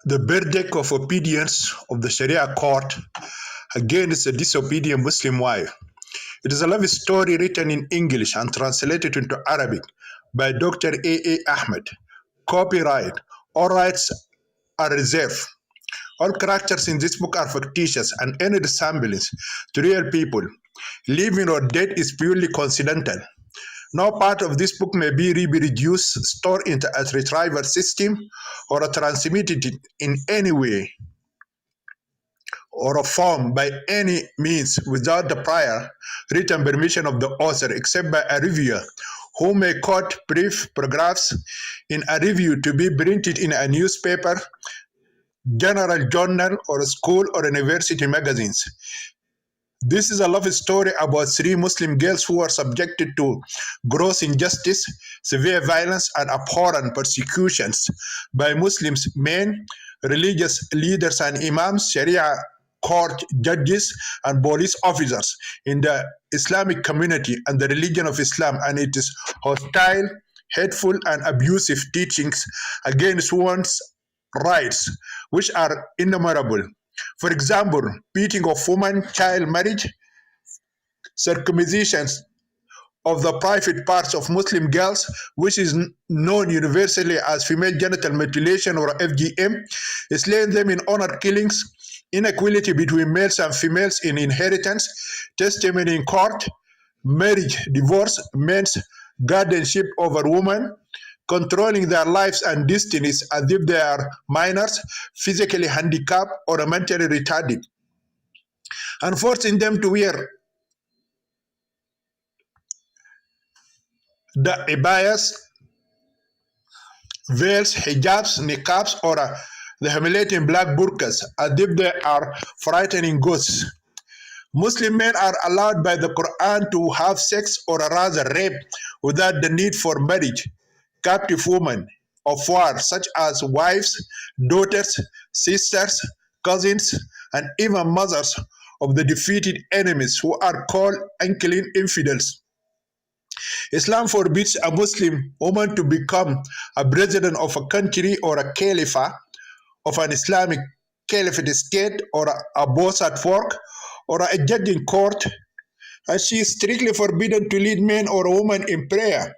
The verdict of obedience of the Sharia court against a disobedient Muslim wife. It is a love story written in English and translated into Arabic by Dr. A. Ahmed. Copyright. All rights are reserved. All characters in this book are fictitious, and any resemblance to real people, living or dead, is purely coincidental. No part of this book may be reproduced, stored into a retrieval system, or transmitted in any way or a form by any means without the prior written permission of the author, except by a reviewer who may quote brief paragraphs in a review to be printed in a newspaper, general journal, or school or university magazines. This is a love story about three Muslim girls who are subjected to gross injustice, severe violence, and abhorrent persecutions by Muslims, men, religious leaders and imams, Sharia court judges, and police officers in the Islamic community and the religion of Islam, and it is hostile, hateful, and abusive teachings against one's rights, which are innumerable. For example, beating of women, child marriage, circumcisions of the private parts of Muslim girls, which is known universally as female genital mutilation or FGM, slaying them in honor killings, inequality between males and females in inheritance, testimony in court, marriage, divorce, men's guardianship over women, controlling their lives and destinies as if they are minors, physically handicapped, or mentally retarded, and forcing them to wear the ibayas, veils, hijabs, niqabs, or the humiliating black burqas as if they are frightening ghosts. Muslim men are allowed by the Quran to have sex, or rather rape, without the need for marriage. Captive women of war, such as wives, daughters, sisters, cousins, and even mothers of the defeated enemies, who are called unclean infidels. Islam forbids a Muslim woman to become a president of a country or a caliph of an Islamic caliphate state, or a boss at work, or a judge in court, and she is strictly forbidden to lead men or women in prayer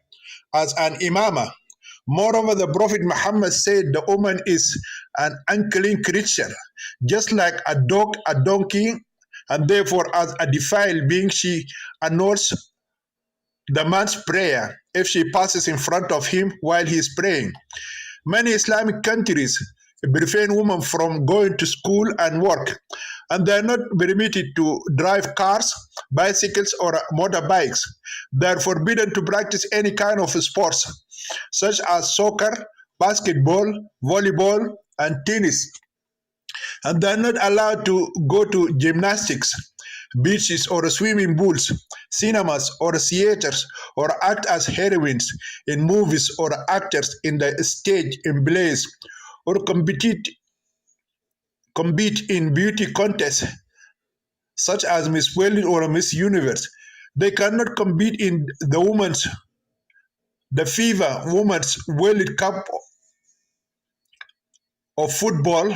as an imama. Moreover, the Prophet Muhammad said the woman is an unclean creature, just like a dog, a donkey, and therefore as a defiled being she annuls the man's prayer if she passes in front of him while he is praying. Many Islamic countries prevent women from going to school and work, and they are not permitted to drive cars, bicycles, or motorbikes. They are forbidden to practice any kind of sports, such as soccer, basketball, volleyball, and tennis. And they are not allowed to go to gymnastics, beaches, or swimming pools, cinemas, or theaters, or act as heroines in movies, or actors in the stage in plays, or compete in beauty contests such as Miss World or Miss Universe. They cannot compete in the FIFA Women's World Cup of football,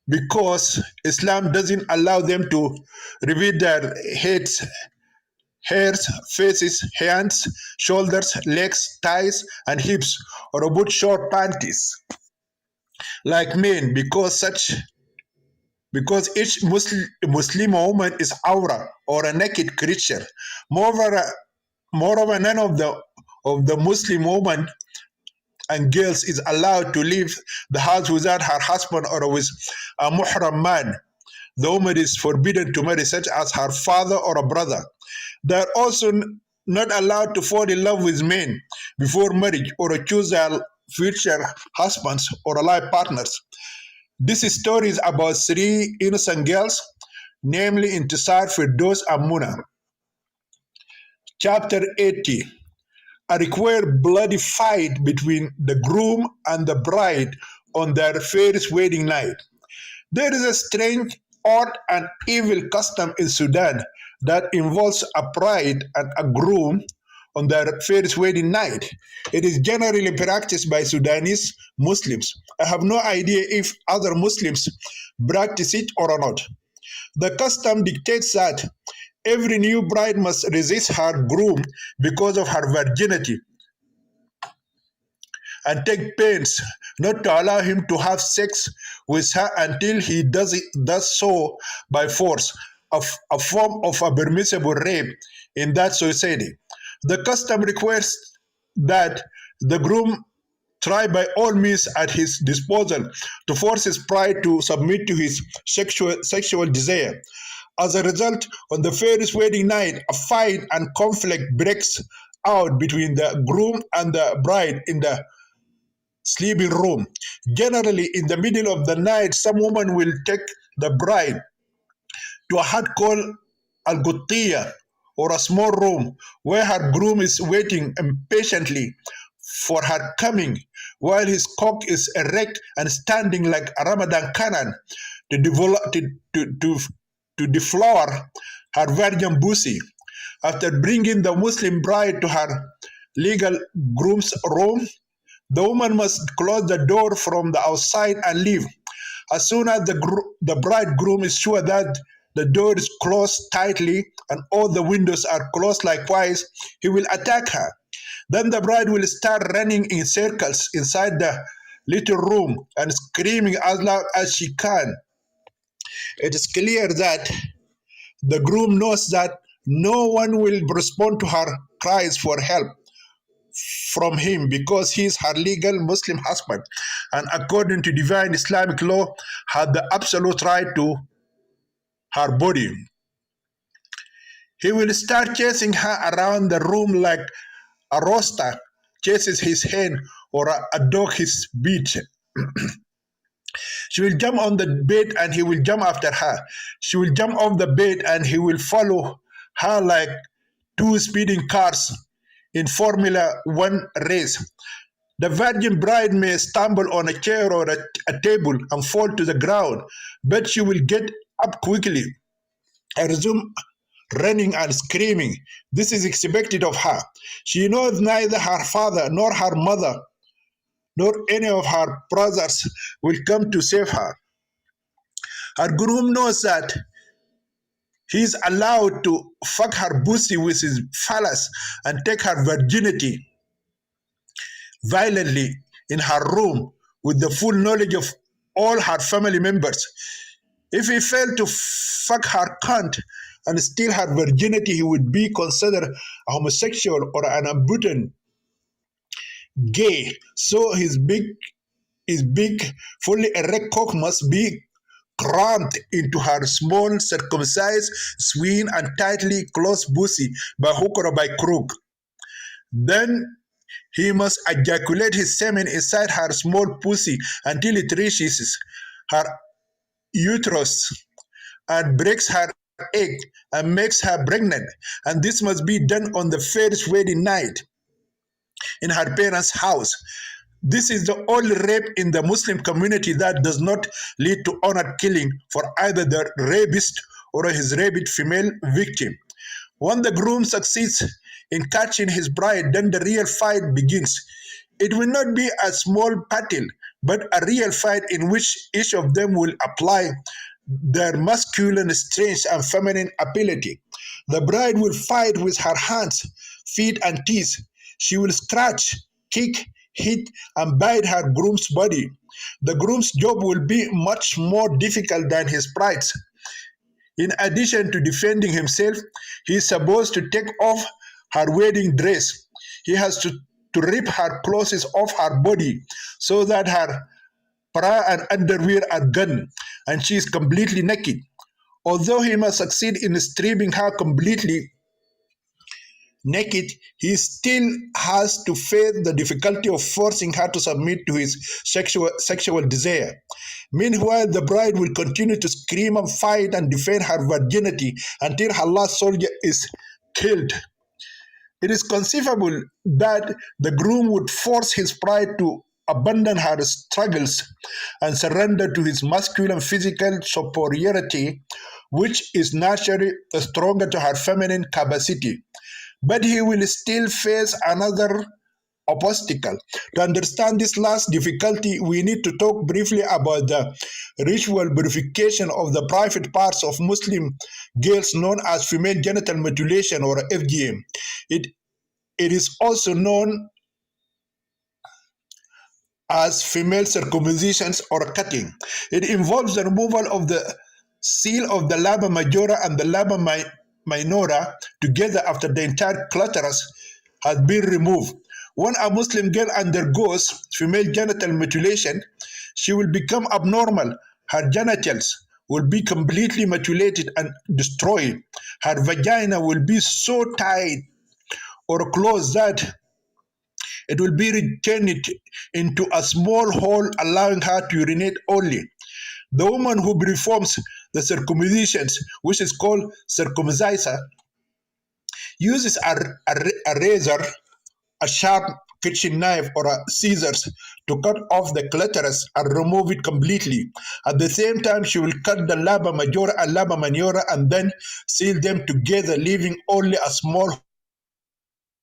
because Islam doesn't allow them to reveal their heads, hairs, faces, hands, shoulders, legs, thighs, and hips, or put short panties like men, because each Muslim woman is aura, or a naked creature. Moreover, none of the Muslim women and girls is allowed to leave the house without her husband or with a muhram man. The woman is forbidden to marry, such as her father or a brother. They are also not allowed to fall in love with men before marriage, or choose their future husbands or life partners. This story is about three innocent girls, namely Intisar, Firdaus, and Muna. Chapter 80. A required bloody fight between the groom and the bride on their first wedding night. There is a strange, odd, and evil custom in Sudan that involves a bride and a groom on their first wedding night. It is generally practiced by Sudanese Muslims. I have no idea if other Muslims practice it or not. The custom dictates that every new bride must resist her groom because of her virginity and take pains not to allow him to have sex with her until he does so by force, a form of a permissible rape in that society. The custom requires that the groom try by all means at his disposal to force his bride to submit to his sexual desire. As a result, on the first wedding night, a fight and conflict breaks out between the groom and the bride in the sleeping room. Generally, in the middle of the night, some woman will take the bride to a hut called Al Guttiya, or a small room where her groom is waiting impatiently for her coming, while his cock is erect and standing like a Ramadan cannon to, to deflower her virgin pussy. After bringing the Muslim bride to her legal groom's room, the woman must close the door from the outside and leave. As soon as the bridegroom is sure that the door is closed tightly and all the windows are closed likewise, he will attack her. Then the bride will start running in circles inside the little room and screaming as loud as she can. It is clear that the groom knows that no one will respond to her cries for help from him because he is her legal Muslim husband and according to divine Islamic law had the absolute right to her body. He will start chasing her around the room like a rooster chases his hen or a dog his beat. She will jump on the bed and he will jump after her. She will jump off the bed and he will follow her like two speeding cars in Formula One race. The virgin bride may stumble on a chair or a table and fall to the ground, but she will get up quickly and resume running and screaming. This is expected of her. She knows neither her father nor her mother nor any of her brothers will come to save her. Her groom knows that he is allowed to fuck her pussy with his phallus and take her virginity violently in her room with the full knowledge of all her family members. If he failed to fuck her cunt and steal her virginity, he would be considered a homosexual or an impudent gay. So his big, fully erect cock must be crammed into her small, circumcised, swing, and tightly closed pussy by hook or by crook. Then he must ejaculate his semen inside her small pussy until it reaches her uterus and breaks her egg and makes her pregnant. And this must be done on the first wedding night in her parents' house. This is the only rape in the Muslim community that does not lead to honor killing for either the rapist or his raped female victim. When the groom succeeds in catching his bride, then the real fight begins. It will not be a small battle, but a real fight in which each of them will apply their masculine strength and feminine ability. The bride will fight with her hands, feet, and teeth. She will scratch, kick, hit, and bite her groom's body. The groom's job will be much more difficult than his bride's. In addition to defending himself, he is supposed to take off her wedding dress. He has to rip her clothes off her body so that her bra and underwear are gone and she is completely naked. Although he must succeed in stripping her completely naked, he still has to face the difficulty of forcing her to submit to his sexual desire. Meanwhile, the bride will continue to scream and fight and defend her virginity until her last soldier is killed. It is conceivable that the groom would force his bride to abandon her struggles and surrender to his masculine physical superiority, which is naturally stronger to her feminine capacity. but he will still face another obstacle. To understand this last difficulty, we need to talk briefly about the ritual purification of the private parts of Muslim girls known as female genital mutilation or FGM. It, it is also known as female circumcisions or cutting. It involves the removal of the seal of the labia majora and the labia minora together after the entire clitoris has been removed. When a Muslim girl undergoes female genital mutilation, she will become abnormal. Her genitals will be completely mutilated and destroyed. Her vagina will be so tight or closed that it will be returned into a small hole, allowing her to urinate only. The woman who performs the circumcisions, which is called circumciser, uses a razor, a sharp kitchen knife, or a scissors to cut off the clitoris and remove it completely. At the same time, she will cut the labia majora and labia minora and then seal them together, leaving only a small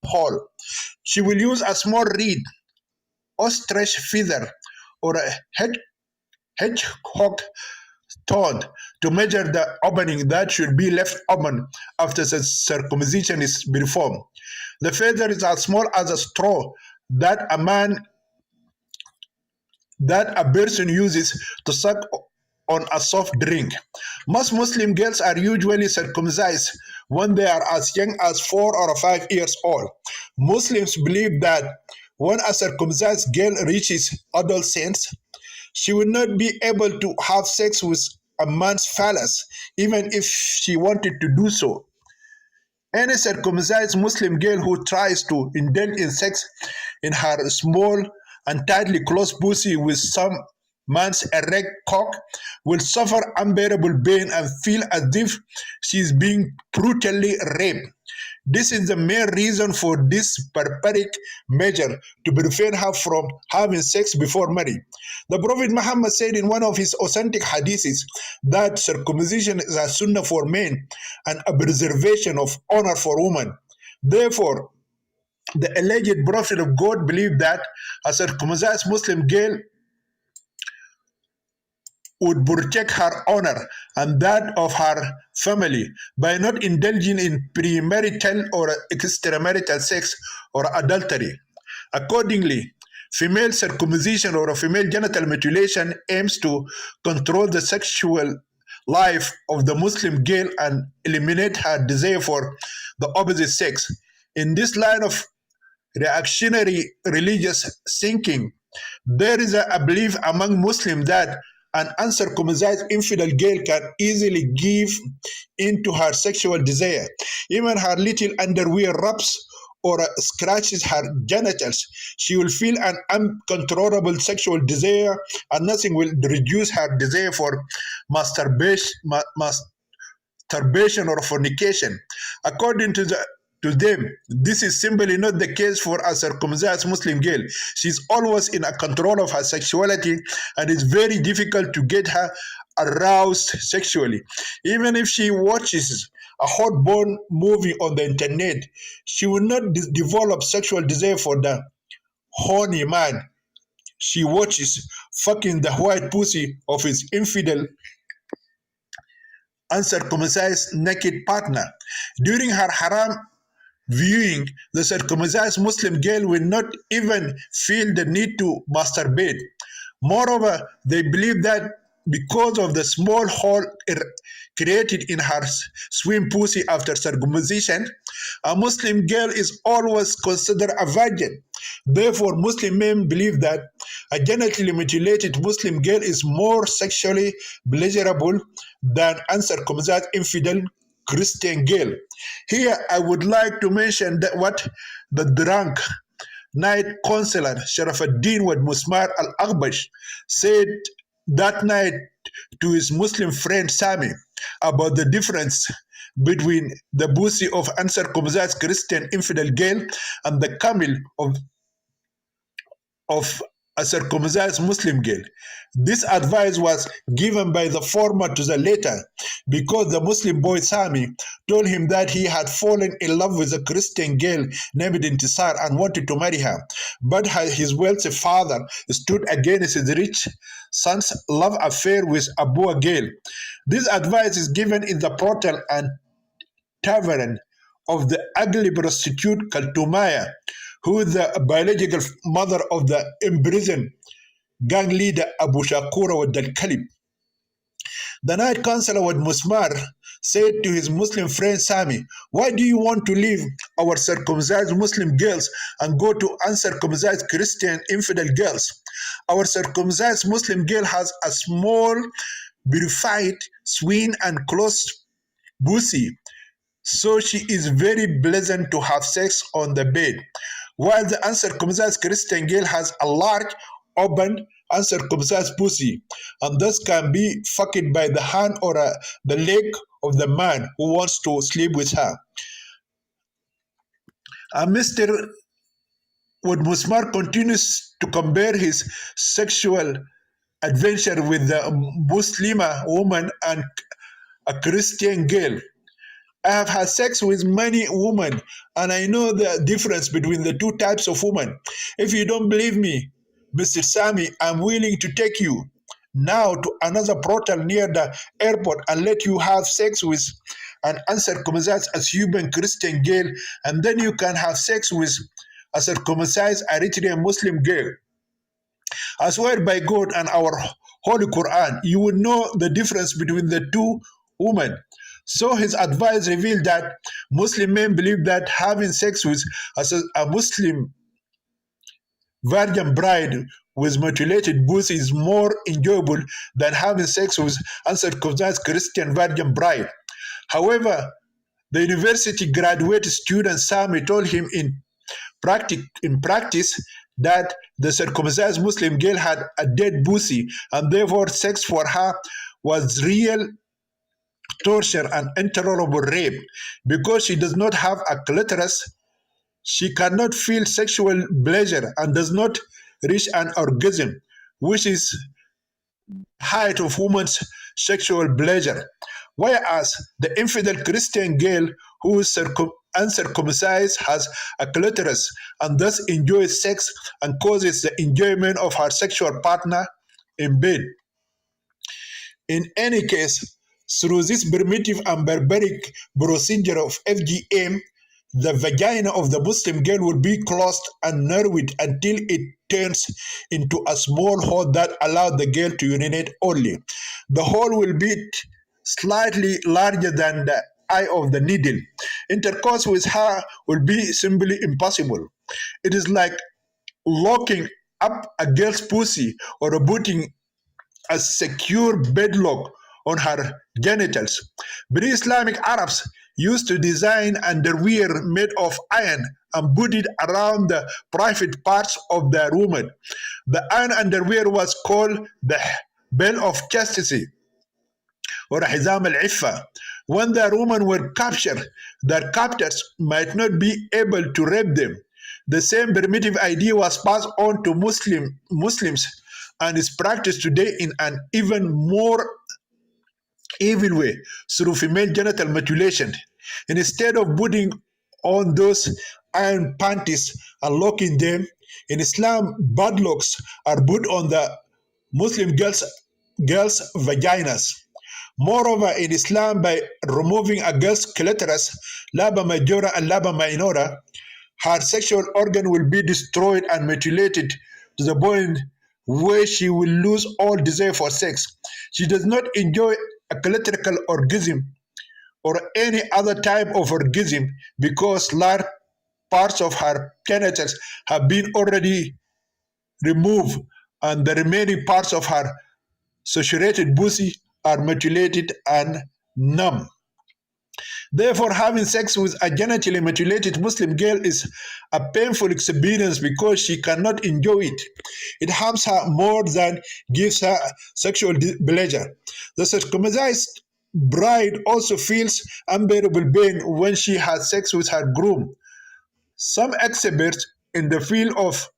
hole. She will use a small reed, ostrich feather, or a hedgehog thorn to measure the opening that should be left open after the circumcision is performed. The feather is as small as a straw that a person uses to suck on a soft drink. Most Muslim girls are usually circumcised when they are as young as 4 or 5 years old. Muslims believe that when a circumcised girl reaches adolescence, she will not be able to have sex with a man's phallus, even if she wanted to do so. Any circumcised Muslim girl who tries to indulge in sex in her small and tightly closed pussy with some man's erect cock will suffer unbearable pain and feel as if she is being brutally raped. This is the main reason for this barbaric measure to prevent her from having sex before marriage. The Prophet Muhammad said in one of his authentic hadiths that circumcision is a sunnah for men and a preservation of honor for women. Therefore, the alleged prophet of God believed that a circumcised Muslim girl would protect her honor and that of her family by not indulging in premarital or extramarital sex or adultery. Accordingly, female circumcision or female genital mutilation aims to control the sexual life of the Muslim girl and eliminate her desire for the opposite sex. In this line of reactionary religious thinking, there is a belief among Muslims that an uncircumcised infidel girl can easily give in to her sexual desire. Even her little underwear rubs or scratches her genitals, she will feel an uncontrollable sexual desire, and nothing will reduce her desire for masturbation or fornication. According to them, this is simply not the case for a circumcised Muslim girl. She's always in a control of her sexuality, and it's very difficult to get her aroused sexually. Even if she watches a hot porn movie on the internet, she will not develop sexual desire for the horny man she watches fucking the white pussy of his infidel uncircumcised naked partner. During her haram viewing, the circumcised Muslim girl will not even feel the need to masturbate. Moreover, they believe that because of the small hole created in her swim pussy after circumcision, a Muslim girl is always considered a virgin. Therefore, Muslim men believe that a genitally mutilated Muslim girl is more sexually pleasurable than uncircumcised infidel Christian girl. Here, I would like to mention that what the drunk night counselor Sharafuddin Wad Musmar Al Aghbash said that night to his Muslim friend Sami about the difference between the pussy of uncircumcised Christian infidel girl and the camel of a circumcised Muslim girl. This advice was given by the former to the latter because the Muslim boy Sami told him that he had fallen in love with a Christian girl named Intisar and wanted to marry her. But his wealthy father stood against his rich son's love affair with a poor girl. This advice is given in the brothel and tavern of the ugly prostitute Kaltumaya, who is the biological mother of the imprisoned gang leader Abu Shakura Wad Al Kalib. The night counselor Wad Musmar said to his Muslim friend Sami, "Why do you want to leave our circumcised Muslim girls and go to uncircumcised Christian infidel girls? Our circumcised Muslim girl has a small, purified, sweet, and close pussy, so she is very pleasant to have sex on the bed, while the uncircumcised Christian girl has a large, open, uncircumcised pussy, and thus can be fucked by the hand or the leg of the man who wants to sleep with her." And Mr. Wood Musmar continues to compare his sexual adventure with the Muslima woman and a Christian girl. "I have had sex with many women, and I know the difference between the two types of women. If you don't believe me, Mr. Sami, I'm willing to take you now to another brothel near the airport and let you have sex with an uncircumcised Ethiopian Christian girl, and then you can have sex with a circumcised Eritrean Muslim girl. I swear by God and our Holy Quran, you will know the difference between the two women." So his advice revealed that Muslim men believe that having sex with a Muslim virgin bride with mutilated boobs is more enjoyable than having sex with uncircumcised Christian virgin bride. However, the university graduate student Sami told him in practice that the circumcised Muslim girl had a dead pussy, and therefore sex for her was real torture and intolerable rape. Because she does not have a clitoris, she cannot feel sexual pleasure and does not reach an orgasm, which is height of woman's sexual pleasure. Whereas the infidel Christian girl who is uncircumcised has a clitoris and thus enjoys sex and causes the enjoyment of her sexual partner in bed. In any case, through this primitive and barbaric procedure of FGM, the vagina of the Muslim girl will be closed and narrowed until it turns into a small hole that allows the girl to urinate only. The hole will be slightly larger than the eye of the needle. Intercourse with her will be simply impossible. It is like locking up a girl's pussy or putting a secure bedlock on her genitals. Pre-Islamic Arabs used to design underwear made of iron and put it around the private parts of their woman. The iron underwear was called the bell of chastity or Hizam al-Iffa. When their women were captured, their captors might not be able to rape them. The same primitive idea was passed on to Muslims and is practiced today in an even more evil way through female genital mutilation. Instead of putting on those iron panties and locking them, in Islam, badlocks are put on the Muslim girls' vaginas. Moreover, in Islam, by removing a girl's clitoris, laba majora and laba minora, her sexual organ will be destroyed and mutilated to the point where she will lose all desire for sex. She does not enjoy a clitoral orgasm or any other type of orgasm because large parts of her genitals have been already removed and the remaining parts of her saturated pussy are mutilated and numb. Therefore, having sex with a genitally mutilated Muslim girl is a painful experience because she cannot enjoy it. It harms her more than gives her sexual pleasure. The circumcised bride also feels unbearable pain when she has sex with her groom. Some experts in the field of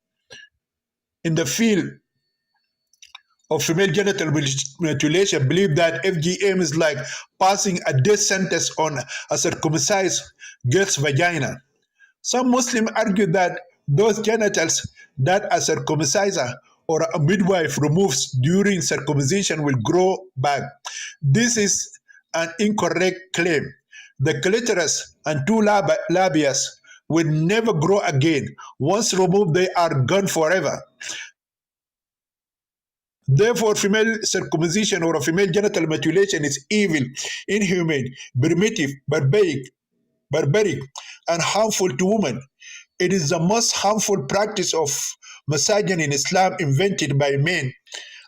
in the field of female genital mutilation believe that FGM is like passing a death sentence on a circumcised girl's vagina. Some Muslims argue that those genitals that a circumciser or a midwife removes during circumcision will grow back. This is an incorrect claim. The clitoris and two labias will never grow again. Once removed, they are gone forever. Therefore, female circumcision or female genital mutilation is evil, inhumane, primitive, barbaric, and harmful to women. It is the most harmful practice of misogyny in Islam invented by men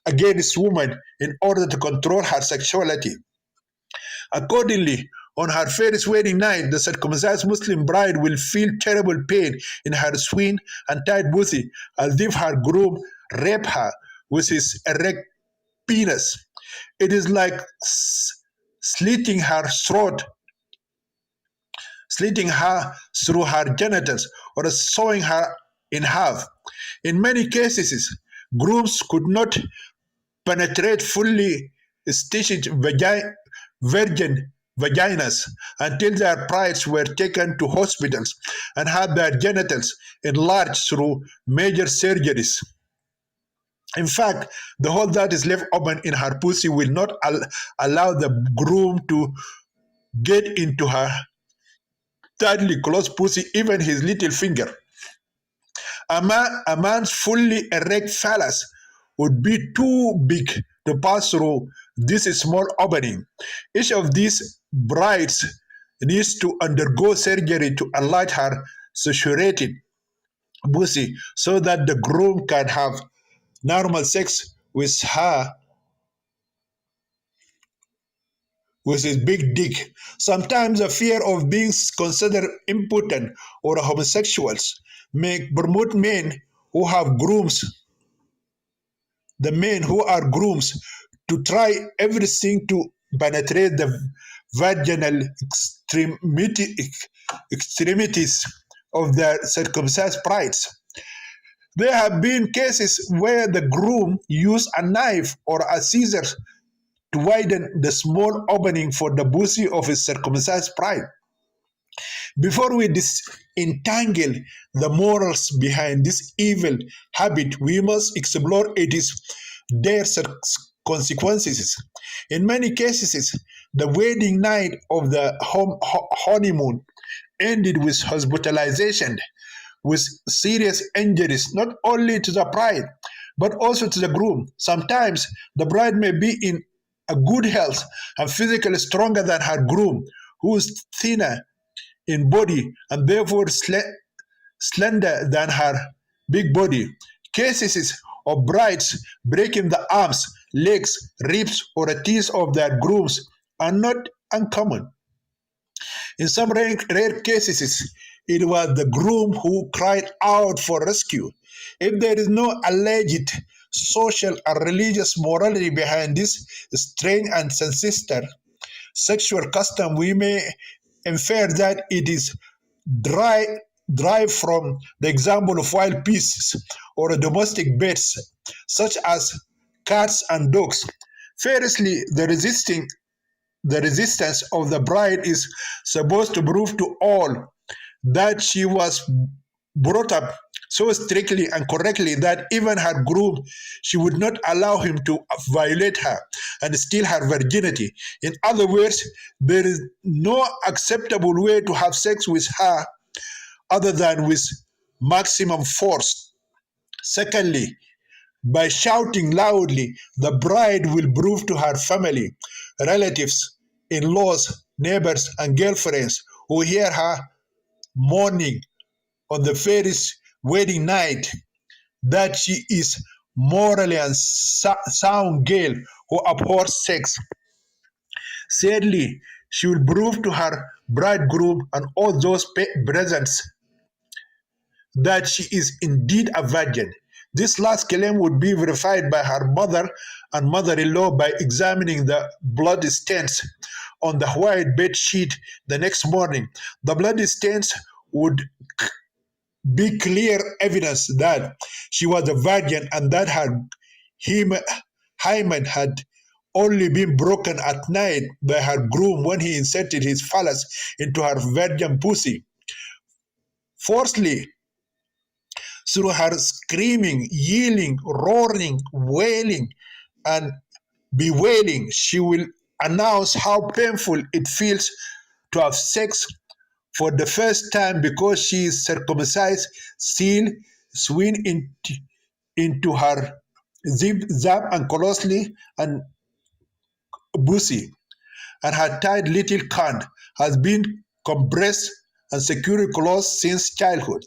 against women in order to control her sexuality. Accordingly, on her first wedding night, the circumcised Muslim bride will feel terrible pain in her swing and tight pussy as if her groom raped her with his erect penis. It is like slitting her throat, slitting her through her genitals, or sawing her in half. In many cases, grooms could not penetrate fully stitched virgin vaginas until their brides were taken to hospitals and had their genitals enlarged through major surgeries. In fact, the hole that is left open in her pussy will not allow the groom to get into her tightly closed pussy, even his little finger. A man's fully erect phallus would be too big to pass through this small opening. Each of these brides needs to undergo surgery to enlarge her saturated pussy so that the groom can have normal sex with his big dick. Sometimes the fear of being considered impotent or homosexuals may promote who have grooms, the men who are grooms, to try everything to penetrate the vaginal extremities of their circumcised brides. There have been cases where the groom used a knife or a scissors to widen the small opening for the pussy of his circumcised bride. Before we disentangle the morals behind this evil habit, we must explore its dire consequences. In many cases, the wedding night of the honeymoon ended with hospitalization, with serious injuries not only to the bride but also to the groom. Sometimes the bride may be in a good health and physically stronger than her groom, who is thinner in body and therefore slender than her big body. Cases of brides breaking the arms, legs, ribs, or teeth of their grooms are not uncommon. In some rare cases, it was the groom who cried out for rescue. If there is no alleged social or religious morality behind this strange and sinister sexual custom, we may infer that it is derived from the example of wild beasts or domestic pets, such as cats and dogs. Firstly, the resistance of the bride is supposed to prove to all that she was brought up so strictly and correctly that even her groom, she would not allow him to violate her and steal her virginity. In other words, there is no acceptable way to have sex with her other than with maximum force. Secondly, by shouting loudly, the bride will prove to her family, relatives, in laws, neighbors, and girlfriends who hear her mourning on the first wedding night that she is morally and sound girl who abhors sex. Thirdly, she will prove to her bridegroom and all those present that she is indeed a virgin. This last claim would be verified by her mother and mother-in-law by examining the blood stains on the white bed sheet the next morning. The blood stains would be clear evidence that she was a virgin and that her hymen had only been broken at night by her groom when he inserted his phallus into her virgin pussy. Fourthly, through her screaming, yelling, roaring, wailing, and bewailing, she will announce how painful it feels to have sex for the first time because she is circumcised, sealed, swing into her zip, zap, and closely, and bussy, and her tight little cunt has been compressed and securely closed since childhood.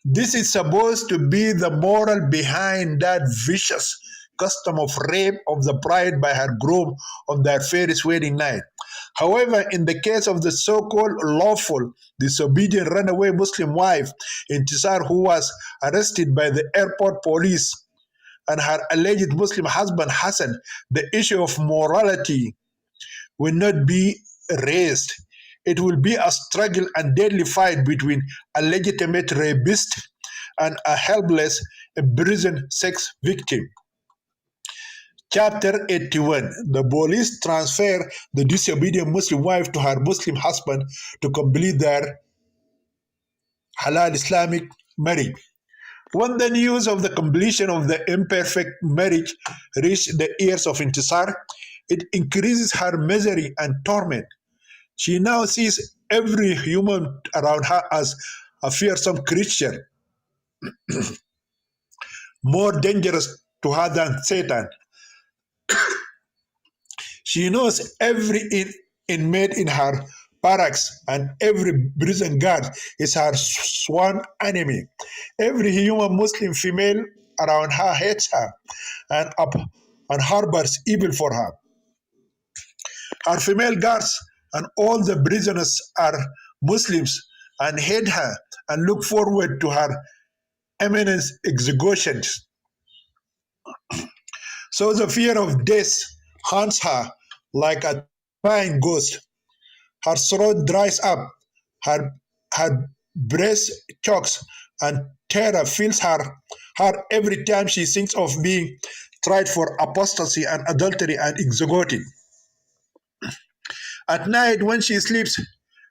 This is supposed to be the moral behind that vicious custom of rape of the bride by her groom on their first wedding night. However, in the case of the so-called lawful, disobedient runaway Muslim wife, Intisar, who was arrested by the airport police, and her alleged Muslim husband Hassan, the issue of morality will not be raised. It will be a struggle and deadly fight between a legitimate rapist and a helpless imprisoned sex victim. Chapter 81. The police transfer the disobedient Muslim wife to her Muslim husband to complete their halal Islamic marriage. When the news of the completion of the imperfect marriage reached the ears of Intisar, it increases her misery and torment. She now sees every human around her as a fearsome creature, more dangerous to her than Satan. She knows every inmate in her barracks and every prison guard is her sworn enemy. Every human Muslim female around her hates her and harbors evil for her. Her female guards and all the prisoners are Muslims and hate her and look forward to her imminent execution. So the fear of death haunts her like a terrifying ghost. Her throat dries up, her, her breast chokes, and terror fills her every time she thinks of being tried for apostasy and adultery and executed. At night, when she sleeps,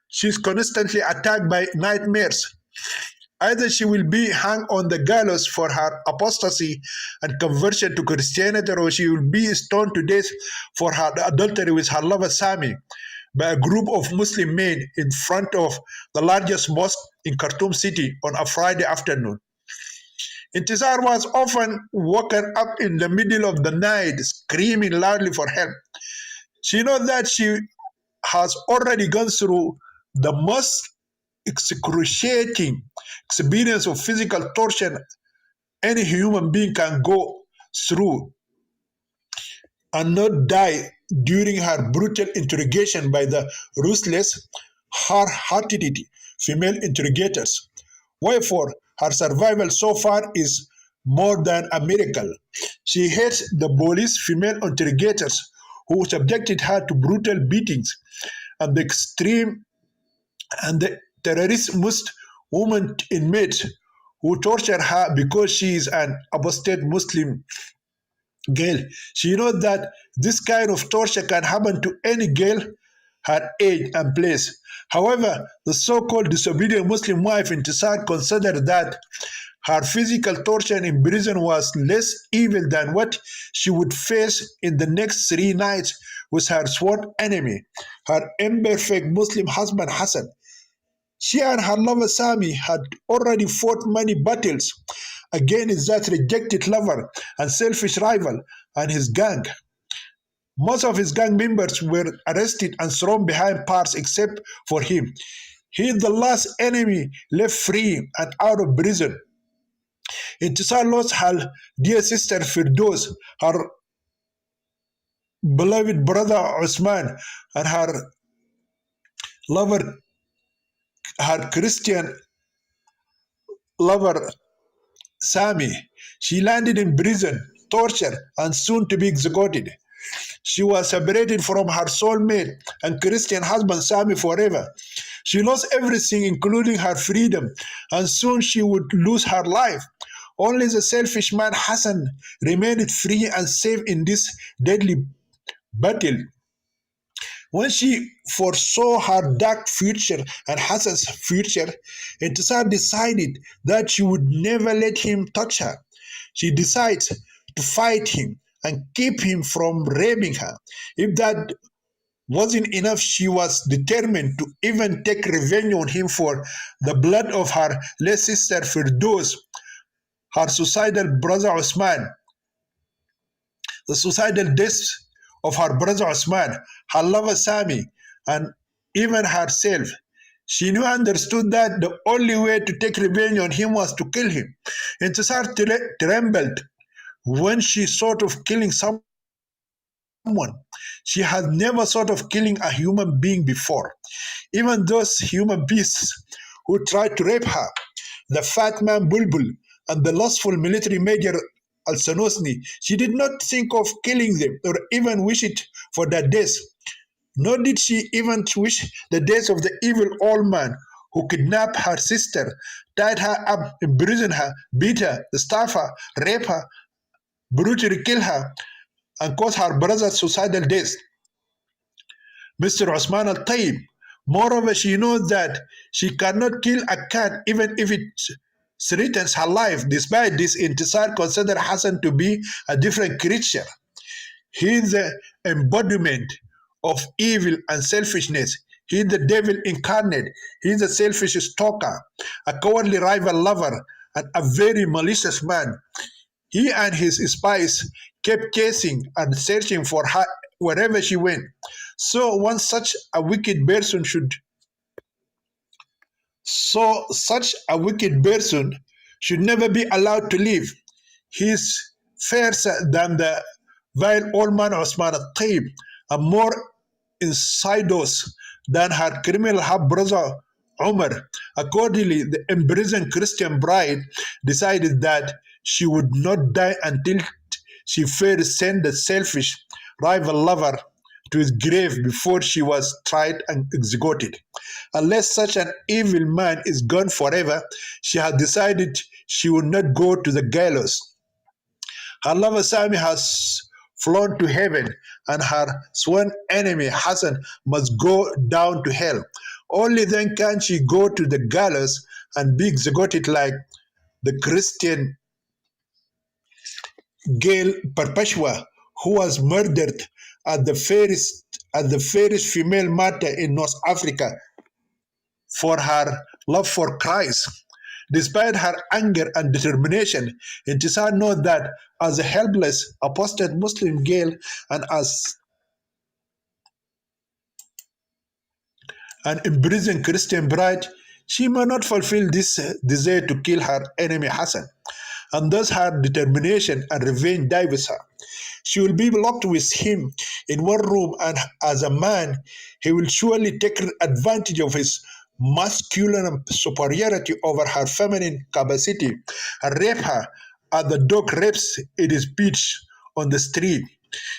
she's constantly attacked by nightmares. Either she will be hung on the gallows for her apostasy and conversion to Christianity, or she will be stoned to death for her adultery with her lover Sami by a group of Muslim men in front of the largest mosque in Khartoum city on a Friday afternoon. Intizar was often woken up in the middle of the night screaming loudly for help. She knows that she has already gone through the most excruciating experience of physical torture any human being can go through and not die during her brutal interrogation by the ruthless, hard-hearted female interrogators. Wherefore, her survival so far is more than a miracle. She hates the police female interrogators who subjected her to brutal beatings and the extreme and the terrorist woman inmates who torture her because she is an apostate Muslim girl. She knows that this kind of torture can happen to any girl her age and place. However, the so-called disobedient Muslim wife Intisar considered that her physical torture in prison was less evil than what she would face in the next 3 nights with her sworn enemy, her imperfect Muslim husband Hassan. She and her lover Sami had already fought many battles against that rejected lover and selfish rival and his gang. Most of his gang members were arrested and thrown behind bars except for him. He is the last enemy left free and out of prison. Intisar lost her dear sister Firdos, her beloved brother Usman, and her lover, her Christian lover Sami. She landed in prison, tortured, and soon to be executed. She was separated from her soulmate and Christian husband Sami forever. She lost everything, including her freedom, and soon she would lose her life. Only the selfish man Hassan remained free and safe in this deadly battle. When she foresaw her dark future and Hassan's future, Intisar decided that she would never let him touch her. She decides to fight him and keep him from raping her. If that wasn't enough, she was determined to even take revenge on him for the blood of her late sister Firdoz, her suicidal brother Osman, the suicidal deaths of her brother Osman, her lover Sami, and even herself. She knew understood that the only way to take revenge on him was to kill him. Intisar trembled when she thought of killing someone. She had never thought of killing a human being before. Even those human beasts who tried to rape her, the fat man Bulbul and the lustful military major Al Sanosni, she did not think of killing them or even wish it for their death. Nor did she even wish the death of the evil old man who kidnapped her sister, tied her up, imprisoned her, beat her, starved her, raped her, brutally killed her, and caused her brother's suicidal death, Mr. Osman Al Tayyib. Moreover, she knows that she cannot kill a cat even if it threatens her life. Despite this, Intisar considered Hassan to be a different creature. He is the embodiment of evil and selfishness. He is the devil incarnate. He is a selfish stalker, a cowardly rival lover, and a very malicious man. He and his spies kept chasing and searching for her wherever she went. So one such a wicked person should such a wicked person should never be allowed to live. He is fiercer than the vile old man Osman al-Tayyib and more insidious than her criminal half-brother Umar. Accordingly, the imprisoned Christian bride decided that she would not die until she first sent the selfish rival lover to his grave before she was tried and executed. Unless such an evil man is gone forever, she had decided she would not go to the gallows. Her lover Sami has flown to heaven, and her sworn enemy Hassan must go down to hell. Only then can she go to the gallows and be executed like the Christian Gail Perpetua, who was murdered at the fairest female martyr in North Africa for her love for Christ. Despite her anger and determination, Intisar knows that as a helpless apostate Muslim girl and as an imprisoned Christian bride, she may not fulfill this desire to kill her enemy Hassan, and thus her determination and revenge die with her. She will be locked with him in one room, and as a man, he will surely take advantage of his masculine superiority over her feminine capacity and rape her as the dog rapes its bitch on the street.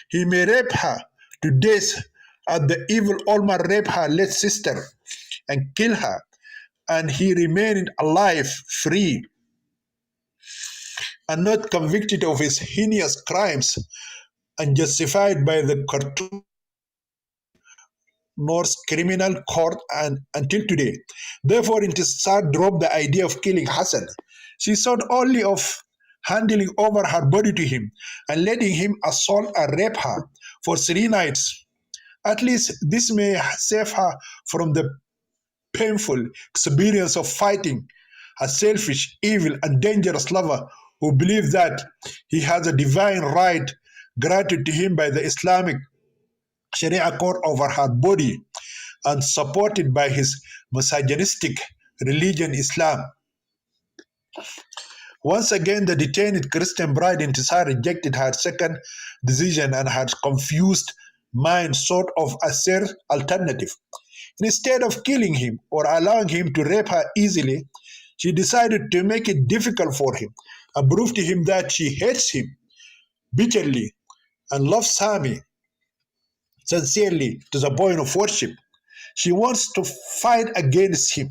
He may rape her to death as the evil old man raped her late sister and kill her, and he remained alive, free, and not convicted of his heinous crimes and justified by the Khartoum North criminal court and until today. Therefore, Intisar dropped the idea of killing Hassan. She thought only of handing over her body to him and letting him assault and rape her for 3 nights. At least this may save her from the painful experience of fighting a selfish, evil, and dangerous lover who believes that he has a divine right granted to him by the Islamic Sharia court over her body and supported by his misogynistic religion Islam. Once again, the detained Christian bride Intisar rejected her second decision and her confused mind sought of a third alternative. Instead of killing him or allowing him to rape her easily, she decided to make it difficult for him and prove to him that she hates him bitterly and loves Sami. sincerely to the point of worship. She wants to fight against him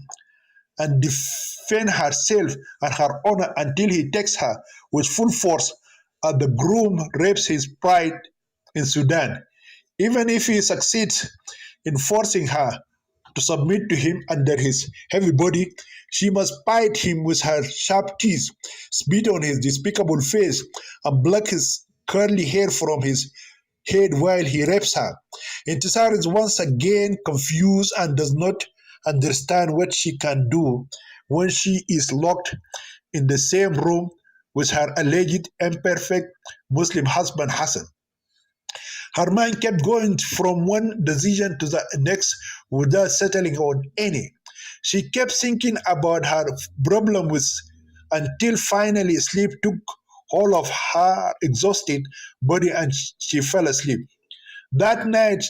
and defend herself and her honor until he takes her with full force as the groom rapes his pride in Sudan. Even if he succeeds in forcing her to submit to him under his heavy body, she must bite him with her sharp teeth, spit on his despicable face, and pluck his curly hair from his head while he rapes her. Intisar is once again confused and does not understand what she can do when she is locked in the same room with her alleged imperfect Muslim husband Hassan. Her mind kept going from one decision to the next without settling on any. She kept thinking about her problem with until finally sleep took hold of her exhausted body and she fell asleep. That night,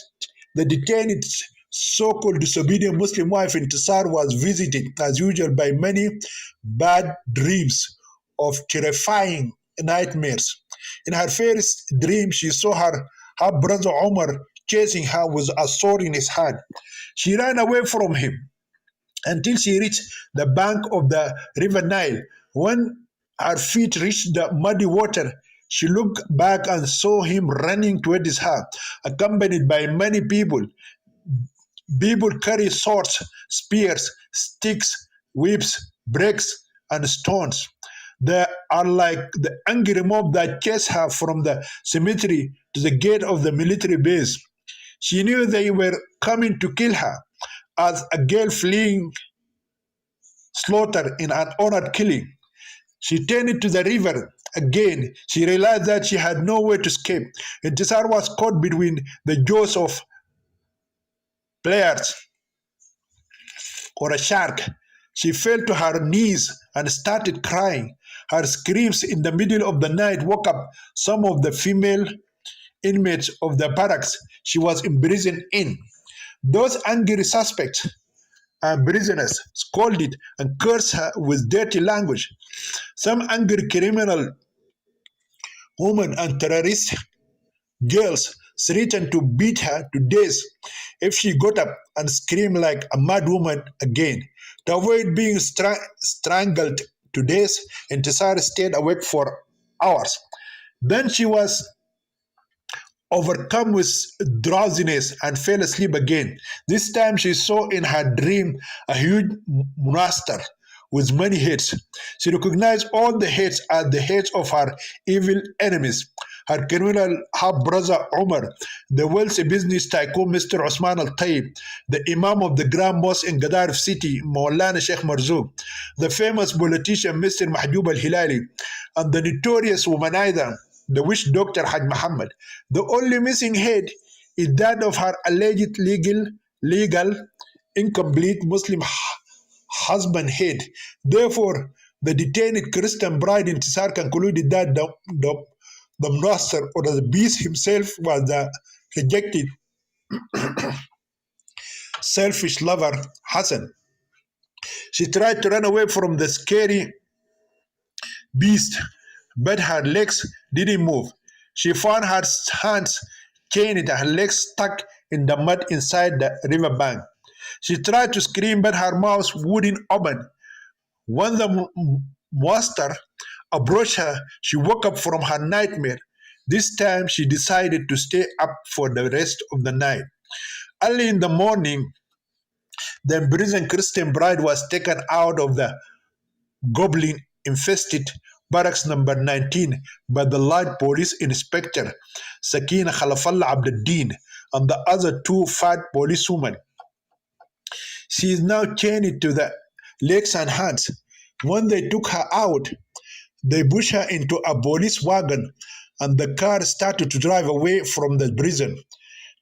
the detained so-called disobedient Muslim wife in Intisar was visited as usual by many bad dreams of terrifying nightmares. In her first dream, she saw her brother Omar chasing her with a sword in his hand. She ran away from him until she reached the bank of the river Nile. When her feet reached the muddy water, she looked back and saw him running towards her, accompanied by many people. People carry swords, spears, sticks, whips, bricks, and stones. They are like the angry mob that chased her from the cemetery to the gate of the military base. She knew they were coming to kill her, as a girl fleeing slaughter in an honored killing. She turned to the river. Again, she realized that she had no way to escape. Intisar was caught between the jaws of players or a shark. She fell to her knees and started crying. Her screams in the middle of the night woke up some of the female inmates of the barracks she was imprisoned in. Those angry suspects and prisoners scolded and cursed her with dirty language. Some angry criminal women and terrorist girls threatened to beat her to death if she got up and screamed like a mad woman again. To avoid being strangled to death, Intisar stayed awake for hours. Then she was overcome with drowsiness and fell asleep again. This time she saw in her dream a huge monster with many heads. She recognized all the heads as the heads of her evil enemies. Her criminal half brother Umar, the wealthy business tycoon Mr. Osman Al Tayyib, the Imam of the Grand Mosque in Gadaref City, Maulana Sheikh Marzouk, the famous politician Mr. Mahjoub Al Hilali, and the notorious womanizer, the witch doctor Haj Muhammad. The only missing head is that of her alleged legal, incomplete Muslim husband head. Therefore, the detained Christian bride in Tisar concluded that the master or the beast himself was the rejected, selfish lover Hassan. She tried to run away from the scary beast, but her legs didn't move. She found her hands chained and her legs stuck in the mud inside the riverbank. She tried to scream, but her mouth wouldn't open. When the monster approached her, she woke up from her nightmare. This time, she decided to stay up for the rest of the night. Early in the morning, the imprisoned Christian bride was taken out of the goblin infested barracks number 19 by the light police inspector Sakina Khalafallah Abduddin and the other two fat policewomen. She is now chained to the legs and hands. When they took her out, they pushed her into a police wagon and the car started to drive away from the prison.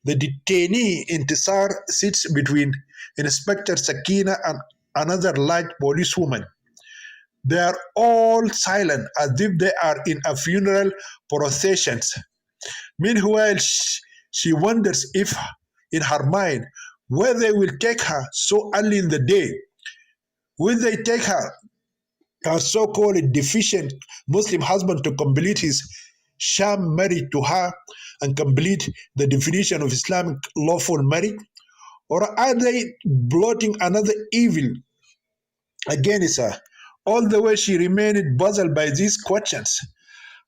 The detainee Intisar sits between Inspector Sakina and another light policewoman. They are all silent as if they are in a funeral procession. Meanwhile, she wonders if, in her mind, where they will take her so early in the day. Will they take her so-called deficient Muslim husband to complete his sham marriage to her? and complete the definition of Islamic lawful marriage? Or are they blotting another evil against her? All the way she remained puzzled by these questions.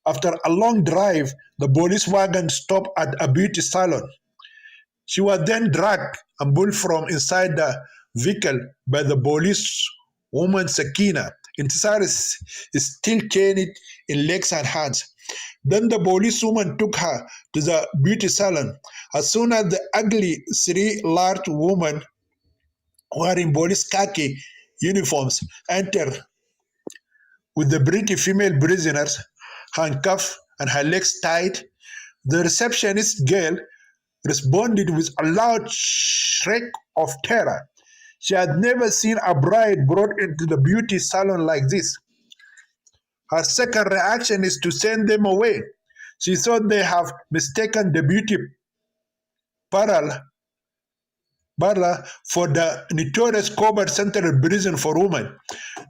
After a long drive, the police wagon stopped at a beauty salon. She was then dragged and pulled from inside the vehicle by the police woman Sakina. Intisar is still chained in legs and hands. Then the police woman took her to the beauty salon. As soon as the ugly, three large women wearing police khaki uniforms entered with the British female prisoners handcuffed and her legs tied, the receptionist girl responded with a loud shriek of terror. She had never seen a bride brought into the beauty salon like this. Her second reaction is to send them away. She thought they have mistaken the beauty parlor for the notorious covert central prison for women.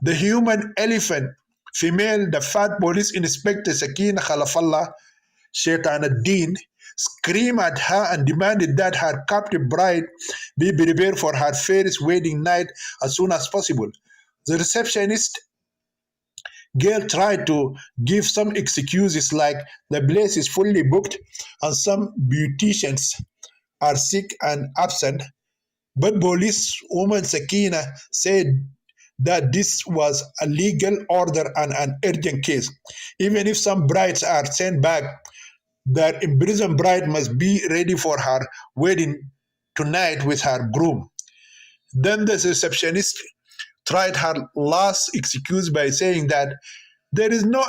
The human elephant female, the fat police inspector Sakina Khalafallah Shaitan ad-Din, screamed at her and demanded that her captive bride be prepared for her first wedding night as soon as possible. The receptionist girl tried to give some excuses like the place is fully booked and some beauticians are sick and absent, but police woman Sakina said that this was a legal order and an urgent case. Even if some brides are sent back, that imprisoned bride must be ready for her wedding tonight with her groom. Then the receptionist tried her last excuse by saying that there is no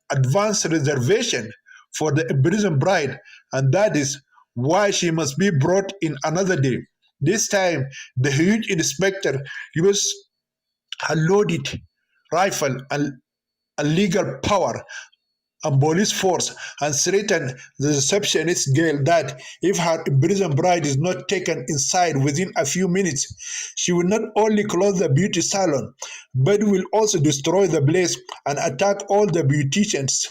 advance reservation for the imprisoned bride, and that is why she must be brought in another day. This time, the huge inspector used a loaded rifle and a legal power and police force and threatened the receptionist girl that if her imprisoned bride is not taken inside within a few minutes, she will not only close the beauty salon, but will also destroy the place and attack all the beauticians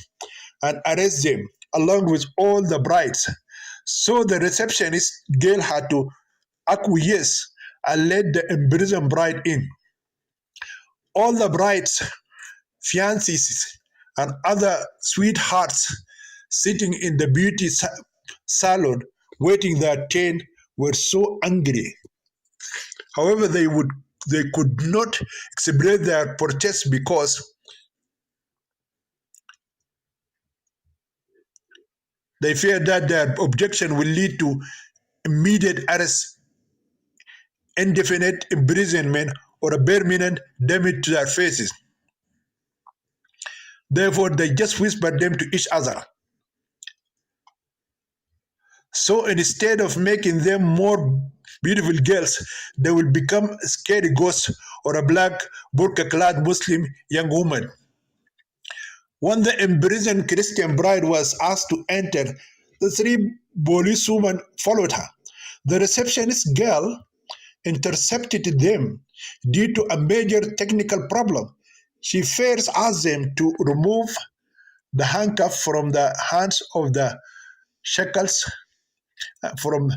and arrest them, along with all the brides. So the receptionist girl had to acquiesce and let the imprisoned bride in. All the brides, fiancés, and other sweethearts sitting in the beauty salon waiting their turn were so angry. However, they could not express their protest because they feared that their objection will lead to immediate arrest, indefinite imprisonment, or a permanent damage to their faces. Therefore, they just whispered them to each other. So instead of making them more beautiful girls, they will become scary ghosts or a black burqa clad Muslim young woman. When the imprisoned Christian bride was asked to enter, the three policewomen followed her. The receptionist girl intercepted them due to a major technical problem. She first asked them to remove the handcuff from the hands of the shackles from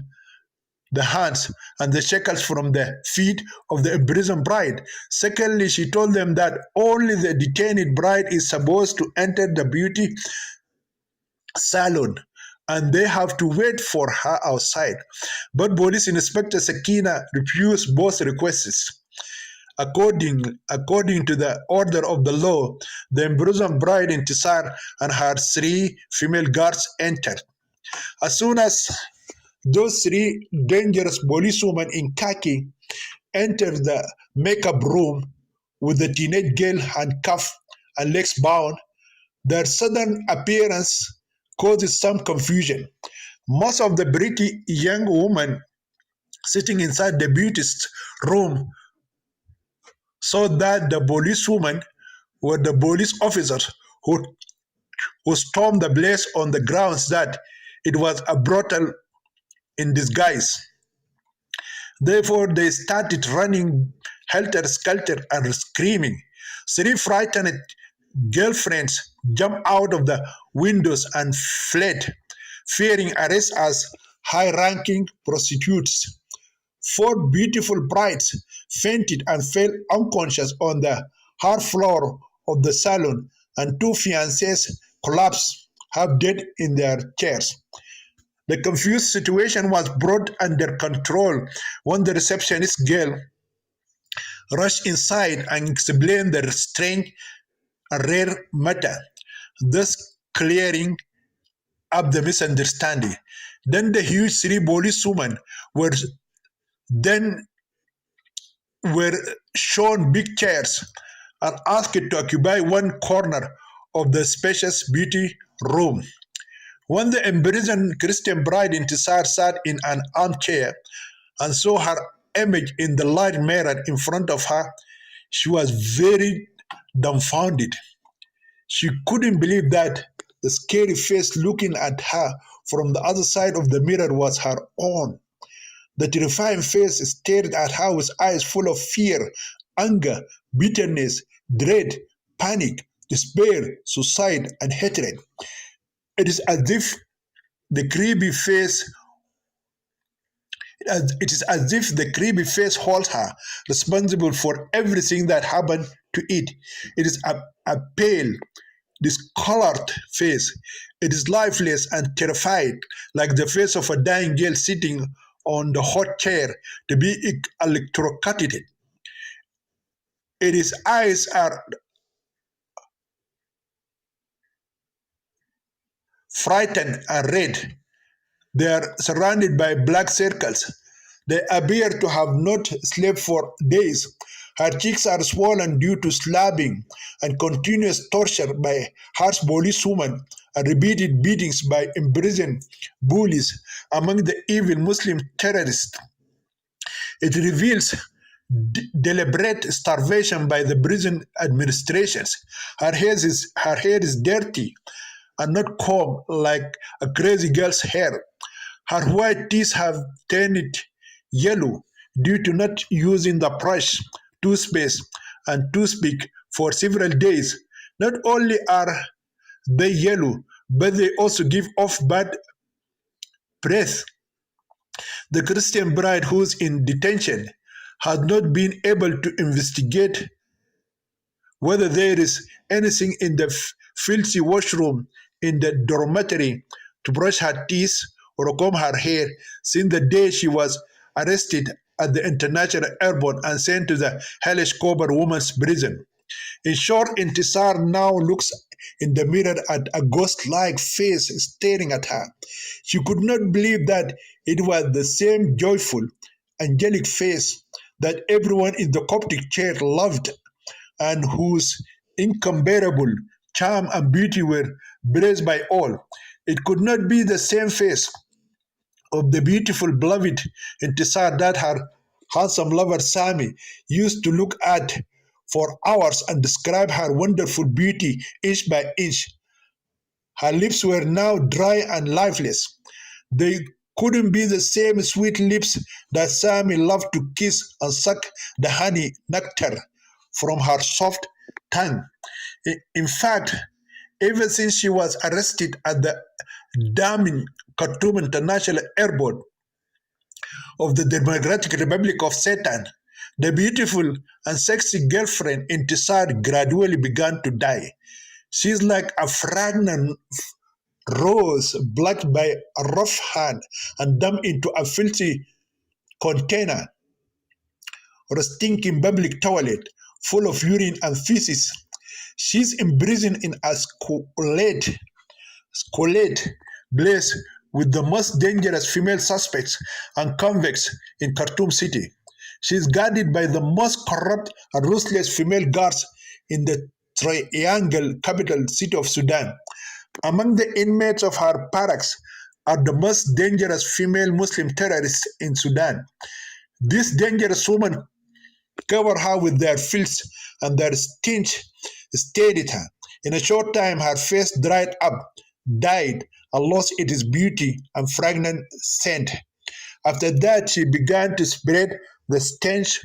the hands and the shackles from the feet of the imprisoned bride. Secondly, she told them that only the detained bride is supposed to enter the beauty salon and they have to wait for her outside. But Police Inspector Sakina refused both requests. According to the order of the law, the imprisoned bride Intisar and her three female guards entered. As soon as those three dangerous policewomen in khaki entered the makeup room with the teenage girl handcuffed and legs bound, their sudden appearance caused some confusion. Most of the pretty young women sitting inside the beauty's room saw that the policewomen were the police officers who stormed the place on the grounds that it was a brothel in disguise. Therefore, they started running helter-skelter and screaming. Three frightened girlfriends jumped out of the windows and fled, fearing arrest as high-ranking prostitutes. Four beautiful brides fainted and fell unconscious on the hard floor of the salon, and two fiancés collapsed half dead in their chairs. The confused situation was brought under control when the receptionist girl rushed inside and explained the strange and rare matter, thus clearing up the misunderstanding. Then the huge three policewomen were then were shown big chairs and asked to occupy one corner of the spacious beauty room. When the imprisoned Christian bride Intisar sat in an armchair and saw her image in the large mirror in front of her, she was very dumbfounded. She couldn't believe that the scary face looking at her from the other side of the mirror was her own. The terrifying face stared at her with eyes full of fear, anger, bitterness, dread, panic, despair, suicide, and hatred. It is as if the creepy face it is as if the creepy face holds her responsible for everything that happened to it. It is a pale, discolored face. It is lifeless and terrified, like the face of a dying girl sitting on the hot chair to be electrocuted. Its eyes are frightened and red. They are surrounded by black circles. They appear to have not slept for days. Her cheeks are swollen due to slapping and continuous torture by harsh policewomen and repeated beatings by imprisoned bullies among the evil Muslim terrorists. It reveals deliberate starvation by the prison administrations. Her hair is dirty and not combed like a crazy girl's hair. Her white teeth have turned yellow due to not using the brush, toothpaste, and toothpick for several days. Not only are they yellow, but they also give off bad breath. The Christian bride who's in detention has not been able to investigate whether there is anything in the filthy washroom in the dormitory to brush her teeth or comb her hair since the day she was arrested at the international airport and sent to the hellish Cobra women's prison. In short, Intisar now looks in the mirror at a ghost-like face staring at her. She could not believe that it was the same joyful, angelic face that everyone in the Coptic church loved and whose incomparable charm and beauty were praised by all. It could not be the same face of the beautiful beloved Intisar that her handsome lover Sami used to look at for hours and describe her wonderful beauty inch by inch. Her lips were now dry and lifeless. They couldn't be the same sweet lips that Sami loved to kiss and suck the honey nectar from her soft tongue. In fact, ever since she was arrested at the damning Khartoum International Airport of the Democratic Republic of Satan, the beautiful and sexy girlfriend Intisar gradually began to die. She's like a fragrant rose plucked by a rough hand and dumped into a filthy container or a stinking public toilet full of urine and feces. She's imprisoned in a squalid place with the most dangerous female suspects and convicts in Khartoum city. She is guarded by the most corrupt and ruthless female guards in the triangle capital city of Sudan. Among the inmates of her barracks are the most dangerous female Muslim terrorists in Sudan. These dangerous women cover her with their filth and their stench steadied her. In a short time, her face dried up, died, and lost its beauty and fragrant scent. After that, she began to spread the stench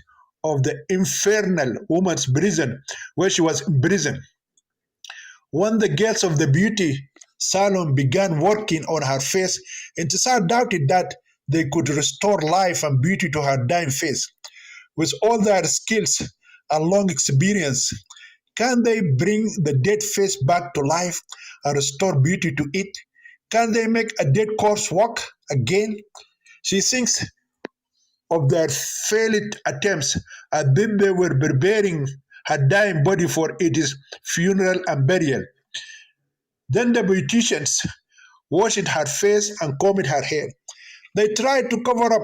of the infernal woman's prison where she was imprisoned. When the girls of the beauty Salon began working on her face, Intisar doubted that they could restore life and beauty to her dying face. With all their skills and long experience, can they bring the dead face back to life and restore beauty to it? Can they make a dead corpse walk again? She thinks of their failed attempts as if they were preparing her dying body for its funeral and burial. Then the beauticians washed her face and combed her hair. They tried to cover up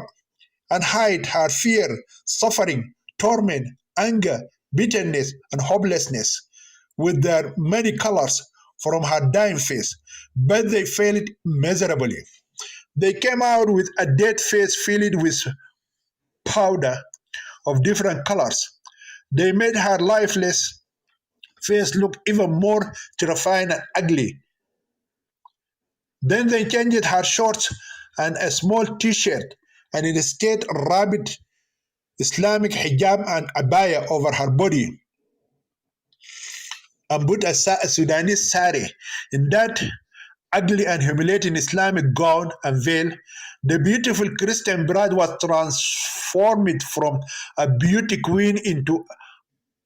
and hide her fear, suffering, torment, anger, bitterness, and hopelessness with their many colors from her dying face, but they failed miserably. They came out with a dead face filled with powder of different colors. They made her lifeless face look even more terrifying and ugly. Then they changed her shorts and a small t-shirt and instead wrapped Islamic hijab and abaya over her body and put a Sudanese sari. In that ugly and humiliating Islamic gown and veil, the beautiful Christian bride was transformed from a beauty queen into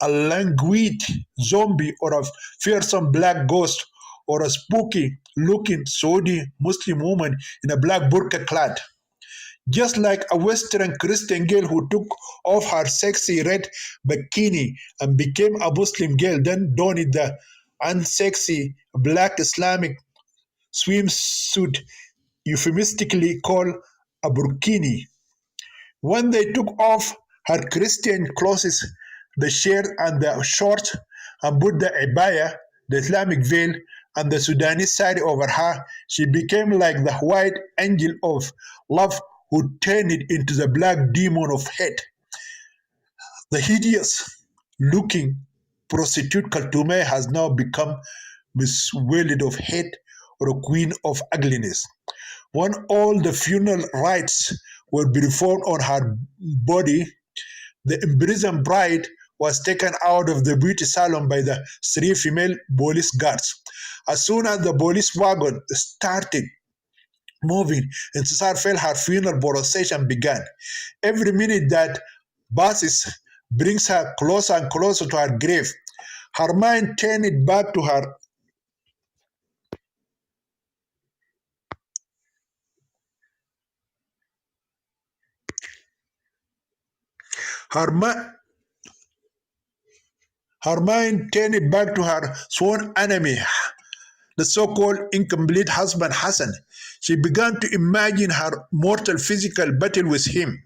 a languid zombie or a fearsome black ghost or a spooky looking Saudi Muslim woman in a black burqa clad. Just like a Western Christian girl who took off her sexy red bikini and became a Muslim girl, then donned the unsexy black Islamic swimsuit euphemistically called a burkini. When they took off her Christian clothes, the shirt and the shorts, and put the abaya, the Islamic veil, and the Sudanese sari over her, she became like the white angel of love who turned it into the black demon of hate. The hideous looking prostitute Kaltume has now become Miss World of Hate or a queen of ugliness. When all the funeral rites were performed on her body, the imprisoned bride was taken out of the beauty salon by the three female police guards. As soon as the police wagon started moving, Intisar felt her funeral procession began. Every minute that passes brings her closer and closer to her grave. Her mind turned it back to her, her mind turned it back to her sworn enemy, the so-called incomplete husband Hassan. She began to imagine her mortal physical battle with him.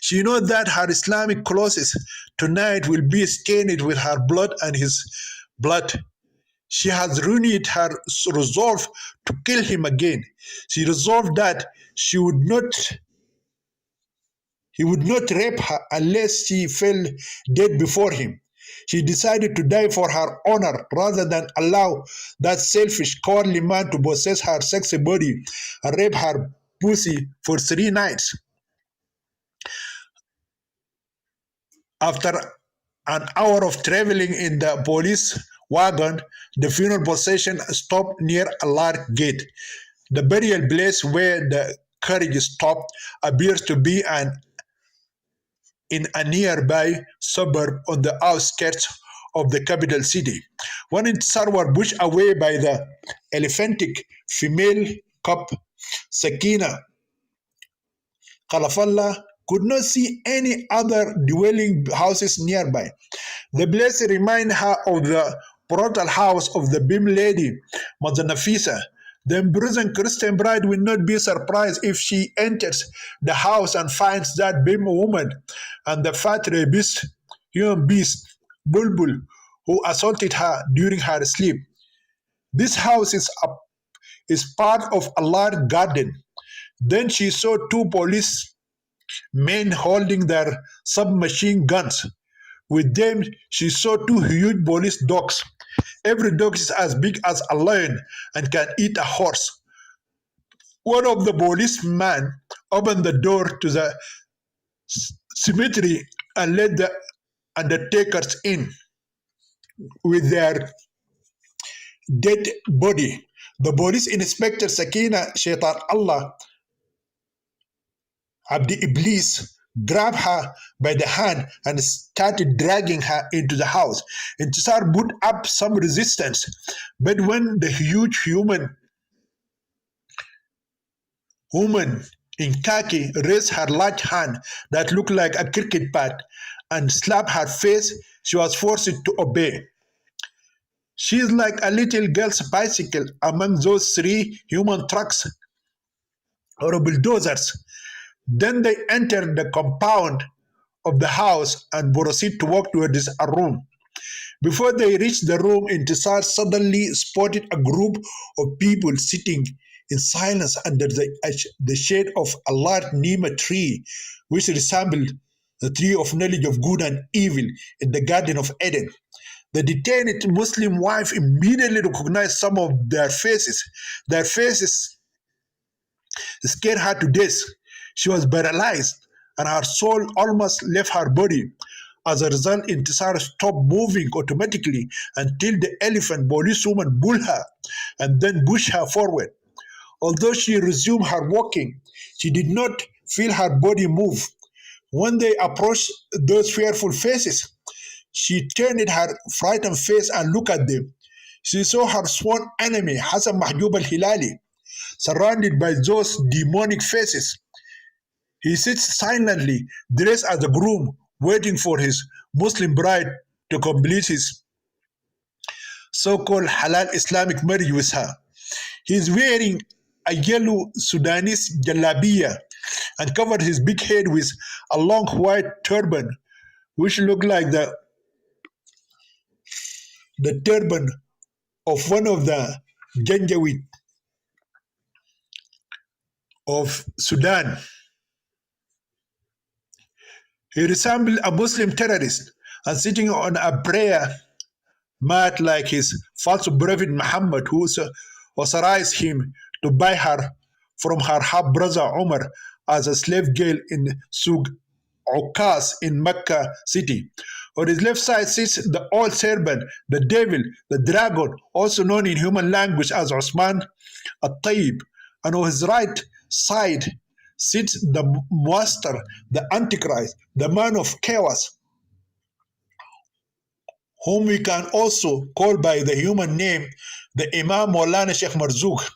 She knows that her Islamic clothes tonight will be stained with her blood and his blood. She has renewed her resolve to kill him again. She resolved that she would not he would not rape her unless she fell dead before him. She decided to die for her honor rather than allow that selfish, cowardly man to possess her sexy body and rape her pussy for 3 nights. After an hour of traveling in the police wagon, the funeral procession stopped near a large gate. The burial place where the carriage stopped appears to be in a nearby suburb on the outskirts of the capital city. When Intisar were pushed away by the elephantic female cop, Sakina Kalafallah could not see any other dwelling houses nearby. The place reminded her of the brutal house of the Bim lady, Mother Nafisa. The imprisoned Christian bride will not be surprised if she enters the house and finds that Bim woman and the fat rapist, human beast, Bulbul, who assaulted her during her sleep. This house is part of a large garden. Then she saw two police men holding their submachine guns. With them, she saw two huge police dogs. Every dog is as big as a lion and can eat a horse. One of the policemen opened the door to the cemetery and let the undertakers in with their dead body. The police inspector Sakina Shaitan Allah Abdi Iblis grabbed her by the hand and started dragging her into the house. Intisar put up some resistance, but when the huge woman in khaki raised her large hand that looked like a cricket bat and slapped her face, she was forced to obey. She is like a little girl's bicycle among those three human trucks or bulldozers. Then they entered the compound of the house and proceeded to walk towards a room. Before they reached the room, Intisar suddenly spotted a group of people sitting in silence under the shade of a large Nima tree, which resembled the tree of knowledge of good and evil in the Garden of Eden. The detained Muslim wife immediately recognized some of their faces. Their faces scared her to death. She was paralyzed, and her soul almost left her body. As a result, Intisar stopped moving automatically until the elephant policewoman pulled her and then pushed her forward. Although she resumed her walking, she did not feel her body move. When they approached those fearful faces, she turned her frightened face and looked at them. She saw her sworn enemy, Hassan Mahjoub al-Hilali, surrounded by those demonic faces. He sits silently, dressed as a groom, waiting for his Muslim bride to complete his so-called halal Islamic marriage with her. He is wearing a yellow Sudanese jalabiya and covered his big head with a long white turban, which looked like the turban of one of the Janjaweed of Sudan. He resembled a Muslim terrorist and sitting on a prayer mat like his false prophet Muhammad, who authorized him to buy her from her half brother Umar as a slave girl in Sug Uqas in Mecca city. On his left side sits the old serpent, the devil, the dragon, also known in human language as Osman al-Tayyib. And on his right side sits the master, the Antichrist, the man of chaos, whom we can also call by the human name, the Imam Maulana Sheikh Marzouk.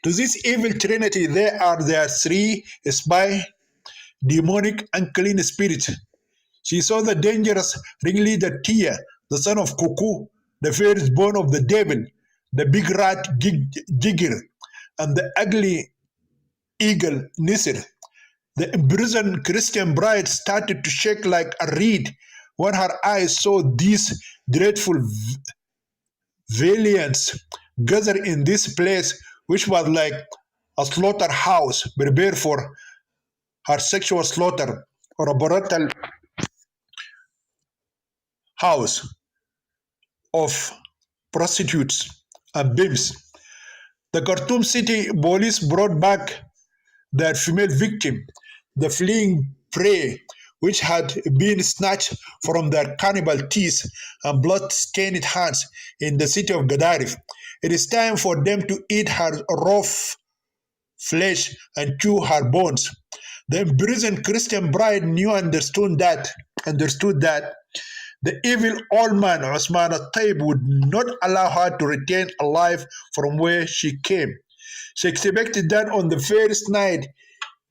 To this evil trinity, there are their three spy, demonic, unclean spirits. She saw the dangerous ringleader Tia, the son of Kuku, the firstborn of the devil, the big rat Jigir, and the ugly eagle Nisir. The imprisoned Christian bride started to shake like a reed when her eyes saw these dreadful villains gathered in this place, which was like a slaughterhouse prepared for her sexual slaughter, or a brothel house of prostitutes and pimps. The Khartoum city police brought back their female victim, the fleeing prey, which had been snatched from their cannibal teeth and blood-stained hands in the city of Gadarif. It is time for them to eat her raw flesh and chew her bones. The imprisoned Christian bride understood that the evil old man Osman al-Tayyib would not allow her to return alive from where she came. She expected that on the first night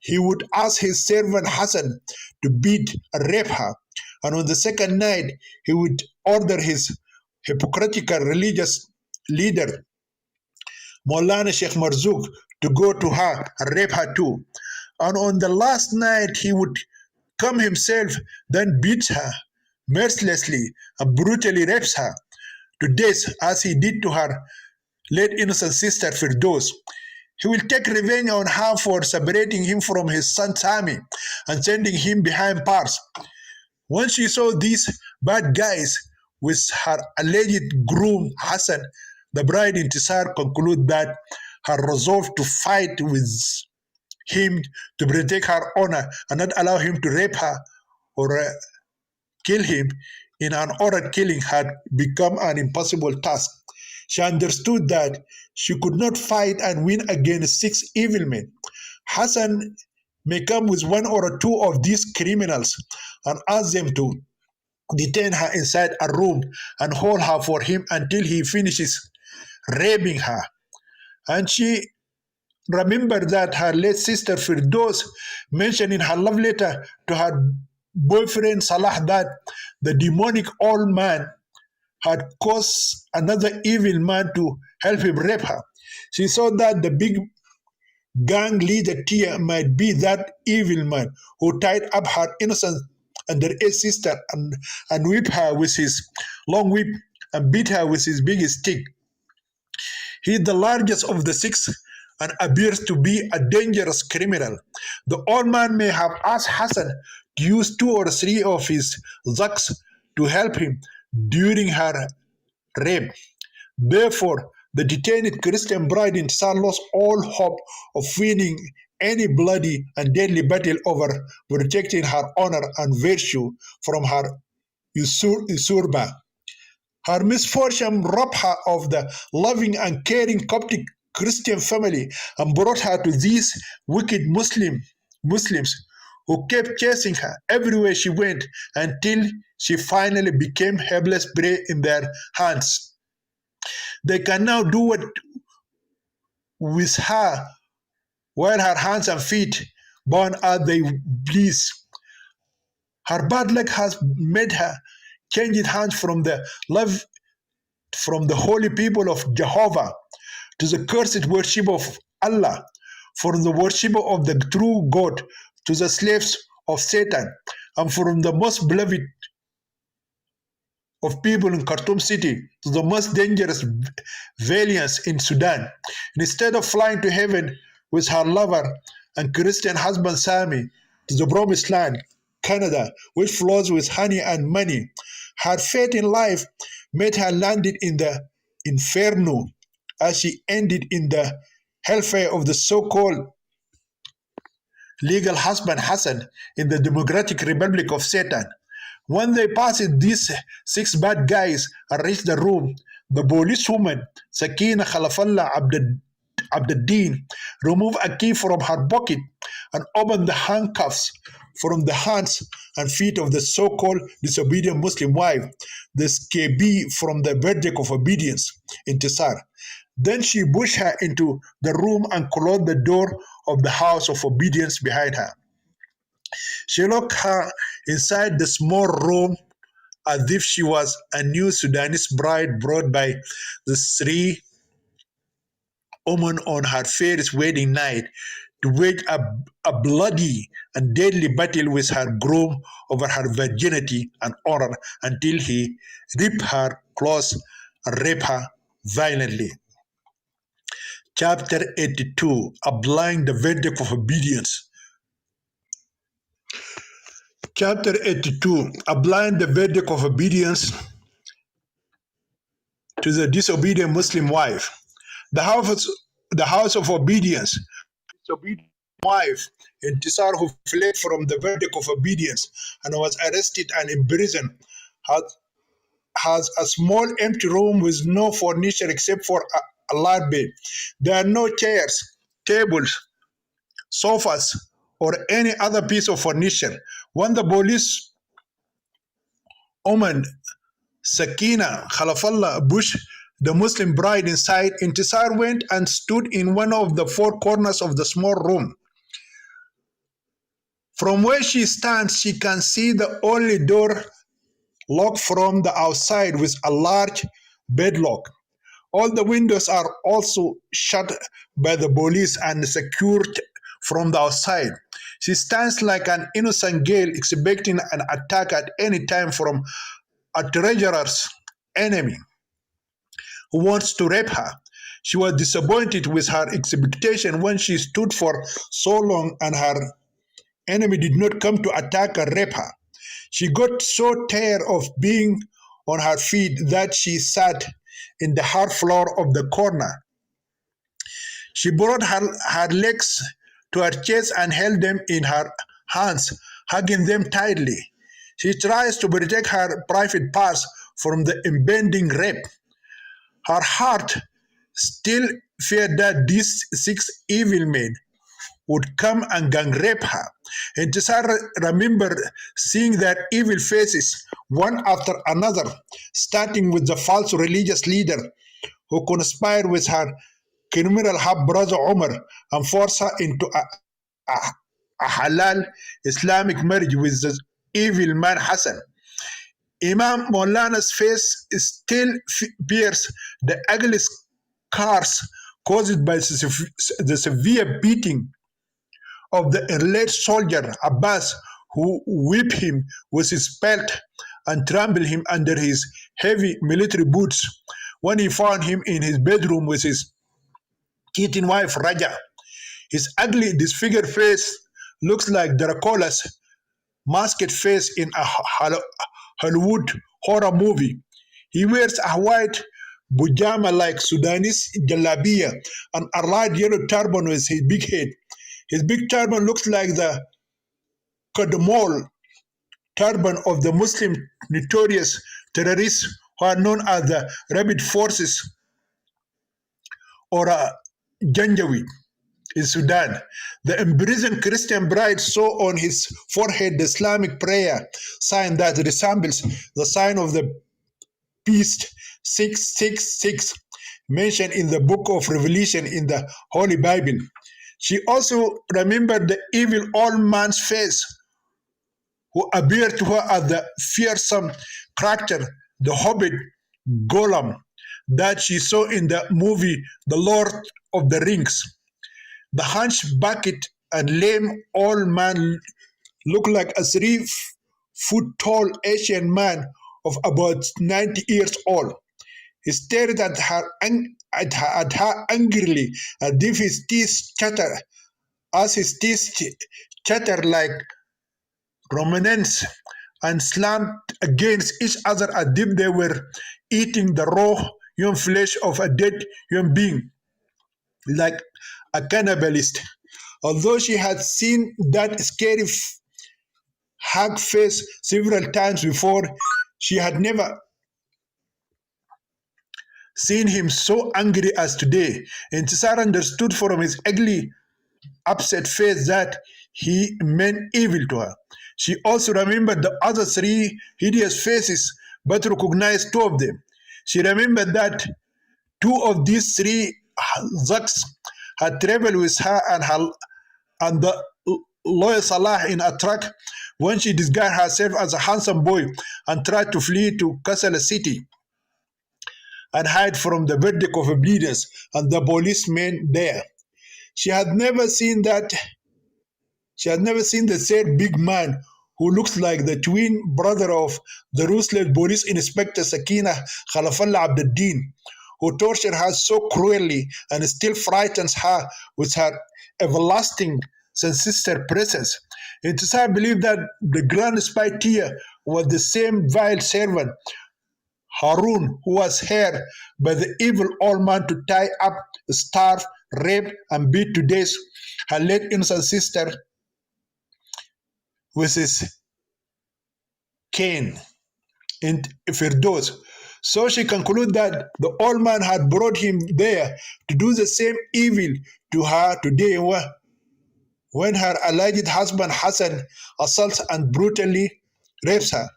he would ask his servant Hassan to beat and rape her, and on the second night he would order his hypocritical religious leader Maulana Sheikh Marzouk to go to her and rape her too. And on the last night he would come himself, then beats her mercilessly and brutally rapes her to death as he did to her late innocent sister Firdaus. He will take revenge on her for separating him from his son Sami and sending him behind bars. When she saw these bad guys with her alleged groom Hassan, the bride Intisar concluded that her resolve to fight with him to protect her honor and not allow him to rape her or kill him in an ordered killing had become an impossible task. She understood that she could not fight and win against six evil men. Hassan may come with one or two of these criminals and ask them to detain her inside a room and hold her for him until he finishes raping her. And she remembered that her late sister Firdos mentioned in her love letter to her boyfriend Salah that the demonic old man had caused another evil man to help him rape her. She saw that the big gang leader Tia might be that evil man who tied up her innocent underage sister and whipped her with his long whip and beat her with his big stick. He is the largest of the six and appears to be a dangerous criminal. The old man may have asked Hassan to use two or three of his zaks to help him during her rape. Therefore, the detained Christian bride in Tsar lost all hope of winning any bloody and deadly battle over protecting her honor and virtue from her usurper. Her misfortune robbed her of the loving and caring Coptic Christian family and brought her to these wicked Muslims who kept chasing her everywhere she went until she finally became helpless prey in their hands. They can now do what with her while her hands and feet bound as they please. Her bad luck has made her change hands from the holy people of Jehovah to the cursed worship of Allah, from the worship of the true God to the slaves of Satan, and from the most beloved of people in Khartoum city to the most dangerous valiants in Sudan. Instead of flying to heaven with her lover and Christian husband Sami to the promised land, Canada, which flows with honey and money, her fate in life made her landed in the inferno as she ended in the hellfire of the so-called legal husband Hassan in the Democratic Republic of Satan. When they passed these six bad guys and reached the room, the policewoman, Sakina Khalafallah Abdeddin, removed a key from her pocket and opened the handcuffs from the hands and feet of the so-called disobedient Muslim wife, the escapee from the verdict of obedience, Intisar. Then she pushed her into the room and closed the door of the house of obedience behind her. She locked her inside the small room as if she was a new Sudanese bride brought by the three women on her first wedding night to wage a bloody and deadly battle with her groom over her virginity and honor until he ripped her clothes and raped her violently. Chapter 82, Applying the Verdict of Obedience. Chapter 82, Applying the Verdict of Obedience to the Disobedient Muslim Wife. The house of obedience, disobedient wife, Intisar, who fled from the verdict of obedience and was arrested and imprisoned, has a small empty room with no furniture except for a large bed. There are no chairs, tables, sofas, or any other piece of furniture. When the police woman Sakina Khalafallah pushed the Muslim bride inside, Intisar went and stood in one of the four corners of the small room. From where she stands, she can see the only door locked from the outside with a large padlock. All the windows are also shut by the police and secured from the outside. She stands like an innocent girl expecting an attack at any time from a treacherous enemy who wants to rape her. She was disappointed with her expectation when she stood for so long and her enemy did not come to attack and rape her. She got so tired of being on her feet that she sat in the hard floor of the corner. She brought her legs to her chest and held them in her hands, hugging them tightly. She tries to protect her private parts from the impending rape. Her heart still feared that these 6 evil men would come and gang rape her. And Tisara remembered seeing their evil faces one after another, starting with the false religious leader who conspired with her criminal half brother Umar and forced her into a, a halal Islamic marriage with the evil man Hassan. Imam Maulana's face still bears the ugly scars caused by the severe beating of the elite soldier Abbas, who whipped him with his belt and trampled him under his heavy military boots when he found him in his bedroom with his cheating wife Raja. His ugly, disfigured face looks like Dracula's masked face in a Hollywood horror movie. He wears a white bujama like Sudanese jalabiya and a light yellow turban with his big head. His big turban looks like the Kadmol turban of the Muslim notorious terrorists who are known as the Rabid Forces or Janjaweed in Sudan. The imprisoned Christian bride saw on his forehead the Islamic prayer sign that resembles the sign of the beast 666 mentioned in the book of Revelation in the Holy Bible. She also remembered the evil old man's face who appeared to her as the fearsome character, the hobbit Golem, that she saw in the movie The Lord of the Rings. The hunchbacked and lame old man looked like a 3-foot tall Asian man of about 90 years old. He stared at her angrily as if his teeth chattered like ruminants and slammed against each other as if they were eating the raw human flesh of a dead human being, like a cannibalist. Although she had seen that scary hag face several times before, she had never seen him so angry as today. And Cesar understood from his ugly, upset face that he meant evil to her. She also remembered the other 3 hideous faces, but recognized 2 of them. She remembered that 2 of these 3 Zaks had traveled with her and the lawyer Salah in a truck when she disguised herself as a handsome boy and tried to flee to Kassala city and hide from the verdict of obedience and the policemen there. She had never seen that. She had never seen the said big man who looks like the twin brother of the ruthless police inspector Sakina Khalafallah Abduddin, who tortured her so cruelly and still frightens her with her everlasting sinister presence. Intisar believed that the grand spy Tia was the same vile servant Harun, who was hired by the evil old man to tie up, starve, rape, and beat to death her late innocent sister with his cane in Firdos. So she concluded that the old man had brought him there to do the same evil to her today when her alleged husband Hassan assaults and brutally rapes her.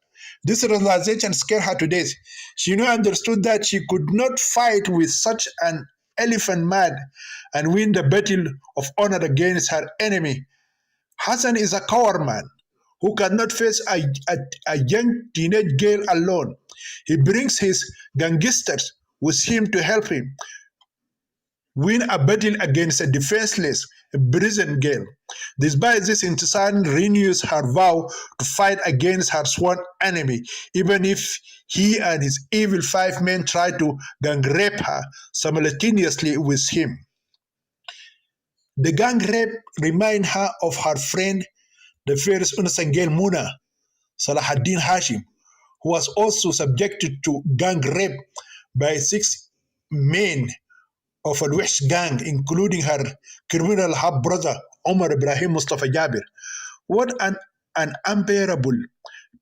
This realization scared her to death. She now understood that she could not fight with such an elephant man and win the battle of honor against her enemy. Hassan is a coward man who cannot face a young teenage girl alone. He brings his gangsters with him to help him win a battle against a defenseless prison girl. Despite this, Intisar renews her vow to fight against her sworn enemy, even if he and his evil 5 men try to gang rape her simultaneously with him. The gang rape reminds her of her friend, the fairest innocent girl Muna, Salahuddin Hashim, who was also subjected to gang rape by 6 men of a West gang, including her criminal half-brother Omar Ibrahim Mustafa Jabir. What an unbearable,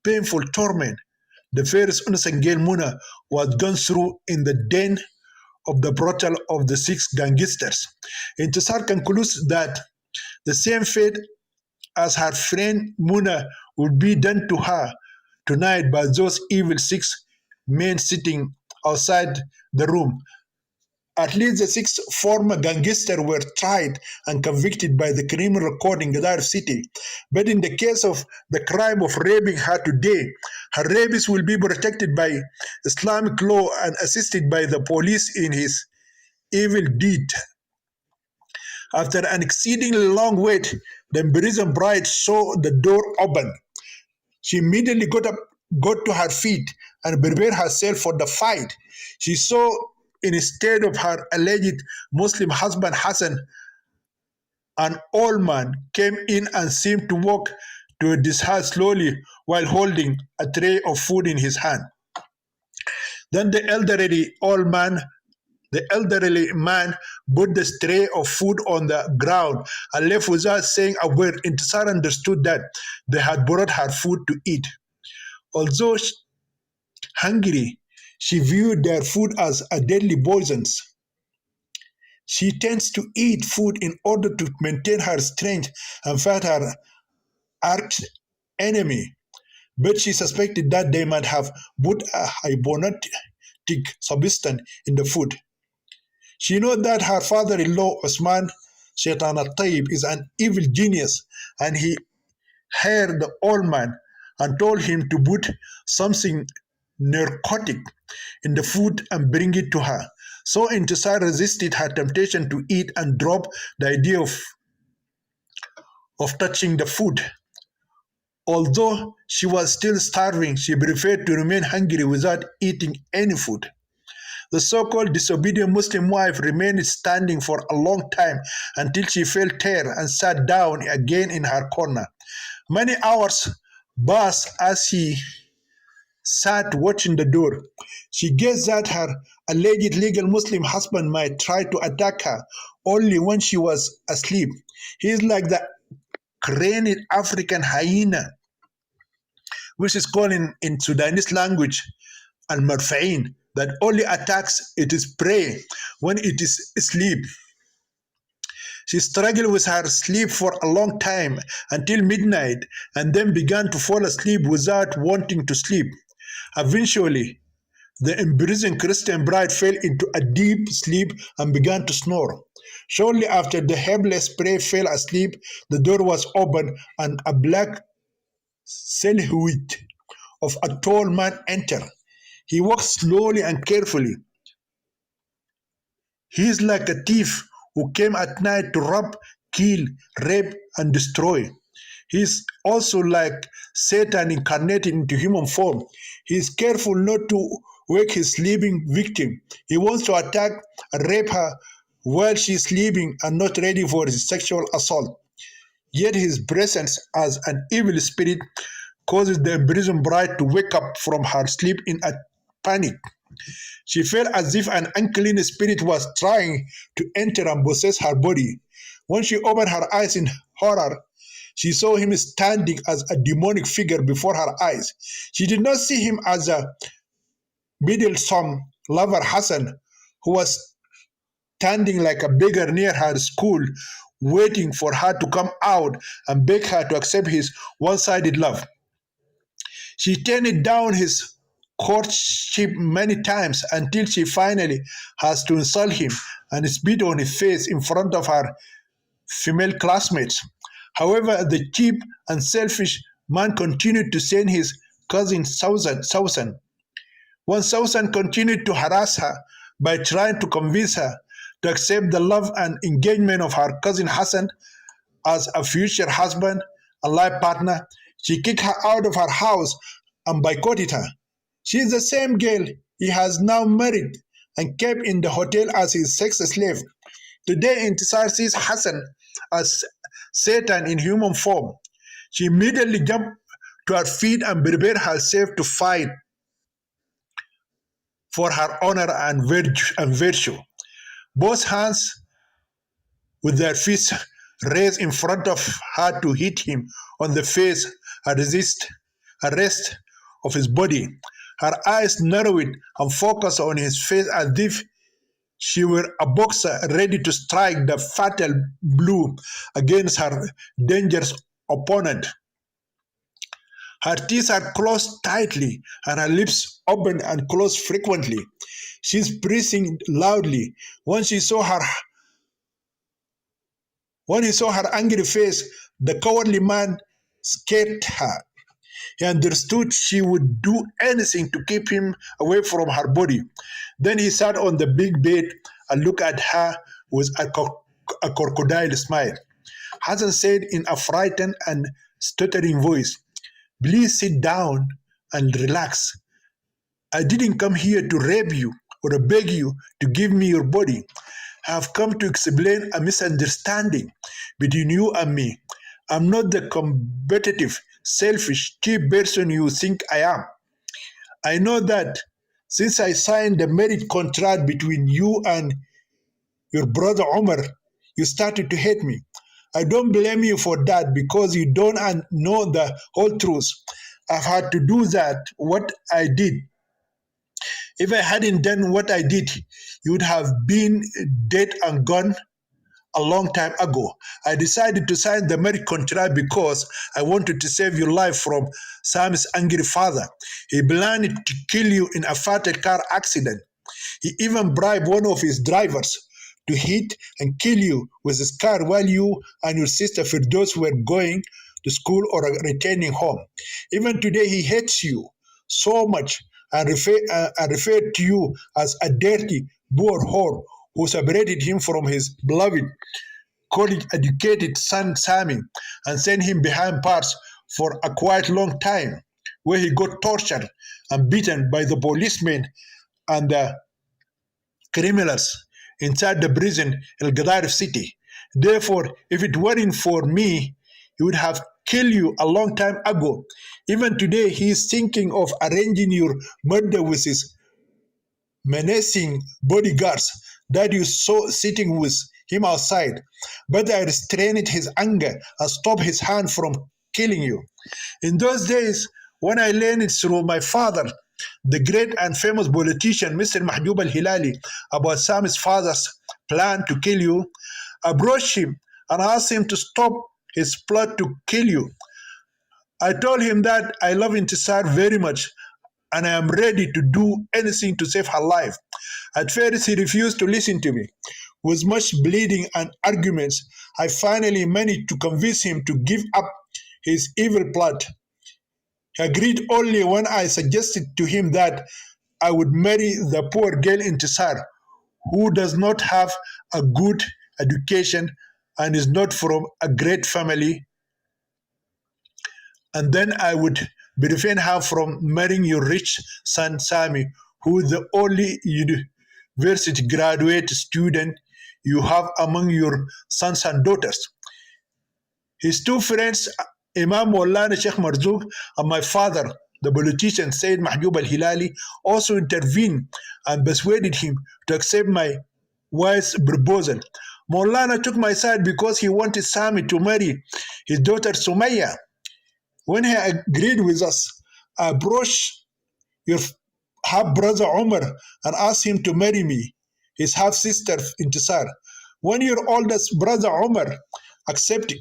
painful torment the fairest innocent girl Muna was gone through in the den of the brutal of the six gangsters. Intisar concludes that the same fate as her friend Muna would be done to her tonight by those evil six men sitting outside the room. At least the six former gangsters were tried and convicted by the criminal court in Gadar City. But in the case of the crime of raping her today, her rapist will be protected by Islamic law and assisted by the police in his evil deed. After an exceedingly long wait, the imprisoned bride saw the door open. She immediately got to her feet, and prepared herself for the fight. She saw instead of her alleged Muslim husband Hassan, an old man came in and seemed to walk to this house slowly while holding a tray of food in his hand. Then the elderly man put the tray of food on the ground and left without saying a word. Intisar understood that they had brought her food to eat. Although hungry, she viewed their food as a deadly poison. She tends to eat food in order to maintain her strength and fight her arch enemy, but she suspected that they might have put a hypnotic substance in the food. She knew that her father-in-law, Osman Shaitan al-Tayyib, is an evil genius, and he hired the old man and told him to put something narcotic in the food and bring it to her. So Intisar resisted her temptation to eat and dropped the idea of touching the food. Although she was still starving, she preferred to remain hungry without eating any food. The so-called disobedient Muslim wife remained standing for a long time until she felt tired and sat down again in her corner. Many hours passed as she sat watching the door. She guessed that her alleged legal Muslim husband might try to attack her only when she was asleep. He is like the craned African hyena, which is called in Sudanese language al-marfa'in, that only attacks its prey when it is asleep. She struggled with her sleep for a long time until midnight and then began to fall asleep without wanting to sleep. Eventually, the imprisoned Christian bride fell into a deep sleep and began to snore. Shortly after the helpless prey fell asleep, the door was opened and a black silhouette of a tall man entered. He walked slowly and carefully. He is like a thief who came at night to rob, kill, rape, and destroy. He is also like Satan incarnated into human form. He is careful not to wake his sleeping victim. He wants to attack and rape her while she is sleeping and not ready for his sexual assault. Yet his presence as an evil spirit causes the imprisoned bride to wake up from her sleep in a panic. She felt as if an unclean spirit was trying to enter and possess her body. When she opened her eyes in horror, she saw him standing as a demonic figure before her eyes. She did not see him as a meddlesome lover Hassan, who was standing like a beggar near her school, waiting for her to come out and beg her to accept his one-sided love. She turned down his courtship many times until she finally has to insult him and spit on his face in front of her female classmates. However, the cheap and selfish man continued to send his cousin Sausan. When Sausan continued to harass her by trying to convince her to accept the love and engagement of her cousin Hassan as a future husband and life partner, she kicked her out of her house and boycotted her. She is the same girl he has now married and kept in the hotel as his sex slave. Today, Intisar sees Hassan as Satan in human form. She immediately jumped to her feet and prepared herself to fight for her honor and virtue. Both hands with their fists raised in front of her to hit him on the face and resist a rest of his body. Her eyes narrowed and focused on his face as if She were a boxer ready to strike the fatal blow against her dangerous opponent. Her teeth are closed tightly and her lips open and close frequently. She's breathing loudly. When she saw her when he saw her angry face, the cowardly man scared her. He understood she would do anything to keep him away from her body. Then he sat on the big bed and looked at her with a crocodile smile. Hassan said in a frightened and stuttering voice, "Please sit down and relax. I didn't come here to rape you or beg you to give me your body. I have come to explain a misunderstanding between you and me. I'm not the competitive, selfish, cheap person you think I am. I know that since I signed the marriage contract between you and your brother Omar, you started to hate me. I don't blame you for that because you don't know the whole truth. I've had to do that, what I did. If I hadn't done what I did, you would have been dead and gone a long time ago. I decided to sign the marriage contract because I wanted to save your life from Sam's angry father. He planned to kill you in a fatal car accident. He even bribed one of his drivers to hit and kill you with his car while you and your sister Firdos were going to school or returning home. Even today, he hates you so much and referred to you as a dirty, poor whore who separated him from his beloved, college-educated son Sami and sent him behind bars for a quite long time, where he got tortured and beaten by the policemen and the criminals inside the prison in Gadarif city. Therefore, if it weren't for me, he would have killed you a long time ago. Even today, he is thinking of arranging your murder with his menacing bodyguards that you saw sitting with him outside. But I restrained his anger and stopped his hand from killing you. In those days, when I learned through my father, the great and famous politician Mr. Mahjoub al-Hilali, about Sam's father's plan to kill you, I approached him and asked him to stop his plot to kill you. I told him that I love Intisar very much and I am ready to do anything to save her life. At first, he refused to listen to me. With much bleeding and arguments, I finally managed to convince him to give up his evil plot. He agreed only when I suggested to him that I would marry the poor girl Intisar, who does not have a good education and is not from a great family, and then I would prevent her from marrying your rich son Sami, who is the only university graduate student you have among your sons and daughters. His two friends, Imam Maulana Sheikh Marzouk and my father, the politician Sayyid Mahjoub al-Hilali, also intervened and persuaded him to accept my wife's proposal. Maulana took my side because he wanted Sami to marry his daughter Sumaya. When he agreed with us, I approached your half brother Omar and asked him to marry me, his half sister Intisar. When your oldest brother Omar accepted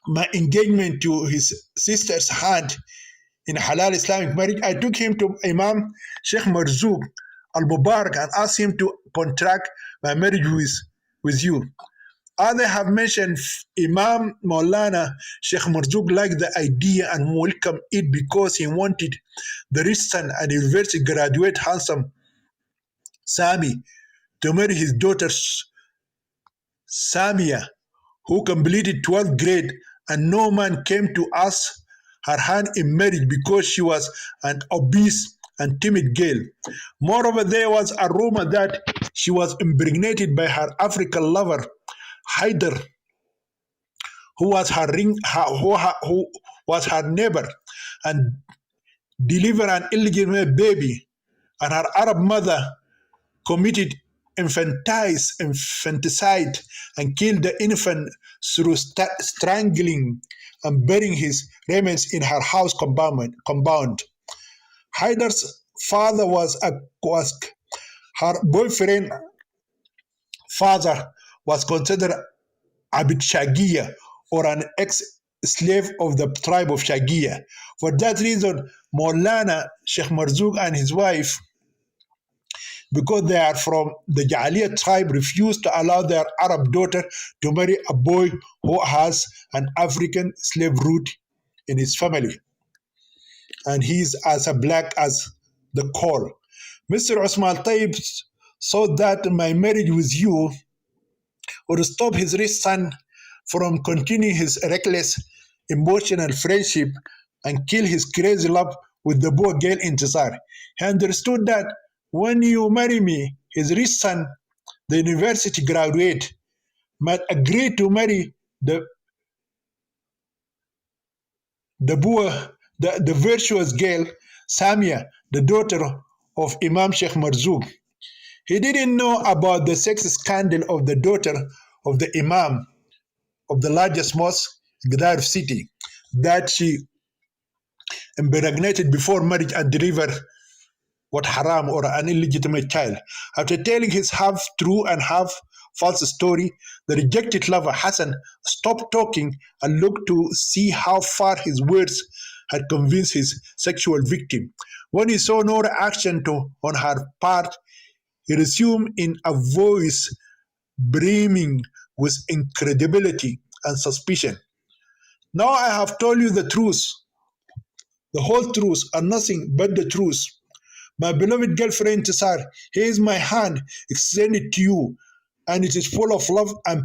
my engagement to his sister's hand in halal Islamic marriage, I took him to Imam Sheikh Marzouk al Mubarak and asked him to contract my marriage with you. Others have mentioned Imam Maulana Sheikh Marzouk liked the idea and welcomed it because he wanted the rich son and university graduate handsome Sami to marry his daughter Samia, who completed 12th grade, and no man came to ask her hand in marriage because she was an obese and timid girl. Moreover, there was a rumor that she was impregnated by her African lover, Haider, who was her neighbor, and delivered an illegitimate baby, and her Arab mother committed infanticide and killed the infant through strangling and burying his remains in her house compound. Haider's father was her boyfriend father was considered Abid Shagia, or an ex-slave of the tribe of Shagia. For that reason, Maulana Sheikh Marzouk and his wife, because they are from the Ja'aliya tribe, refused to allow their Arab daughter to marry a boy who has an African slave root in his family, and he's as a black as the coal. Mr. Osman Taib saw that my marriage with you would stop his rich son from continuing his reckless emotional friendship and kill his crazy love with the poor girl Intisar. He understood that when you marry me, his rich son, the university graduate, might agree to marry the poor, the virtuous girl, Samia, the daughter of Imam Sheikh Marzouk. He didn't know about the sex scandal of the daughter of the Imam of the largest mosque, Gdarf city, that she impregnated before marriage and delivered what haram or an illegitimate child. After telling his half true and half false story, the rejected lover Hassan stopped talking and looked to see how far his words had convinced his sexual victim. When he saw no reaction on her part, he resumed in a voice brimming with incredibility and suspicion. Now I have told you the truth, the whole truth, and nothing but the truth. My beloved girlfriend Tisar, here is my hand extended to you, and it is full of love and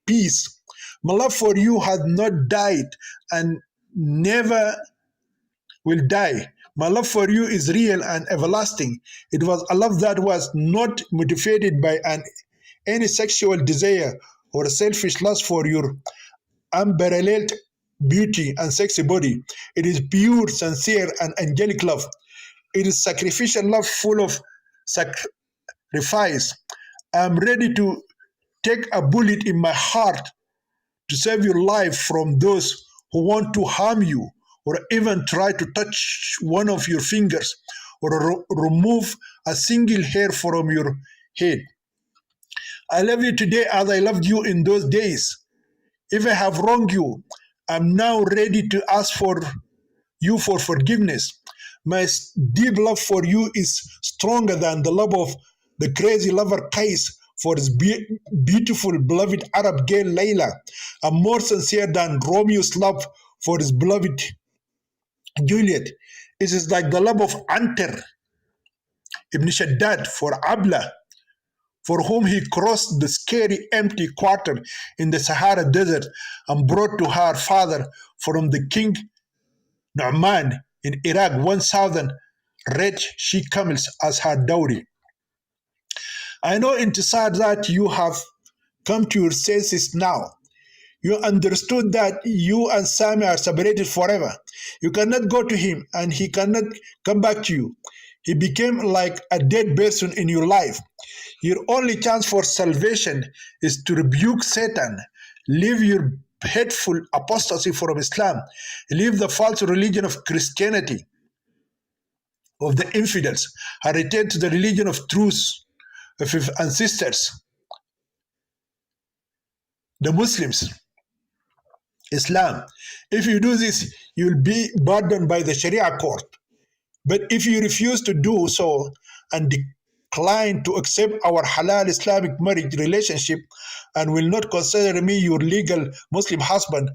peace. My love for you has not died and never will die. My love for you is real and everlasting. It was a love that was not motivated by any sexual desire or selfish lust for your unparalleled beauty and sexy body. It is pure, sincere, and angelic love. It is sacrificial love full of sacrifice. I'm ready to take a bullet in my heart to save your life from those who want to harm you or even try to touch one of your fingers or remove a single hair from your head. I love you today as I loved you in those days. If I have wronged you, I'm now ready to ask for you for forgiveness. My deep love for you is stronger than the love of the crazy lover Qais for his beautiful beloved Arab girl Layla, and more sincere than Romeo's love for his beloved Juliet. It is like the love of Anter ibn Shaddad for Abla, for whom he crossed the scary empty quarter in the Sahara Desert and brought to her father from the king Nu'man in Iraq 1,000 red she camels as her dowry. I know, Intisar, that you have come to your senses now. You understood that you and Sami are separated forever. You cannot go to him and he cannot come back to you. He became like a dead person in your life. Your only chance for salvation is to rebuke Satan, leave your hateful apostasy from Islam, leave the false religion of Christianity, of the infidels, and return to the religion of truth of your ancestors, the Muslims, Islam. If you do this, you will be pardoned by the Sharia court. But if you refuse to do so and decline to accept our halal Islamic marriage relationship and will not consider me your legal Muslim husband,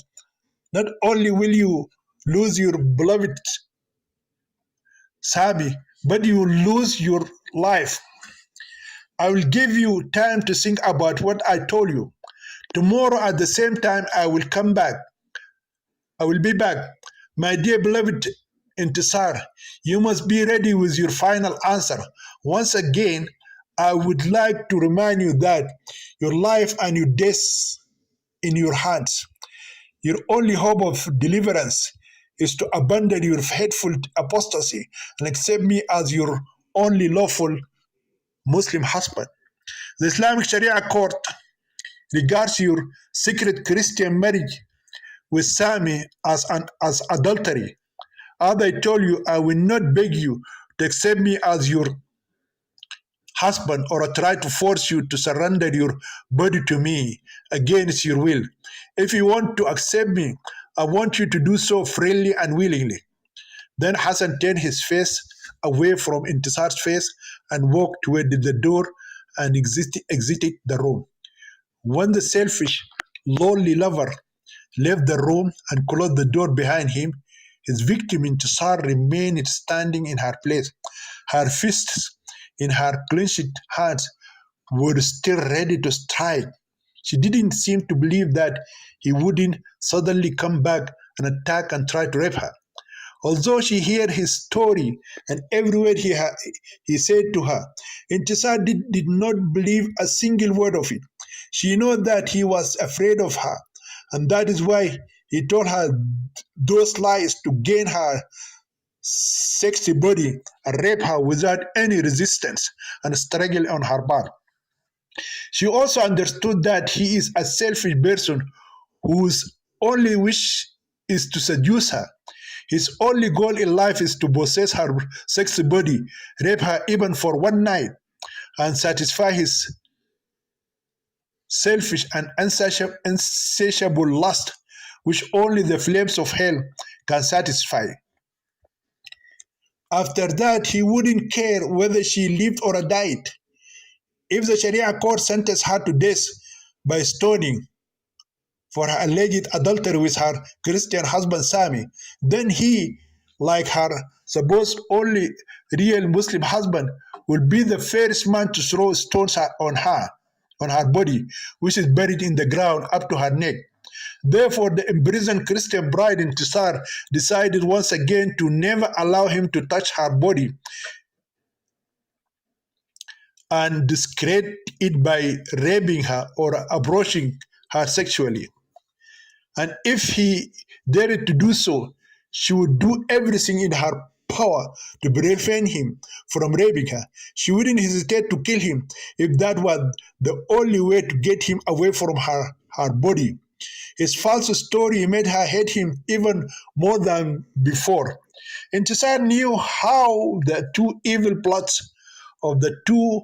not only will you lose your beloved Sabi, but you will lose your life. I will give you time to think about what I told you. Tomorrow at the same time, I will come back. I will be back. My dear beloved Intisar, you must be ready with your final answer. Once again, I would like to remind you that your life and your death in your hands. Your only hope of deliverance is to abandon your hateful apostasy and accept me as your only lawful Muslim husband. The Islamic Sharia court regards your secret Christian marriage with Sami as adultery. As I told you, I will not beg you to accept me as your husband or try to force you to surrender your body to me against your will. If you want to accept me, I want you to do so freely and willingly. Then Hassan turned his face away from Intisar's face and walked toward the door and exited the room. When the selfish, lonely lover left the room and closed the door behind him, his victim Intisar remained standing in her place. Her fists in her clenched hands were still ready to strike. She didn't seem to believe that he wouldn't suddenly come back and attack and try to rape her. Although she heard his story and every word he said to her, Intisar did not believe a single word of it. She knew that he was afraid of her, and that is why he told her those lies to gain her sexy body and rape her without any resistance and struggle on her part. She also understood that he is a selfish person whose only wish is to seduce her. His only goal in life is to possess her sexy body, rape her even for one night, and satisfy his selfish and insatiable lust, which only the flames of hell can satisfy. After that, he wouldn't care whether she lived or died. If the Sharia court sentenced her to death by stoning for her alleged adultery with her Christian husband Sami, then he, like her supposed only real Muslim husband, will be the first man to throw stones on her body, which is buried in the ground up to her neck. Therefore, the imprisoned Christian bride Intisar decided once again to never allow him to touch her body and discredit it by raping her or approaching her sexually. And if he dared to do so, she would do everything in her power to prevent him from raping her. She wouldn't hesitate to kill him if that was the only way to get him away from her body. His false story made her hate him even more than before. Intisar knew how the two evil plots of the two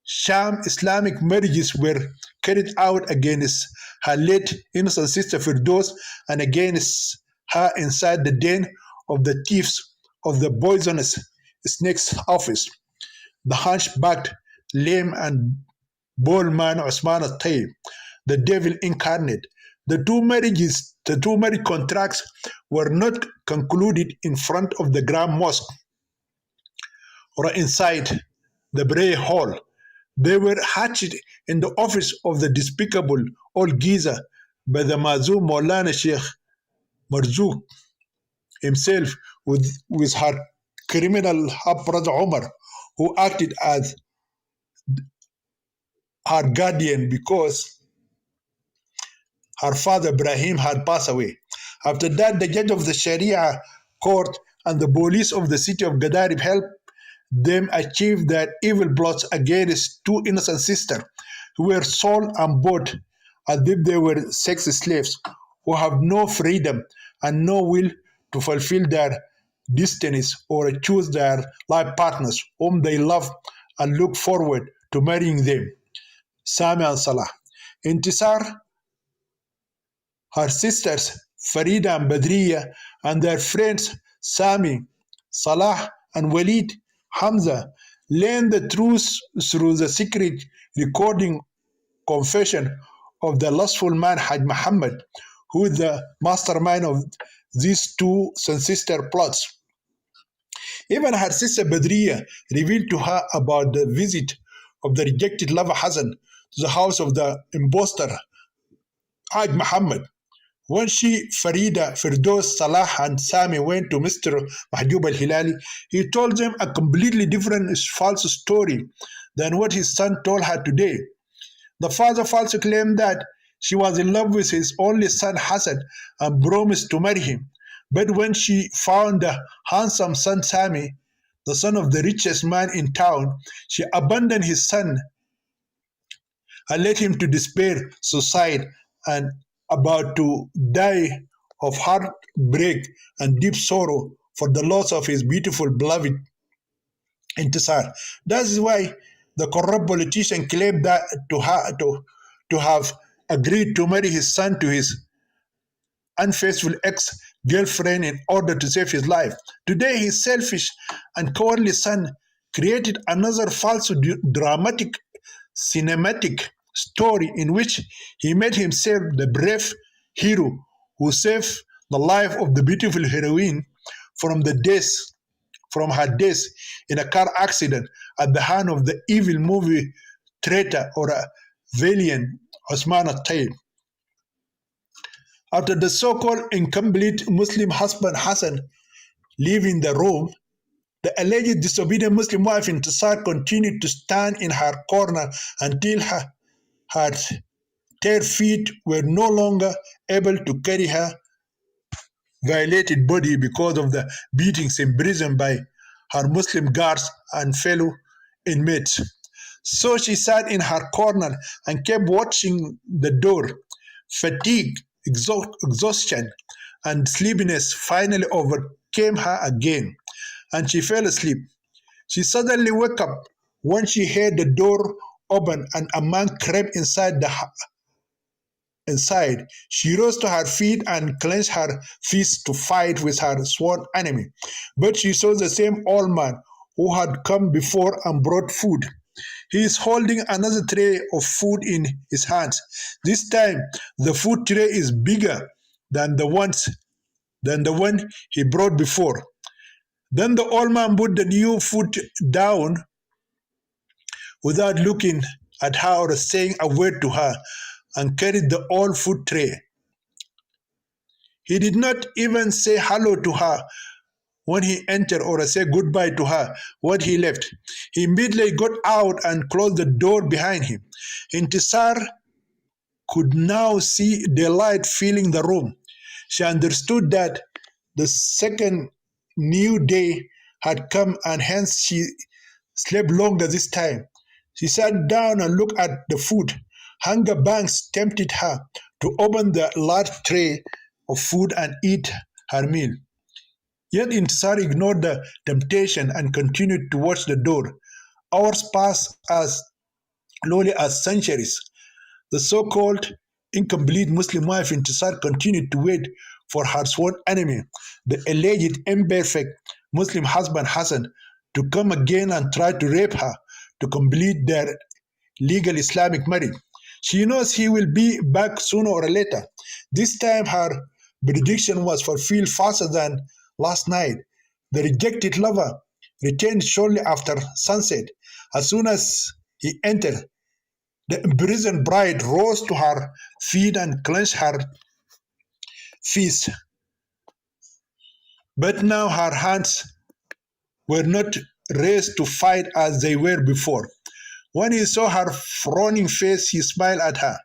sham Islamic marriages were carried out against her late innocent sister Firdos and against her inside the den of the thieves of the poisonous snake's office. The hunchbacked, lame, and bald man Osman al-Tayyib, the devil incarnate. The two marriage contracts were not concluded in front of the Grand Mosque or inside the prayer hall. They were hatched in the office of the despicable old geezer by the Mazoom Maulana Sheikh Marzouk himself with her criminal half-brother Omar, who acted as her guardian because her father Ibrahim had passed away. After that, the judge of the Sharia court and the police of the city of Gadarib helped them achieve their evil plots against two innocent sisters who were sold and bought as if they were sex slaves, who have no freedom and no will to fulfill their destinies or choose their life partners whom they love and look forward to marrying them. Sami and Salah. Intisar, her sisters Farida and Badriya, and their friends Sami, Salah, and Walid Hamza learned the truth through the secret recording confession of the lustful man Haj Muhammad, who is the mastermind of these two sister plots. Even her sister Badriya revealed to her about the visit of the rejected lover Hassan to the house of the impostor Haj Muhammad. When she, Farida, Firdos, Salah, and Sami went to Mr. Mahjoub al Hilali, he told them a completely different false story than what his son told her today. The father falsely claimed that she was in love with his only son Hassan and promised to marry him. But when she found the handsome son Sami, the son of the richest man in town, she abandoned his son and led him to despair, suicide, and about to die of heartbreak and deep sorrow for the loss of his beautiful beloved. Intisar. That is why the corrupt politician claimed that to have agreed to marry his son to his unfaithful ex-girlfriend in order to save his life. Today, his selfish and cowardly son created another false dramatic cinematic story in which he made himself the brave hero who saved the life of the beautiful heroine from the death from her death in a car accident at the hand of the evil movie traitor or a villain Osman Tayyip. After the so-called incomplete Muslim husband Hassan leaving the room, the alleged disobedient Muslim wife Intisar continued to stand in her corner until her tired feet were no longer able to carry her violated body because of the beatings imprisoned by her Muslim guards and fellow inmates. So she sat in her corner and kept watching the door. Fatigue, exhaustion, and sleepiness finally overcame her again, and she fell asleep. She suddenly woke up when she heard the door open and a man crept inside. She rose to her feet and clenched her fists to fight with her sworn enemy. But she saw the same old man who had come before and brought food. He is holding another tray of food in his hands. This time, the food tray is bigger than the one he brought before. Then the old man put the new food down without looking at her or saying a word to her and carried the old food tray. He did not even say hello to her when he entered or say goodbye to her when he left. He immediately got out and closed the door behind him. Intisar could now see daylight filling the room. She understood that the second new day had come and hence she slept longer this time. She sat down and looked at the food. Hunger pangs tempted her to open the large tray of food and eat her meal. Yet Intisar ignored the temptation and continued to watch the door. Hours passed as slowly as centuries. The so-called incomplete Muslim wife Intisar continued to wait for her sworn enemy, the alleged imperfect Muslim husband Hassan, to come again and try to rape her to complete their legal Islamic marriage. She knows he will be back sooner or later. This time her prediction was fulfilled faster than last night. The rejected lover returned shortly after sunset. As soon as he entered, the imprisoned bride rose to her feet and clenched her fists. But now her hands were not raised to fight as they were before. When he saw her frowning face, he smiled at her.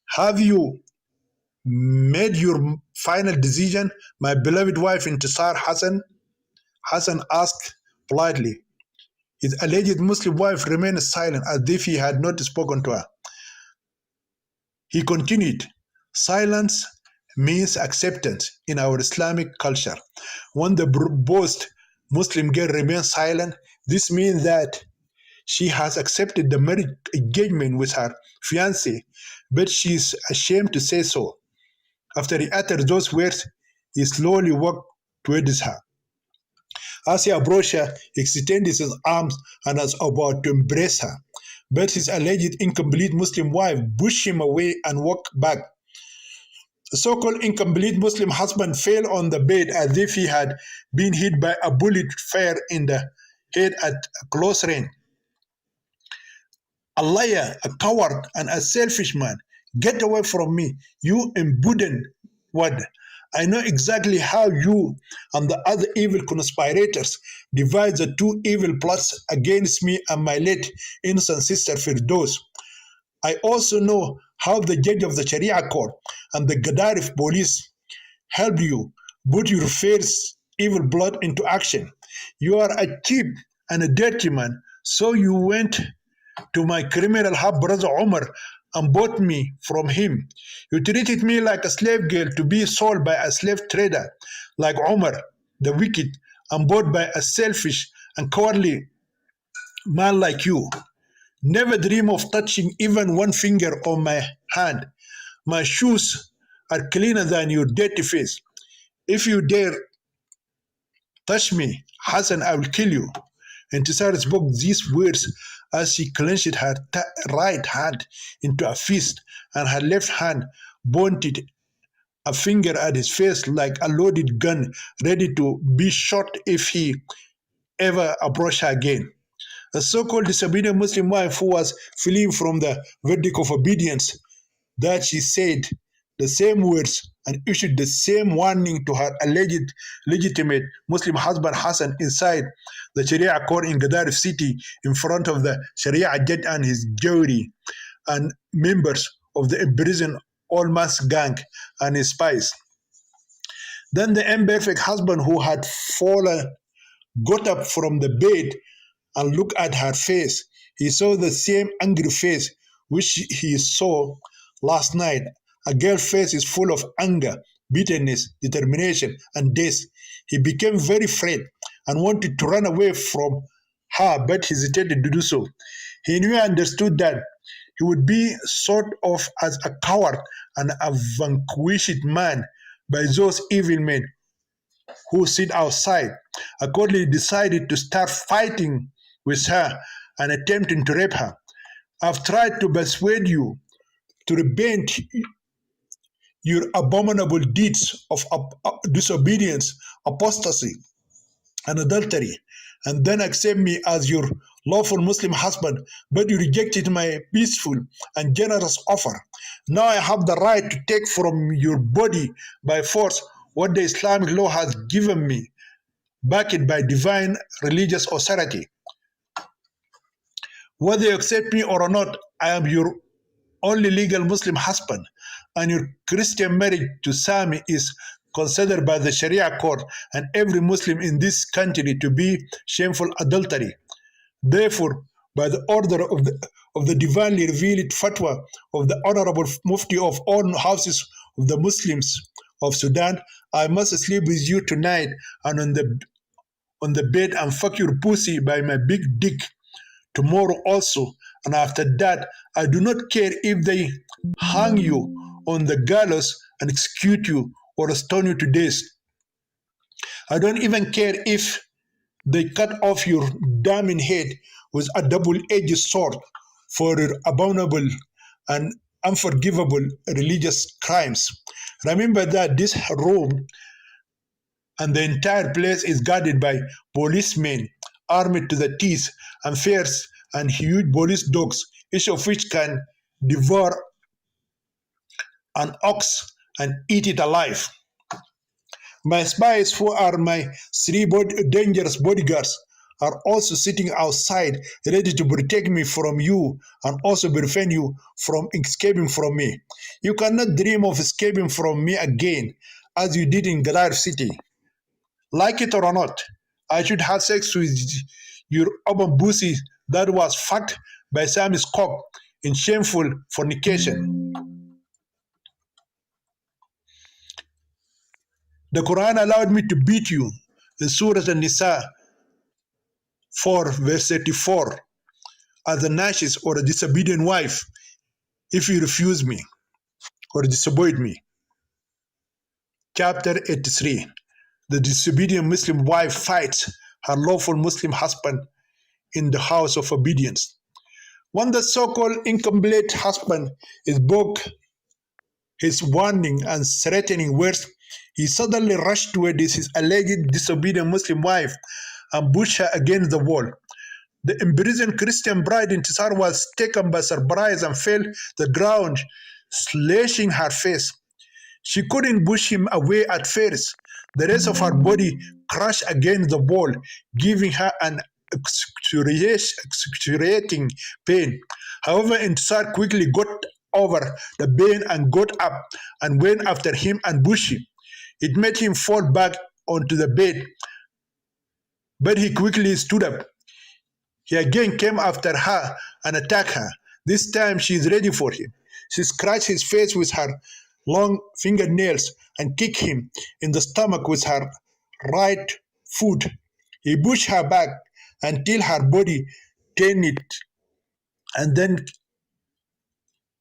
Have you made your final decision, my beloved wife Intisar Hassan? Hassan asked politely. His alleged Muslim wife remained silent as if he had not spoken to her. He continued, silence means acceptance in our Islamic culture. When the boast Muslim girl remains silent, this means that she has accepted the marriage engagement with her fiancé, but she is ashamed to say so. After he uttered those words, he slowly walked towards her. As he approached her, he extended his arms and was about to embrace her. But his alleged incomplete Muslim wife pushed him away and walked back. The so-called incomplete Muslim husband fell on the bed as if he had been hit by a bullet fired in the head at close range. A liar, a coward, and a selfish man. Get away from me, you impudent one. I know exactly how you and the other evil conspirators devise the two evil plots against me and my late innocent sister Firdos. I also know how the judge of the Sharia court and the Gaddarif police helped you put your fierce evil blood into action. You are a cheap and a dirty man, so you went to my criminal half brother Omar and bought me from him. You treated me like a slave girl to be sold by a slave trader, like Omar, the wicked, and bought by a selfish and cowardly man like you. Never dream of touching even one finger on my hand. My shoes are cleaner than your dirty face. If you dare touch me, Hassan, I will kill you. Intisar spoke these words as she clenched her right hand into a fist and her left hand pointed a finger at his face like a loaded gun ready to be shot if he ever approached her again. A so-called disobedient Muslim wife who was fleeing from the verdict of obedience that she said the same words and issued the same warning to her alleged legitimate Muslim husband Hassan inside the Sharia court in Gadarif city in front of the Sharia judge and his jury and members of the imprisoned Olmas gang and his spies. Then the imperfect husband who had fallen got up from the bed and looked at her face. He saw the same angry face which he saw last night. A girl's face is full of anger, bitterness, determination, and death. He became very afraid and wanted to run away from her, but hesitated to do so. He knew and understood that he would be sort of as a coward and a vanquished man by those evil men who sit outside. Accordingly, decided to start fighting with her and attempting to rape her. I've tried to persuade you to repent your abominable deeds of disobedience, apostasy, and adultery, and then accept me as your lawful Muslim husband, but you rejected my peaceful and generous offer. Now I have the right to take from your body by force what the Islamic law has given me, backed by divine religious authority. Whether you accept me or not, I am your only legal Muslim husband, and your Christian marriage to Sami is considered by the Sharia court and every Muslim in this country to be shameful adultery. Therefore, by the order of the divinely revealed fatwa of the Honorable Mufti of all houses of the Muslims of Sudan, I must sleep with you tonight and on the bed and fuck your pussy by my big dick tomorrow also. And after that, I do not care if they hang you on the gallows and execute you or stone you to death. I don't even care if they cut off your damning head with a double-edged sword for your abominable and unforgivable religious crimes. Remember that this room and the entire place is guarded by policemen armed to the teeth and fierce and huge police dogs, each of which can devour an ox and eat it alive. My spies, who are my three dangerous bodyguards, are also sitting outside, ready to protect me from you and also prevent you from escaping from me. You cannot dream of escaping from me again, as you did in Galar City. Like it or not, I should have sex with your urban pussy that was fucked by Sammy's cock in shameful fornication. The Quran allowed me to beat you in Surah An-Nisa 4 verse 34 as a nashes or a disobedient wife if you refuse me or disobeyed me. Chapter 83. The disobedient Muslim wife fights her lawful Muslim husband in the house of obedience. When the so-called incomplete husband spoke his warning and threatening words, he suddenly rushed towards his alleged disobedient Muslim wife and pushed her against the wall. The imprisoned Christian bride Intisar was taken by surprise and fell to the ground, slashing her face. She couldn't push him away at first. The rest of her body crashed against the wall, giving her an excruciating pain. However, Intisar quickly got over the pain and got up and went after him and pushed him. It made him fall back onto the bed, but he quickly stood up. He again came after her and attacked her. This time she is ready for him. She scratched his face with her long fingernails and kicked him in the stomach with her right foot. He pushed her back until her body turned it, and then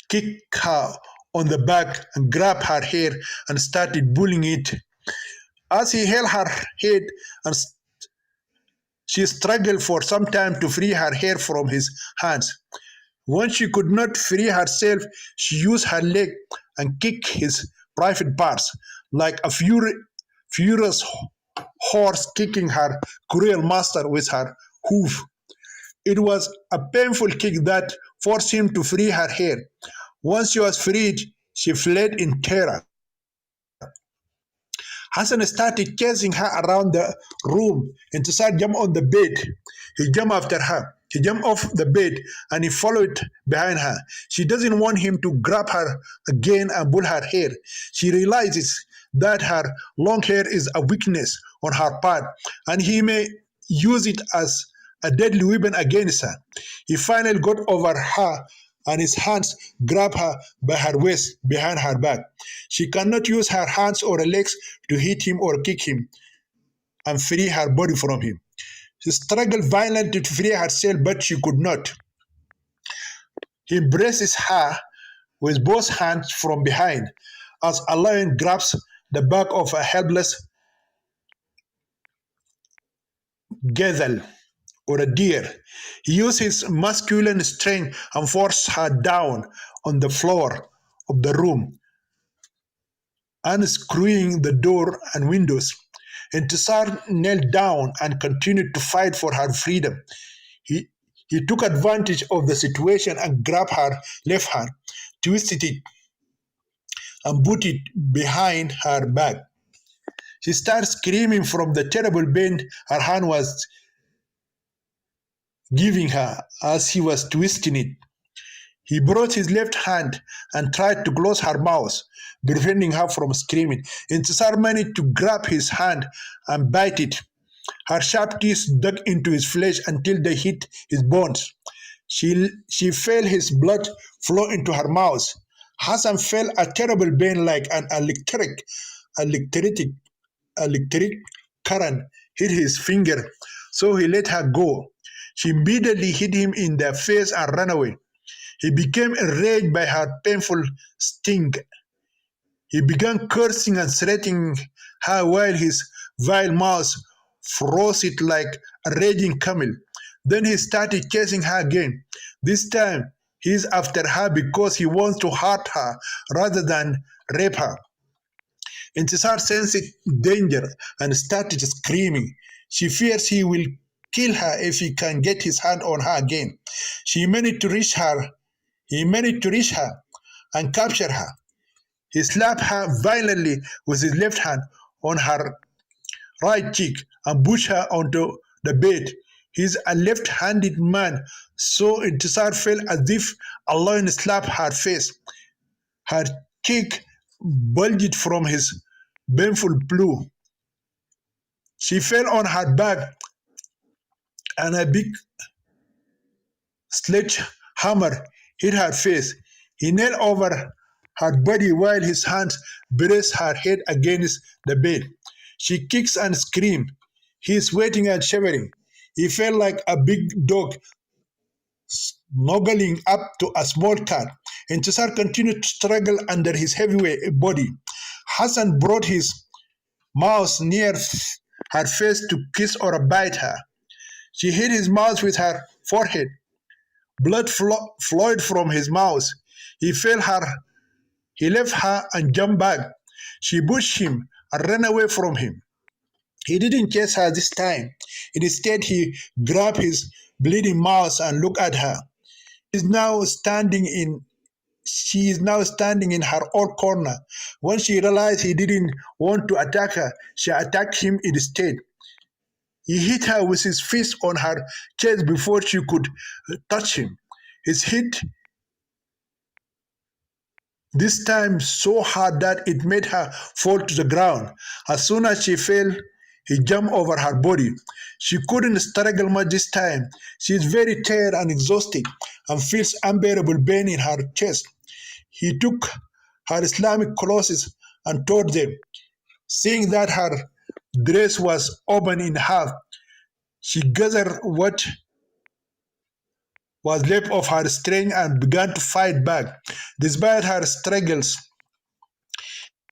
kicked her on the back and grabbed her hair and started pulling it. As he held her head, and she struggled for some time to free her hair from his hands. When she could not free herself, she used her leg and kicked his private parts like a furious horse kicking her cruel master with her hoof. It was a painful kick that forced him to free her hair. Once she was freed, she fled in terror. Hassan started chasing her around the room. Intisar jumped on the bed. He jumped after her. He jumped off the bed and he followed behind her. She doesn't want him to grab her again and pull her hair. She realizes that her long hair is a weakness on her part and he may use it as a deadly weapon against her. He finally got over her and his hands grab her by her waist behind her back. She cannot use her hands or legs to hit him or kick him and free her body from him. She struggled violently to free herself, but she could not. He embraces her with both hands from behind as a lion grabs the back of a helpless gazelle or a deer. He used his masculine strength and forced her down on the floor of the room, unscrewing the door and windows. Intisar knelt down and continued to fight for her freedom. He, he took advantage of the situation and grabbed her left hand, twisted it, and put it behind her back. She started screaming from the terrible pain her hand was giving her as he was twisting it. He brought his left hand and tried to close her mouth, preventing her from screaming. Intisar managed to grab his hand and bite it. Her sharp teeth dug into his flesh until they hit his bones. She felt his blood flow into her mouth. Hassan felt a terrible pain like an electric, electric current hit his finger, so he let her go. She immediately hit him in the face and ran away. He became enraged by her painful sting. He began cursing and threatening her while his vile mouth froze it like a raging camel. Then he started chasing her again. This time, he is after her because he wants to hurt her rather than rape her. Intisar sensed danger and started screaming. She fears he will kill her if he can get his hand on her again. He managed to reach her and capture her. He slapped her violently with his left hand on her right cheek and pushed her onto the bed. He's a left-handed man, so Intisar felt as if a lion slapped her face. Her cheek bulged from his painful blow. She fell on her back and a big sledgehammer hit her face. He knelt over her body while his hands braced her head against the bed. She kicks and screamed. He is sweating and shivering. He felt like a big dog snuggling up to a small cat. Intisar continued to struggle under his heavy body. Hassan brought his mouth near her face to kiss or bite her. She hit his mouth with her forehead. Blood flowed from his mouth. He felt her. He left her and jumped back. She pushed him and ran away from him. He didn't chase her this time. Instead, he grabbed his bleeding mouth and looked at her. She is now standing in her old corner. When she realized he didn't want to attack her, she attacked him instead. He hit her with his fist on her chest before she could touch him. His hit this time so hard that it made her fall to the ground. As soon as she fell, he jumped over her body. She couldn't struggle much this time. She is very tired and exhausted and feels unbearable pain in her chest. He took her Islamic clothes and tore them. Seeing that her dress was open in half, She gathered what was left of her strength and began to fight back. Despite her struggles,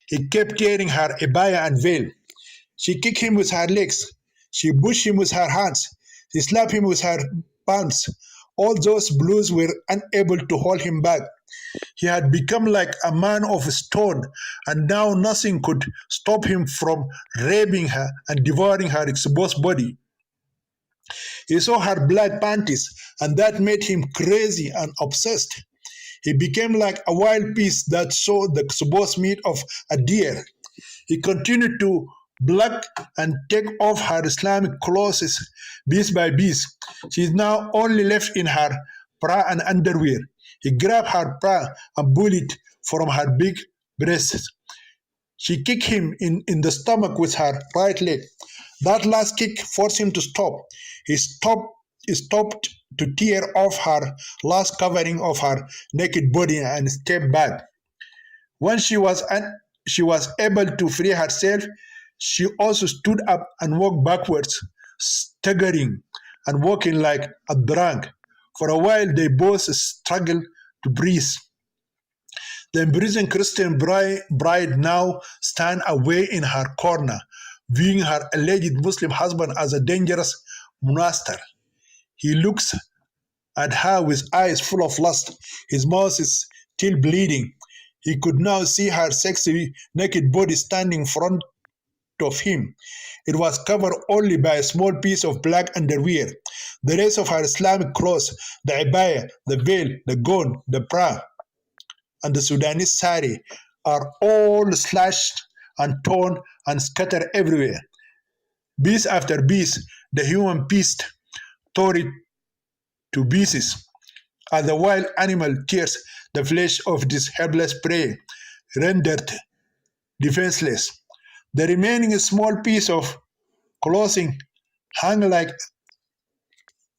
he kept tearing her abaya and veil. She kicked him with her legs. She pushed him with her hands. She slapped him with her palms. All those blows were unable to hold him back. He had become like a man of stone, and now nothing could stop him from raping her and devouring her exposed body. He saw her black panties, and that made him crazy and obsessed. He became like a wild beast that saw the exposed meat of a deer. He continued to pluck and take off her Islamic clothes piece by piece. She is now only left in her bra and underwear. He grabbed her bra and pulled it from her big breasts. She kicked him in the stomach with her right leg. That last kick forced him to stop. He stopped to tear off her last covering of her naked body and stepped back. When she was able to free herself, she also stood up and walked backwards, staggering and walking like a drunk. For a while, they both struggled to breathe. The imprisoned Christian bride now stands away in her corner, viewing her alleged Muslim husband as a dangerous monster. He looks at her with eyes full of lust. His mouth is still bleeding. He could now see her sexy naked body standing in front of him. It was covered only by a small piece of black underwear. The rest of her Islamic clothes, the abaya, the veil, the gown, the bra, and the Sudanese sari, are all slashed and torn and scattered everywhere. Piece after piece, the human beast tore it to pieces as the wild animal tears the flesh of this helpless prey, rendered defenseless. The remaining small piece of clothing hung like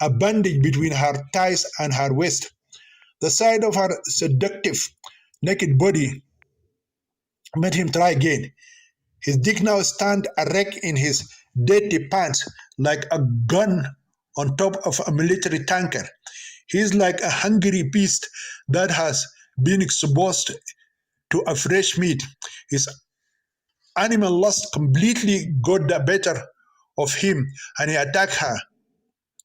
a bandage between her thighs and her waist. The sight of her seductive, naked body made him try again. His dick now stand erect in his dirty pants like a gun on top of a military tanker. He is like a hungry beast that has been exposed to a fresh meat. His animal lust completely got the better of him and he attacked her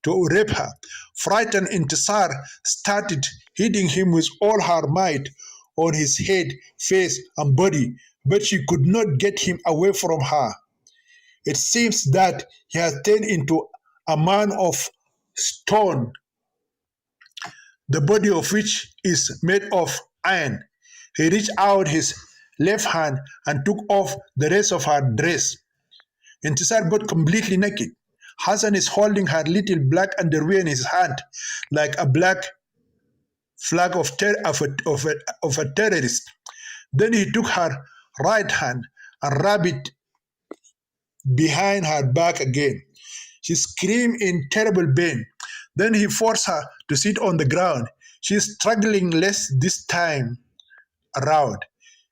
to rape her. Frightened, Intisar started hitting him with all her might on his head, face, and body, but she could not get him away from her. It seems that he has turned into a man of stone, the body of which is made of iron. He reached out his left hand and took off the rest of her dress. Intisar got completely naked. Hassan is holding her little black underwear in his hand like a black flag of a terrorist. Then he took her right hand and rubbed it behind her back again. She screamed in terrible pain. Then he forced her to sit on the ground. She is struggling less this time around.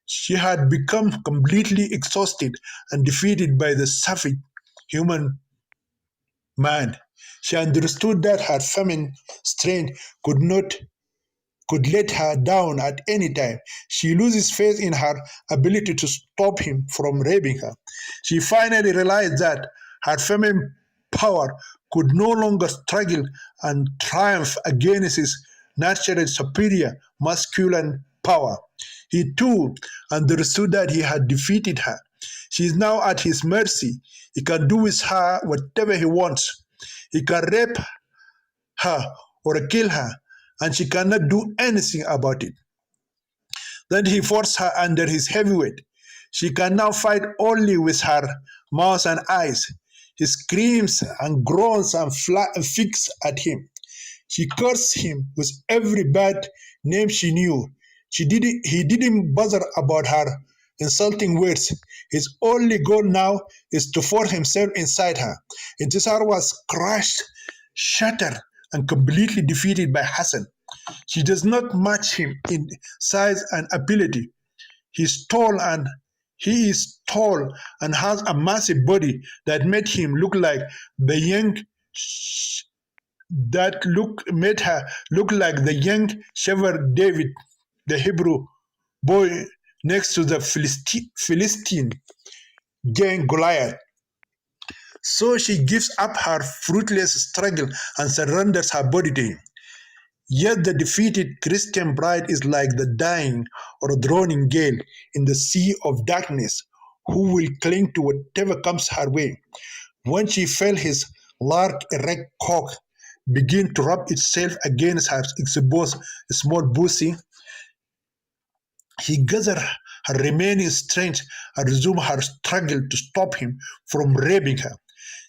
She had become completely exhausted and defeated by the savage human man. She understood that her feminine strength could let her down at any time. She loses faith in her ability to stop him from raping her. She finally realized that her feminine power could no longer struggle and triumph against his natural superior masculine power. He too understood that he had defeated her. She is now at his mercy. He can do with her whatever he wants. He can rape her or kill her, and she cannot do anything about it. Then he forced her under his heavy weight. She can now fight only with her mouth and eyes. He screams and groans and flicks at him. She cursed him with every bad name she knew. He didn't bother about her insulting words. His only goal now is to force himself inside her. Intisar was crushed, shattered, and completely defeated by Hassan. She does not match him in size and ability. He's tall and he is tall and has a massive body that made him look like the young sh- that look made her look like the young shepherd David, the Hebrew boy next to the Philistine giant Goliath. So she gives up her fruitless struggle and surrenders her body to him. Yet the defeated Christian bride is like the dying or drowning gale in the sea of darkness, who will cling to whatever comes her way. When she felt his large erect cock begin to rub itself against her exposed small pussy, he gathered her remaining strength and resumed her struggle to stop him from raping her.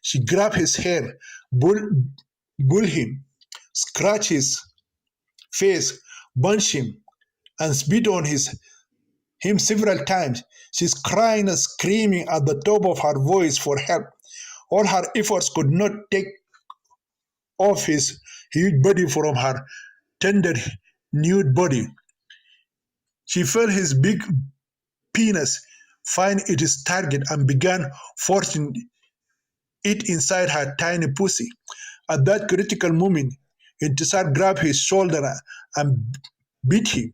She grabbed his hair, bull him, scratched his face, punched him, and spit on him several times. She's crying and screaming at the top of her voice for help. All her efforts could not take off his huge body from her tender, nude body. She felt his big penis find its target and began forcing it inside her tiny pussy. At that critical moment, Intisar grabbed his shoulder and beat him.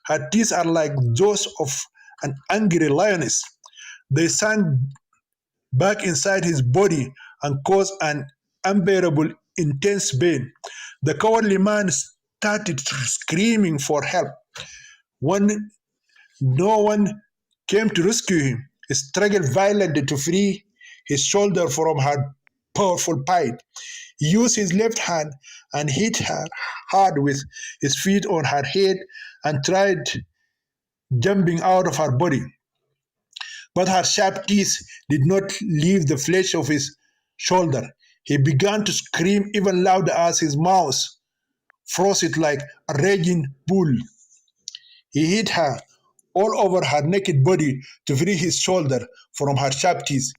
Her teeth are like those of an angry lioness. They sank back inside his body and caused an unbearable, intense pain. The cowardly man started screaming for help. When no one came to rescue him, he struggled violently to free his shoulder from her powerful bite. He used his left hand and hit her hard with his feet on her head and tried jumping out of her body. But her sharp teeth did not leave the flesh of his shoulder. He began to scream even louder as his mouth froze it like a raging bull. He hit her all over her naked body to free his shoulder from her sharp teeth.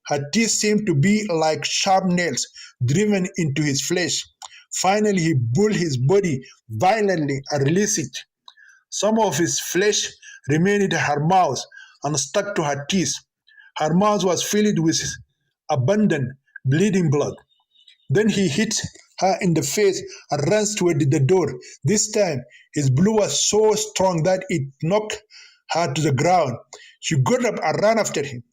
Her teeth seemed to be like sharp nails driven into his flesh. Finally, he pulled his body violently and released it. Some of his flesh remained in her mouth and stuck to her teeth. Her mouth was filled with abundant bleeding blood. Then he hit her in the face and ran toward the door. This time, his blow was so strong that it knocked her to the ground. She got up and ran after him.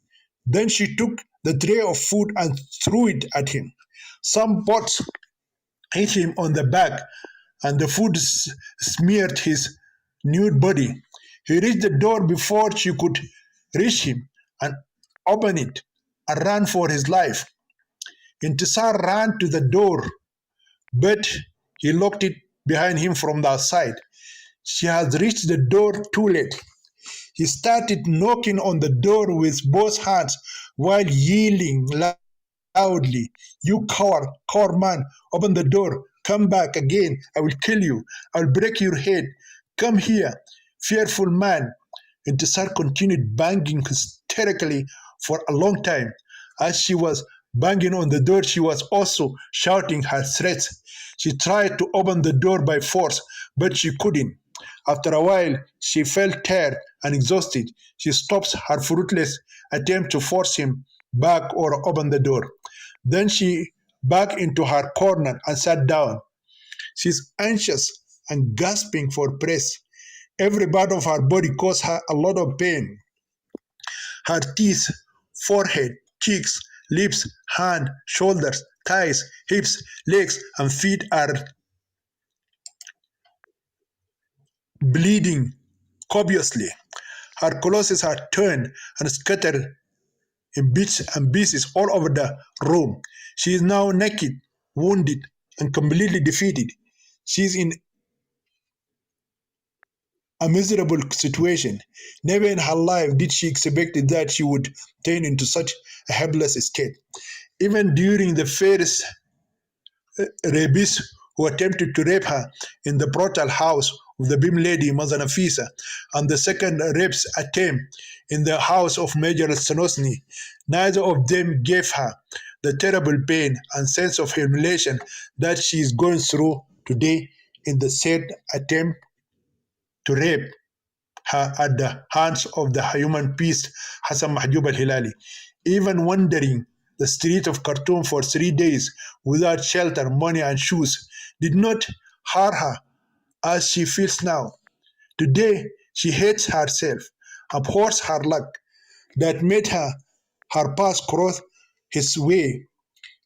Then she took the tray of food and threw it at him. Some pots hit him on the back, and the food smeared his nude body. He reached the door before she could reach him and opened it and ran for his life. Intisar ran to the door, but he locked it behind him from the outside. She had reached the door too late. He started knocking on the door with both hands while yelling loudly, "You coward, coward man, open the door. Come back again. I will kill you. I will break your head. Come here, fearful man." Intisar continued banging hysterically for a long time. As she was banging on the door, she was also shouting her threats. She tried to open the door by force, but she couldn't. After a while, she felt tired and exhausted. She stopped her fruitless attempt to force him back or open the door. Then she backed into her corner and sat down. She's anxious and gasping for breath. Every part of her body caused her a lot of pain. Her teeth, forehead, cheeks, lips, hand, shoulders, thighs, hips, legs, and feet are bleeding copiously. Her clothes are torn and scattered in bits and pieces all over the room. She is now naked, wounded, and completely defeated. She is in a miserable situation. Never in her life did she expect that she would turn into such a helpless state. Even during the first rapists who attempted to rape her in the brothel house of the Bim lady Mazanafisa, and the second rape's attempt in the house of Major Sanosni, neither of them gave her the terrible pain and sense of humiliation that she is going through today in the said attempt to rape her at the hands of the human beast Hassan Mahjoub al Hilali. Even wondering the street of Khartoum for 3 days without shelter, money, and shoes did not hurt her as she feels now. Today, she hates herself, abhors her luck that made her path cross his way.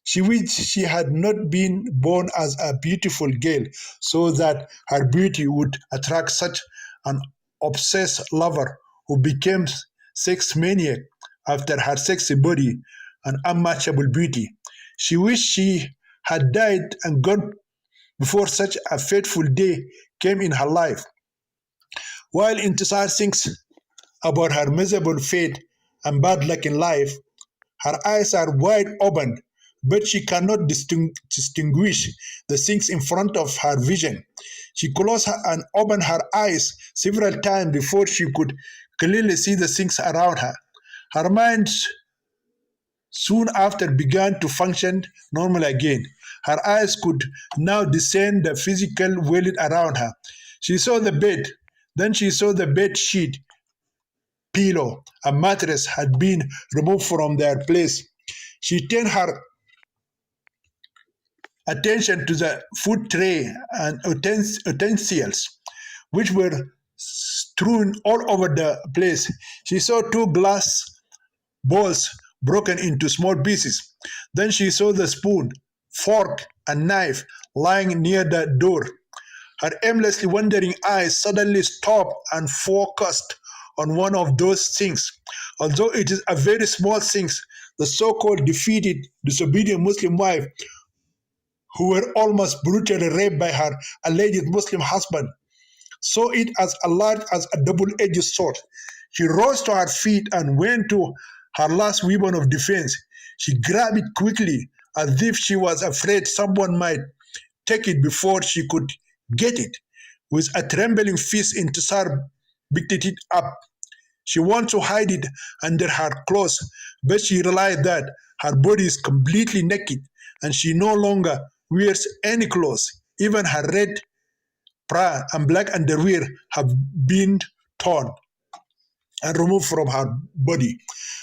She wished she had not been born as a beautiful girl so that her beauty would attract such an obsessed lover who became sex maniac after her sexy body and unmatchable beauty. She wished she had died and gone before such a fateful day came in her life. While Intisar thinks about her miserable fate and bad luck in life, her eyes are wide open, but she cannot distinguish the things in front of her vision. She closed and opened her eyes several times before she could clearly see the things around her. Her mind soon after began to function normal again. Her eyes could now discern the physical world around her. She saw the bed, then she saw the bed sheet, pillow, and mattress had been removed from their place. She turned her attention to the food tray and utensils, which were strewn all over the place. She saw two glass bowls broken into small pieces. Then she saw the spoon, fork, and knife lying near the door. Her aimlessly wandering eyes suddenly stopped and focused on one of those things. Although it is a very small thing, the so-called defeated, disobedient Muslim wife who were almost brutally raped by her alleged Muslim husband, saw it as large as a double-edged sword. She rose to her feet and went to her last weapon of defense. She grabbed it quickly, as if she was afraid someone might take it before she could get it. With a trembling fist, Intisar picked it up. She wanted to hide it under her clothes, but she realized that her body is completely naked and she no longer wears any clothes. Even her red bra and black underwear have been torn and removed from her body.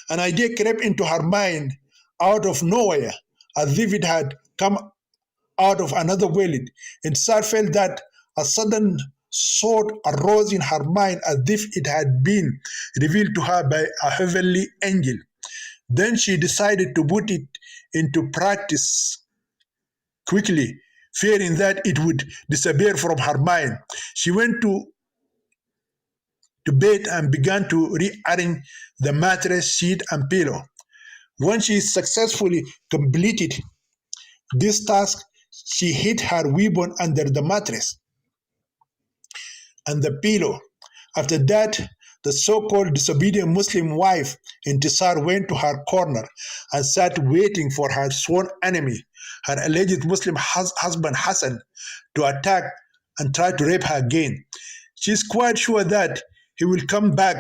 An idea crept into her mind out of nowhere, as if it had come out of another world. Instead, felt that a sudden thought arose in her mind as if it had been revealed to her by a heavenly angel. Then she decided to put it into practice quickly, fearing that it would disappear from her mind. She went to bed and began to rearrange the mattress, sheet, and pillow. Once she successfully completed this task, she hid her weapon under the mattress and the pillow. After that, the so-called disobedient Muslim wife Intisar went to her corner and sat waiting for her sworn enemy, her alleged Muslim husband Hassan, to attack and try to rape her again. She is quite sure that he will come back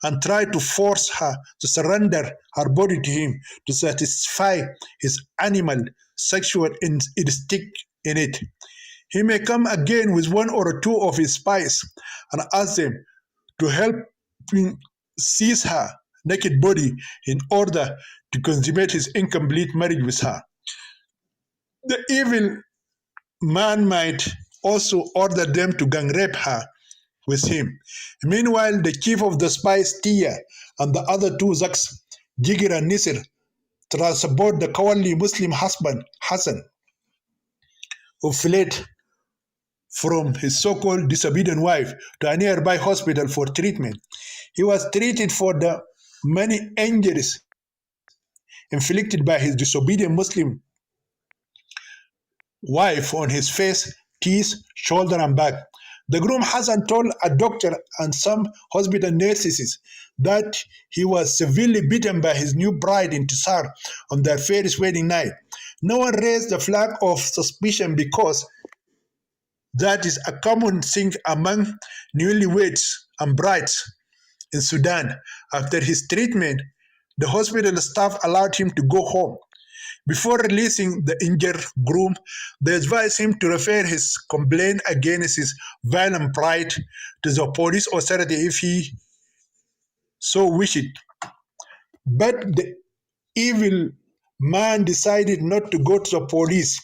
and try to force her to surrender her body to him to satisfy his animal sexual instinct in it. He may come again with one or two of his spies and ask them to help him seize her naked body in order to consummate his incomplete marriage with her. The evil man might also order them to gang rape her with him. Meanwhile, the chief of the spies, Tia, and the other two Zaks, Jigir and Nisir, transport the cowardly Muslim husband, Hassan, who fled from his so-called disobedient wife to a nearby hospital for treatment. He was treated for the many injuries inflicted by his disobedient Muslim wife on his face, teeth, shoulder, and back. The groom Hassan told a doctor and some hospital nurses that he was severely beaten by his new bride Intisar on their first wedding night. No one raised the flag of suspicion because that is a common thing among newlyweds and brides in Sudan. After his treatment, the hospital staff allowed him to go home. Before releasing the injured groom, they advised him to refer his complaint against his violent bride to the police authority if he so wished. But the evil man decided not to go to the police.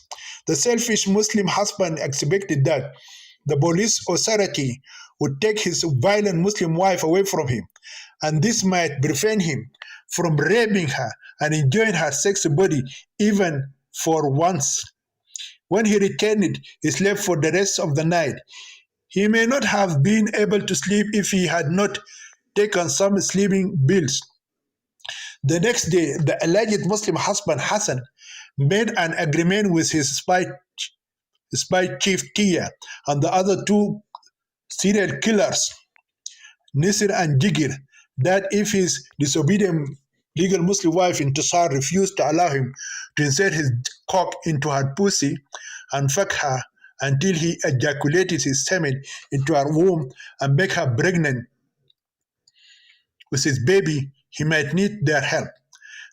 The selfish Muslim husband expected that the police authority would take his violent Muslim wife away from him, and this might prevent him from raping her and enjoying her sexy body even for once. When he returned, he slept for the rest of the night. He may not have been able to sleep if he had not taken some sleeping pills. The next day, the alleged Muslim husband Hassan made an agreement with his spy chief Tia and the other two serial killers, Nisir and Jigir, that if his disobedient legal Muslim wife Intisar refused to allow him to insert his cock into her pussy and fuck her until he ejaculated his semen into her womb and make her pregnant with his baby, he might need their help.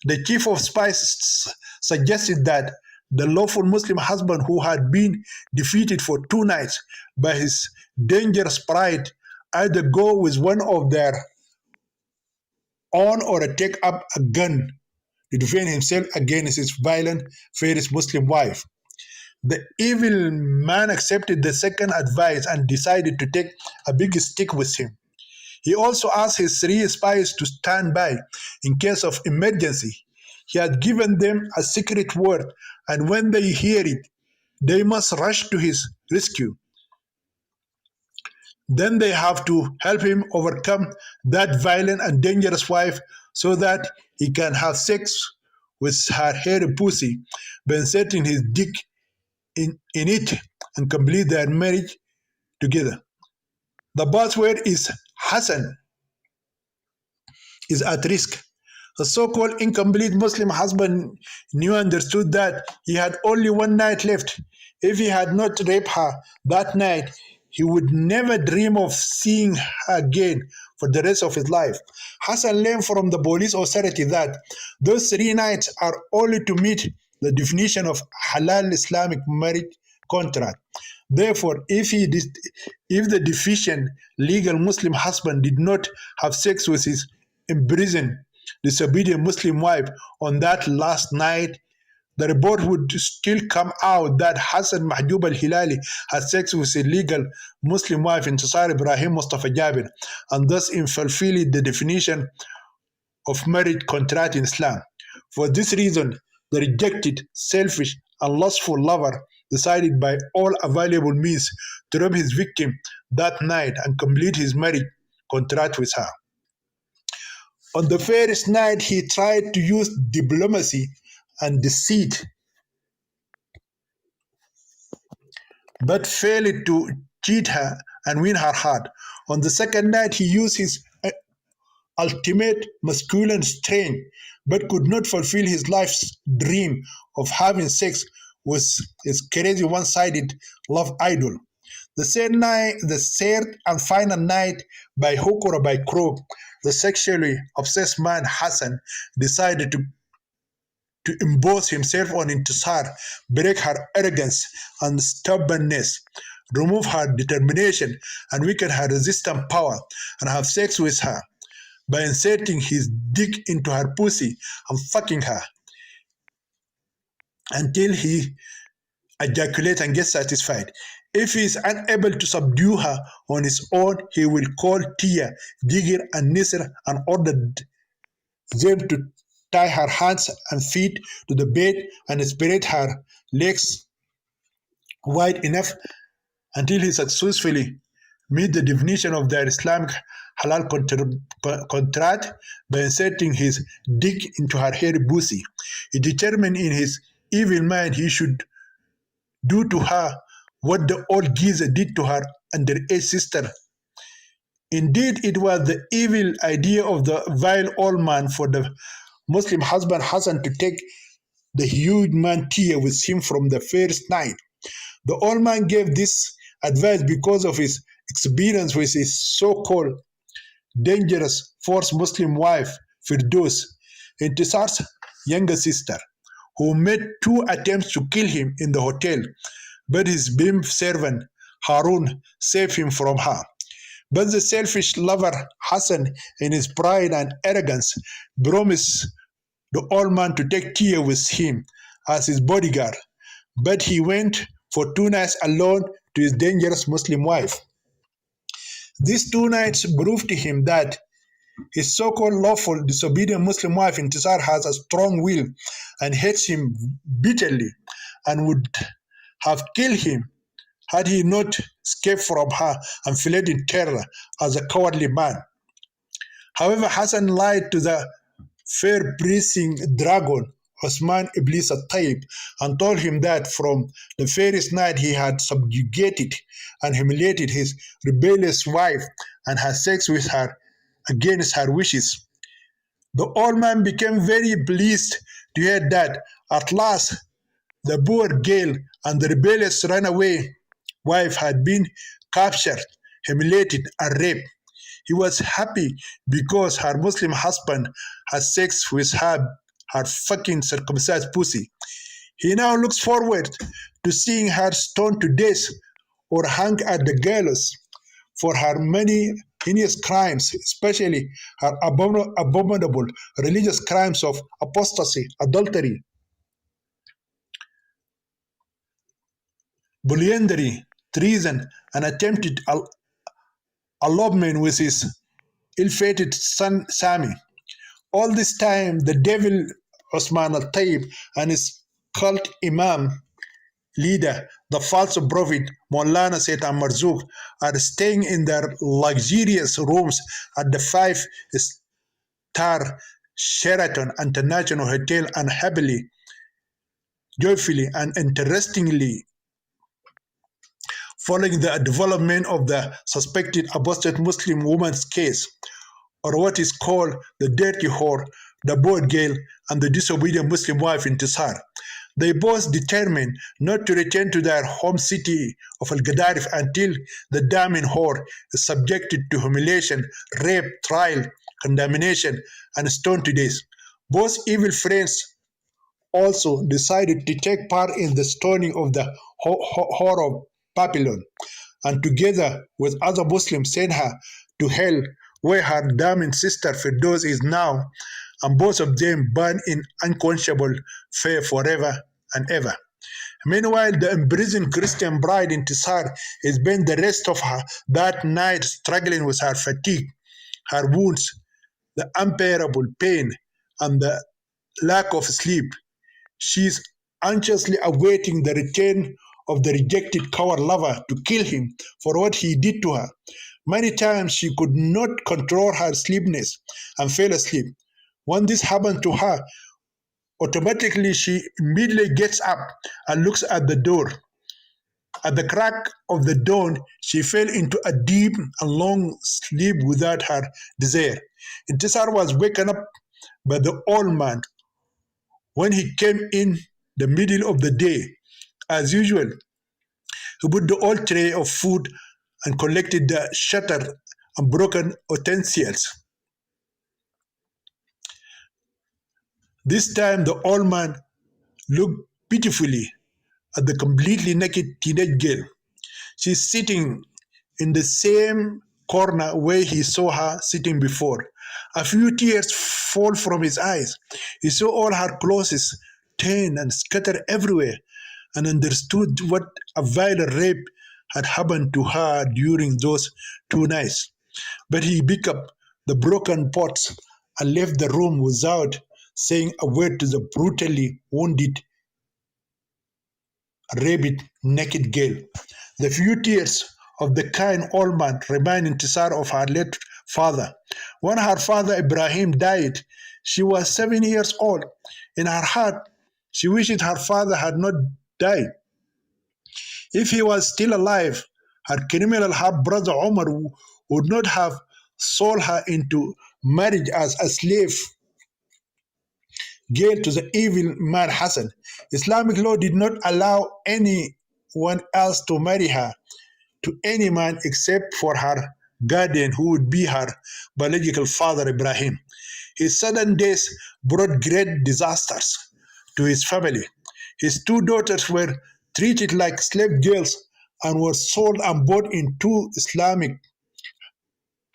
The chief of spies suggested that the lawful Muslim husband who had been defeated for 2 nights by his dangerous pride either go with one of their own or take up a gun to defend himself against his violent, fierce Muslim wife. The evil man accepted the second advice and decided to take a big stick with him. He also asked his 3 spies to stand by in case of emergency. He had given them a secret word, and when they hear it, they must rush to his rescue. Then they have to help him overcome that violent and dangerous wife so that he can have sex with her hairy pussy by inserting his dick in it and complete their marriage together. The buzzword is Hassan is at risk. The so-called incomplete Muslim husband knew understood that he had only 1 night left. If he had not raped her that night, he would never dream of seeing her again for the rest of his life. Hassan learned from the police authority that those 3 nights are only to meet the definition of halal Islamic marriage contract. Therefore, if the deficient legal Muslim husband did not have sex with his imprisoned disobedient Muslim wife on that last night, the report would still come out that Hassan Mahjoub al-Hilali had sex with his legal Muslim wife Intisar Ibrahim Mustafa Jabir, and thus in fulfilling the definition of marriage contract in Islam. For this reason, the rejected, selfish, and lustful lover decided by all available means to rob his victim that night and complete his marriage contract with her. On the first night, he tried to use diplomacy and deceit, but failed to cheat her and win her heart. On the second night, he used his ultimate masculine strength, but could not fulfill his life's dream of having sex with his crazy one-sided love idol. The third and final night, by hook or by crook, the sexually obsessed man Hassan decided to impose himself on Intisar, break her arrogance and stubbornness, remove her determination and weaken her resistant power, and have sex with her by inserting his dick into her pussy and fucking her until he ejaculates and gets satisfied. If he is unable to subdue her on his own, he will call Tia, Jigir, and Nisr and order them to tie her hands and feet to the bed and spread her legs wide enough until he successfully meet the definition of their Islamic halal contract by inserting his dick into her hairy pussy. He determined in his evil mind he should do to her what the old geezer did to her underage sister. Indeed, it was the evil idea of the vile old man for the Muslim husband Hassan to take the huge man Tia with him from the first night. The old man gave this advice because of his experience with his so-called dangerous fourth Muslim wife, Firdaus, Intisar's younger sister, who made 2 attempts to kill him in the hotel, but his bimp servant Harun saved him from her. But the selfish lover Hassan, in his pride and arrogance, promised the old man to take Tia with him as his bodyguard, but he went for 2 nights alone to his dangerous Muslim wife. These 2 nights proved to him that his so-called lawful disobedient Muslim wife Intisar has a strong will and hates him bitterly and would have killed him had he not escaped from her and fled in terror as a cowardly man. However, Hassan lied to the fair-breathing dragon Osman Iblis al-Tayyib and told him that from the first night he had subjugated and humiliated his rebellious wife and had sex with her against her wishes. The old man became very pleased to hear that at last the poor girl and the rebellious runaway wife had been captured, humiliated, and raped. He was happy because her Muslim husband had sex with her fucking circumcised pussy. He now looks forward to seeing her stoned to death or hung at the gallows for her many heinous crimes, especially her abominable religious crimes of apostasy, adultery, bullyingly, treason, and attempted elopement with his ill-fated son Sami. All this time, the devil Osman al-Tayyib and his cult imam leader, the false prophet Maulana Sayyid Marzouk, are staying in their luxurious rooms at the five-star Sheraton International Hotel and happily, joyfully, and interestingly following the development of the suspected apostate Muslim woman's case, or what is called the dirty whore, the bored girl, and the disobedient Muslim wife Intisar. They both determined not to return to their home city of Al Gadarif until the damning whore is subjected to humiliation, rape, trial, condemnation, and stoned to death. Both evil friends also decided to take part in the stoning of the whore of Babylon, and together with other Muslims sent her to hell, where her damned sister Firdaus is now, and both of them burn in unquenchable fire forever and ever. Meanwhile, the imprisoned Christian bride Intisar has spent the rest of that night struggling with her fatigue, her wounds, the unbearable pain, and the lack of sleep. She is anxiously awaiting the return of the rejected coward lover to kill him for what he did to her. Many times she could not control her sleepiness and fell asleep. When this happened to her, automatically she immediately gets up and looks at the door. At the crack of the dawn, she fell into a deep and long sleep without her desire. Intisar was waken up by the old man when he came in the middle of the day. As usual, he put the old tray of food and collected the shattered and broken utensils. This time the old man looked pitifully at the completely naked teenage girl. She's sitting in the same corner where he saw her sitting before. A few tears fall from his eyes. He saw all her clothes torn and scattered everywhere and understood what a violent rape had happened to her during those 2 nights. But he picked up the broken pots and left the room without saying a word to the brutally wounded, raped, naked girl. The few tears of the kind old man remind Intisar of her late father. When her father Ibrahim died, she was 7 years old. In her heart, she wished her father had not died. If he was still alive, her criminal half-brother Omar would not have sold her into marriage as a slave girl to the evil man Hassan. Islamic law did not allow anyone else to marry her to any man except for her guardian, who would be her biological father Ibrahim. His sudden death brought great disasters to his family. His 2 daughters were treated like slave girls and were sold and bought in 2 Islamic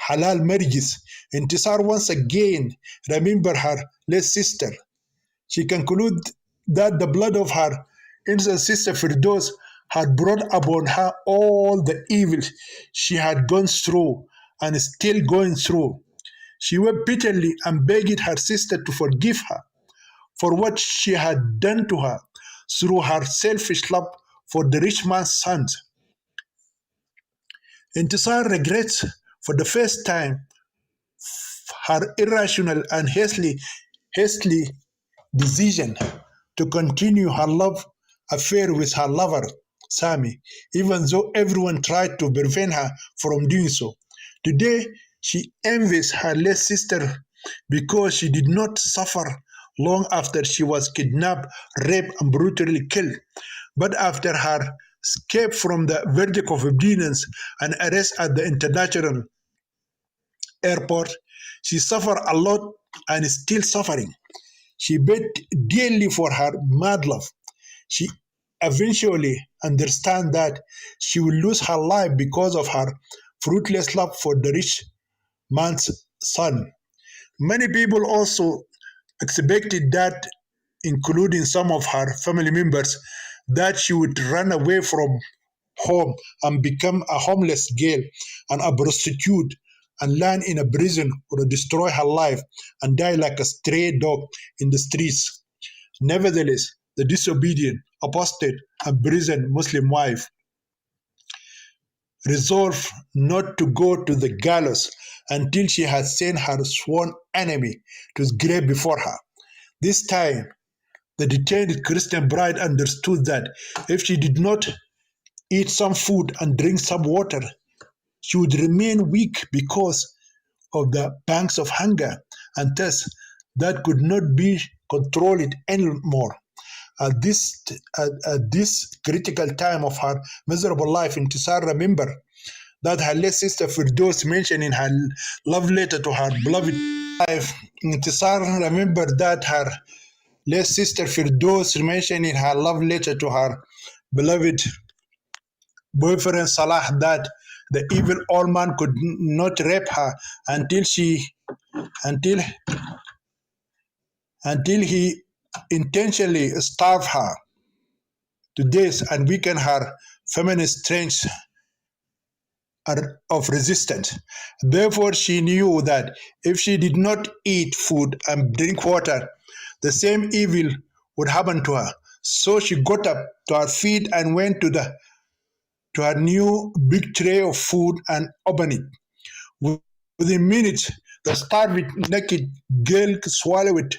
halal marriages. Intisar once again remembered her late sister She concluded that the blood of her innocent sister Firdaus had brought upon her all the evil she had gone through and is still going through. She wept bitterly and begged her sister to forgive her for what she had done to her through her selfish love for the rich man's sons. Intisar regrets for the first time her irrational and hastily decision to continue her love affair with her lover, Sami, even though everyone tried to prevent her from doing so. Today, she envies her late sister because she did not suffer long after she was kidnapped, raped, and brutally killed. But after her escape from the verdict of obedience and arrest at the international airport, she suffered a lot and is still suffering. She paid dearly for her mad love. She eventually understands that she will lose her life because of her fruitless love for the rich man's son. Many people also expected that, including some of her family members, that she would run away from home and become a homeless girl and a prostitute and land in a prison or destroy her life and die like a stray dog in the streets. Nevertheless, the disobedient, apostate, and prison Muslim wife resolved not to go to the gallows until she had sent her sworn enemy to his grave before her. This time, the detained Christian bride understood that if she did not eat some food and drink some water, she would remain weak because of the pangs of hunger and thirst that could not be controlled anymore. At this critical time of her miserable life, Intisar remembered that her late sister Firdaus mentioned in her love letter to her beloved wife. Intisar remembered that her late sister Firdaus mentioned in her love letter to her beloved boyfriend Salah that the evil old man could not rape her until she until until he intentionally starved her to death and weakened her feminine strength of resistance. Therefore, she knew that if she did not eat food and drink water, the same evil would happen to her. So she got up to her feet and went to her new big tray of food and opened it. Within minutes, the starving naked girl swallowed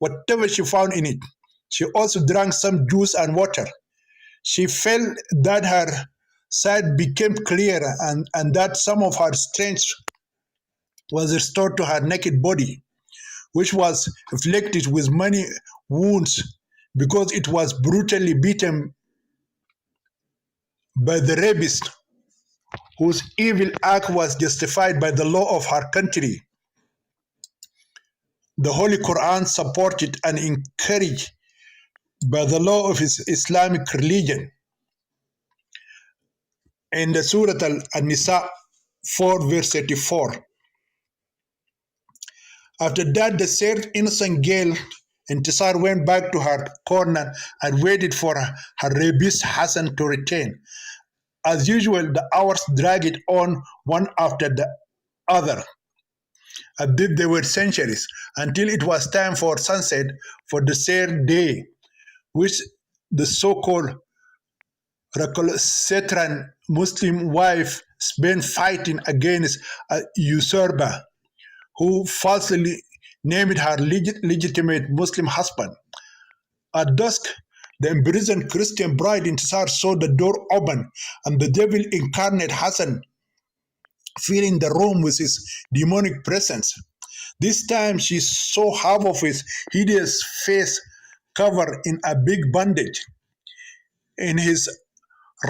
whatever she found in it. She also drank some juice and water. She felt that her sight became clearer and that some of her strength was restored to her naked body, which was afflicted with many wounds because it was brutally beaten by the rapist, whose evil act was justified by the law of her country. The Holy Quran supported and encouraged by the law of his Islamic religion. In the Surah Al-Nisa 4 verse 34. After that, the said innocent girl Intisar went back to her corner and waited for her rapist Hassan to return. As usual, the hours dragged on one after the other, as if they were centuries, until it was time for sunset for the third day, which the so-called recalcitrant Muslim wife spent fighting against a usurper who falsely named her legitimate Muslim husband. At dusk, the imprisoned Christian bride Intisar saw the door open and the devil incarnate Hassan filling the room with his demonic presence. This time she saw half of his hideous face covered in a big bandage. In his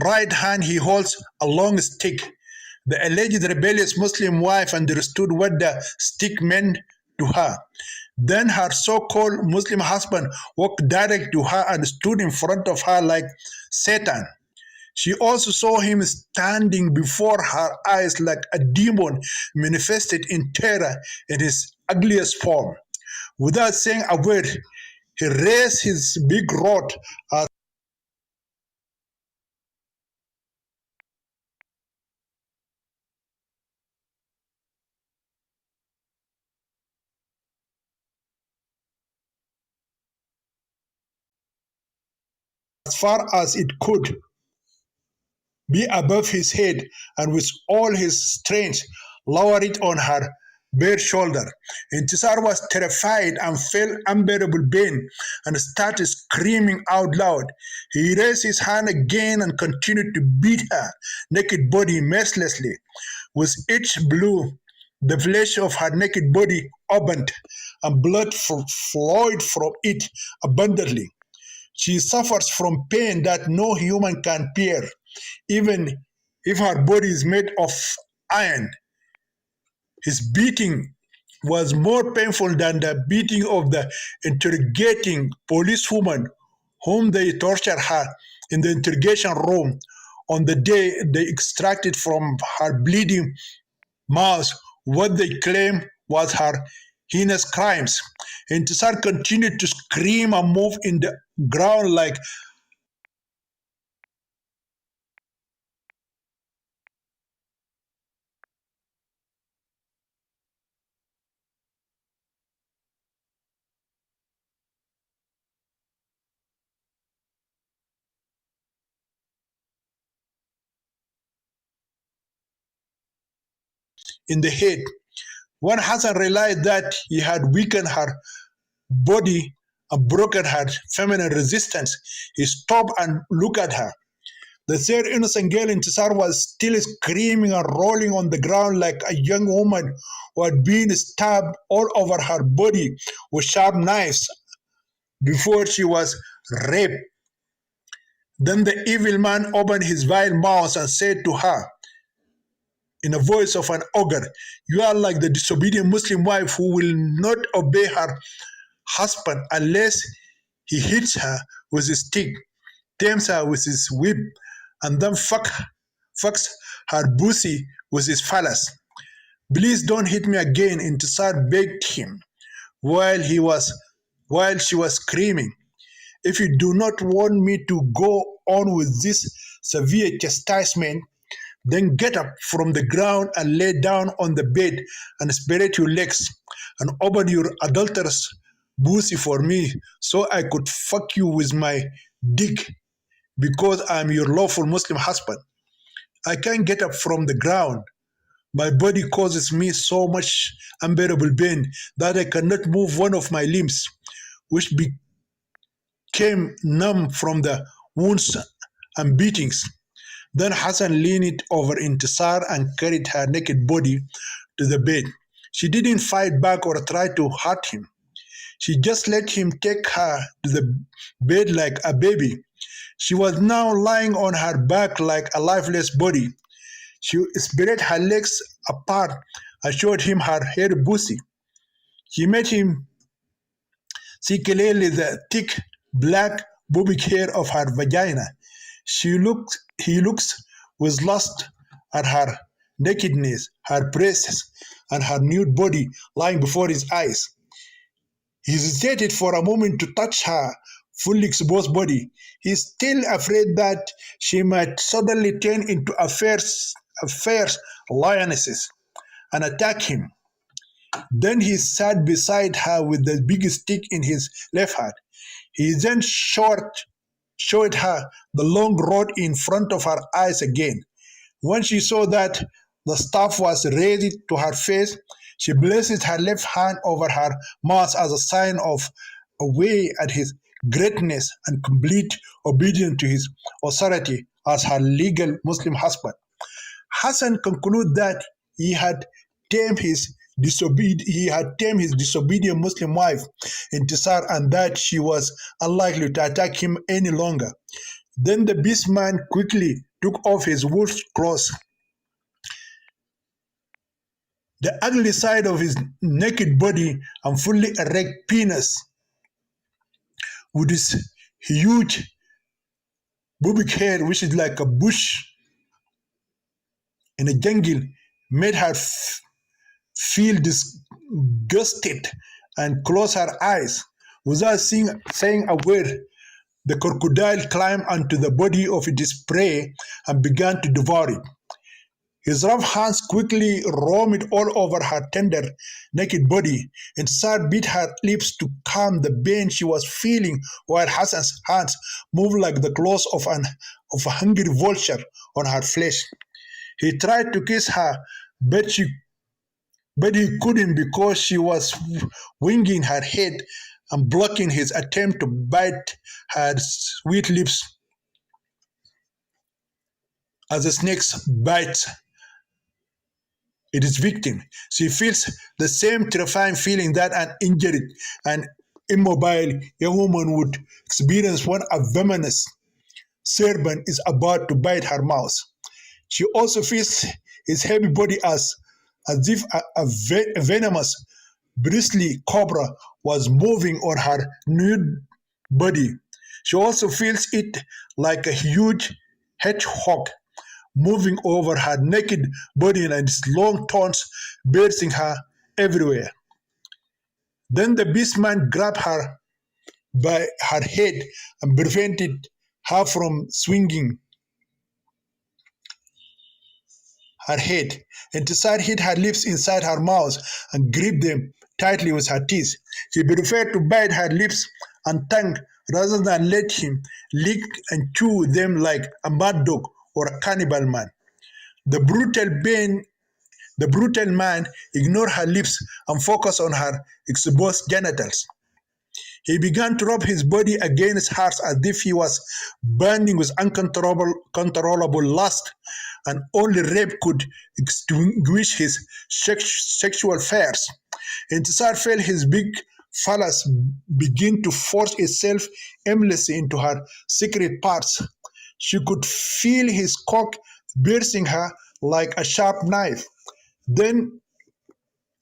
right hand he holds a long stick. The alleged rebellious Muslim wife understood what the stick meant to her. Then her so-called Muslim husband walked direct to her and stood in front of her like Satan. She also saw him standing before her eyes like a demon manifested in terror in his ugliest form. Without saying a word, He raised his big rod as far as it could be above his head, and with all his strength lowered it on her bare shoulder. Intisar was terrified and felt unbearable pain and started screaming out loud. He raised his hand again and continued to beat her naked body mercilessly. With each blow, the flesh of her naked body opened, and blood flowed from it abundantly. She suffers from pain that no human can bear, even if her body is made of iron. His beating was more painful than the beating of the interrogating policewoman whom they tortured her in the interrogation room on the day they extracted from her bleeding mouth what they claimed was her heinous crimes. Intisar continued to scream and move in the ground like in the head. When Hassan realized that he had weakened her body and broken her feminine resistance, he stopped and looked at her. The third innocent girl in Tisar was still screaming and rolling on the ground like a young woman who had been stabbed all over her body with sharp knives before she was raped. Then the evil man opened his vile mouth and said to her, in a voice of an ogre, "You are like the disobedient Muslim wife who will not obey her husband unless he hits her with his stick, tames her with his whip, and then fucks her pussy with his phallus. Please don't hit me again," Intisar begged him while he was while she was screaming. "If you do not want me to go on with this severe chastisement, then get up from the ground and lay down on the bed and spread your legs and open your adulterous pussy for me so I could fuck you with my dick because I'm your lawful Muslim husband. I can't get up from the ground. My body causes me so much unbearable pain that I cannot move one of my limbs, which became numb from the wounds and beatings." Then Hassan leaned over Intisar and carried her naked body to the bed. She didn't fight back or try to hurt him. She just let him take her to the bed like a baby. She was now lying on her back like a lifeless body. She spread her legs apart and showed him her hair pussy. She made him see clearly the thick black pubic hair of her vagina. He looks with lust at her nakedness, her breasts, and her nude body lying before his eyes. He hesitated for a moment to touch her fully exposed body. He is still afraid that she might suddenly turn into a fierce lioness and attack him. Then he sat beside her with the big stick in his left hand. He then showed her the long rod in front of her eyes again. When she saw that the staff was raised to her face, she placed her left hand over her mouth as a sign of away at his greatness and complete obedience to his authority as her legal Muslim husband. Hassan concluded that he had tamed his disobedient Muslim wife Intisar and that she was unlikely to attack him any longer. Then the beast man quickly took off his wolf's clothes. The ugly side of his naked body and fully erect penis with his huge pubic hair, which is like a bush in a jungle, made her feel disgusted and close her eyes. Without saying a word, the crocodile climbed onto the body of its prey and began to devour it. His rough hands quickly roamed all over her tender, naked body, and Sar bit her lips to calm the pain she was feeling, while Hassan's hands moved like the claws of a hungry vulture on her flesh. He tried to kiss her, but he couldn't because she was winging her head and blocking his attempt to bite her sweet lips as a snake bites its victim. She feels the same terrifying feeling that an injured and immobile young woman would experience when a venomous serpent is about to bite her mouth. She also feels his heavy body as if a venomous, bristly cobra was moving on her nude body. She also feels it like a huge hedgehog moving over her naked body and its long taunts piercing her everywhere. Then the beastman grabbed her by her head and prevented her from swinging her head. Intisar hid her lips inside her mouth and gripped them tightly with her teeth. She preferred to bite her lips and tongue rather than let him lick and chew them like a mad dog or a cannibal man. The brutal pain The brutal man ignored her lips and focused on her exposed genitals. He began to rub his body against hers as if he was burning with uncontrollable lust, and only rape could extinguish his sexual fires. Intisar felt his big phallus begin to force itself aimlessly into her secret parts. She could feel his cock piercing her like a sharp knife. Then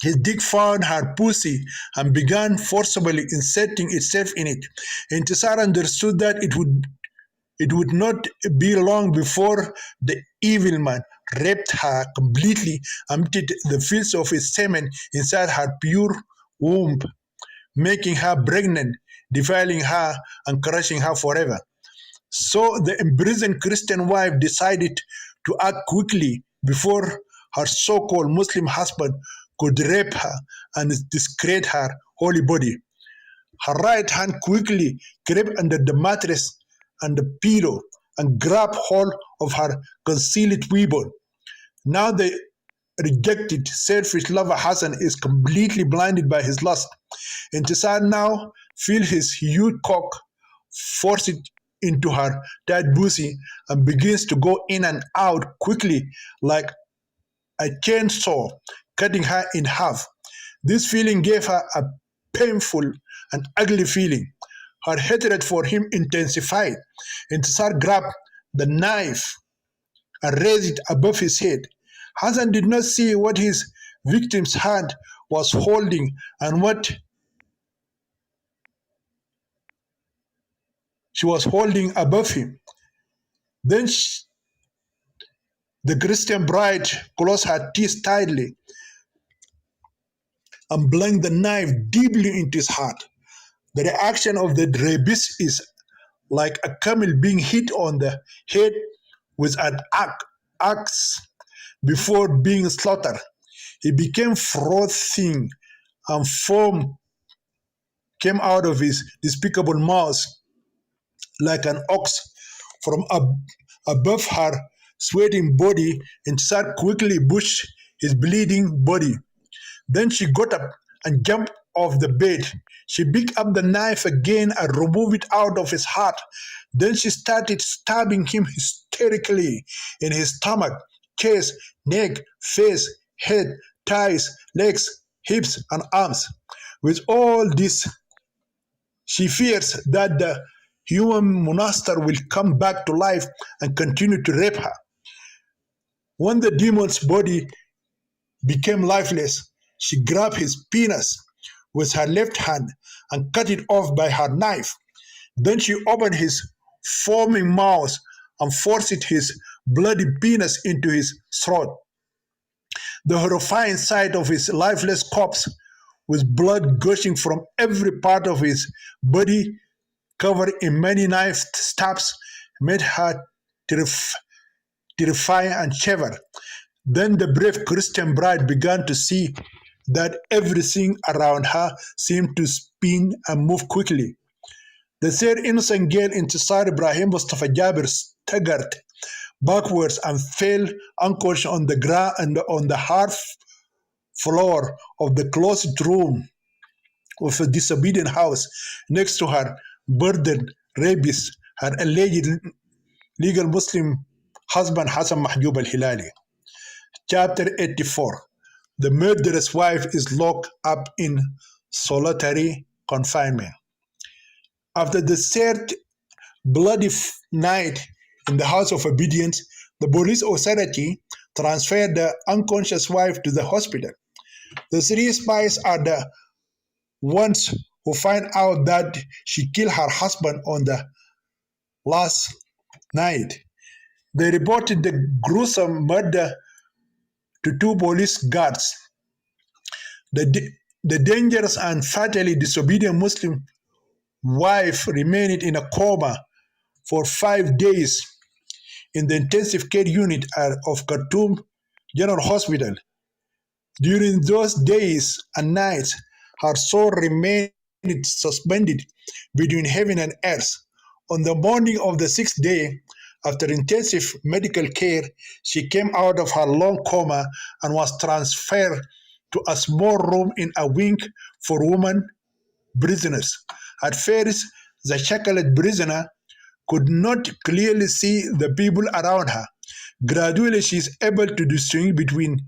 his dick found her pussy and began forcibly inserting itself in it. Intisar understood that it would not be long before the evil man raped her completely and emptied the filth of his semen inside her pure womb, making her pregnant, defiling her, and crushing her forever. So the imprisoned Christian wife decided to act quickly before her so called Muslim husband could rape her and discredit her holy body. Her right hand quickly crept under the mattress and the pillow and grabbed hold of her concealed weapon. Now the rejected, selfish lover Hassan is completely blinded by his lust. Intisar now feels his huge cock force it into her tight pussy and begins to go in and out quickly like a chainsaw, cutting her in half. This feeling gave her a painful and ugly feeling. Her hatred for him intensified. Intisar grabbed the knife and raised it above his head. Hassan did not see what his victim's hand was holding and what she was holding above him. Then the Christian bride closed her teeth tightly and plunged the knife deeply into his heart. The reaction of the rapist is like a camel being hit on the head with an axe before being slaughtered. He became frothing and foam came out of his despicable mouth like an ox from above her sweating body and Tsar quickly pushed his bleeding body. Then she got up and jumped off the bed. She picked up the knife again and removed it out of his heart. Then she started stabbing him hysterically in his stomach, chest, neck, face, head, thighs, legs, hips, and arms. With all this, she fears that the human monster will come back to life and continue to rape her. When the demon's body became lifeless, she grabbed his penis with her left hand and cut it off by her knife. Then she opened his foaming mouth and forced his bloody penis into his throat. The horrifying sight of his lifeless corpse with blood gushing from every part of his body, covered in many knife stabs, made her terrified and shiver. Then the brave Christian bride began to see that everything around her seemed to spin and move quickly. The third innocent girl inside Ibrahim Mustafa Jabir staggered backwards and fell unconscious on the ground and on the hard floor of the closet room of a disobedient house next to her burdened rapist, her alleged legal Muslim husband Hassan Mahjoub al-Hilali. Chapter 84. The murderous wife is locked up in solitary confinement. After the third bloody night in the house of obedience, the police authority transferred the unconscious wife to the hospital. The three spies are the ones who find out that she killed her husband on the last night. They reported the gruesome murder to two police guards. The dangerous and fatally disobedient Muslim wife remained in a coma for 5 days in the intensive care unit of Khartoum General Hospital. During those days and nights, her soul remained suspended between heaven and earth. On the morning of the sixth day, after intensive medical care, she came out of her long coma and was transferred to a small room in a wing for women prisoners. At first, the shackled prisoner could not clearly see the people around her. Gradually, she is able to distinguish between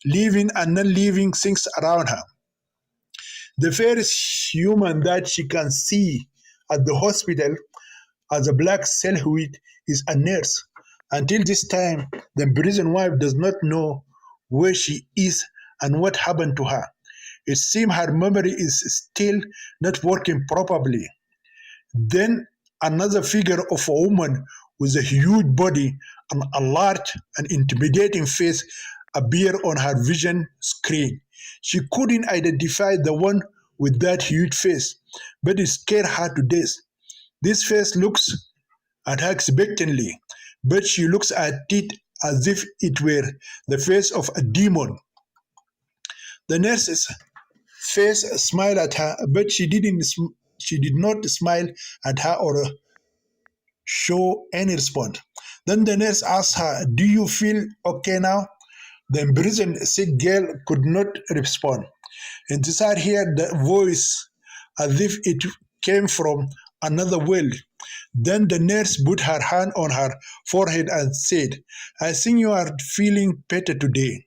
living and non-living things around her. The first human that she can see at the hospital as a black silhouette is a nurse. Until this time, the prison wife does not know where she is and what happened to her. It seems her memory is still not working properly. Then another figure of a woman with a huge body and a large and intimidating face appeared on her vision screen. She couldn't identify the one with that huge face, but it scared her to death. This face looks at her expectantly, but she looks at it as if it were the face of a demon. The nurse's face smiled at her, but she did not smile at her or show any response. Then the nurse asked her, "Do you feel okay now?" The imprisoned sick girl could not respond. Intisar heard the voice as if it came from another world. Then the nurse put her hand on her forehead and said, "I think you are feeling better today."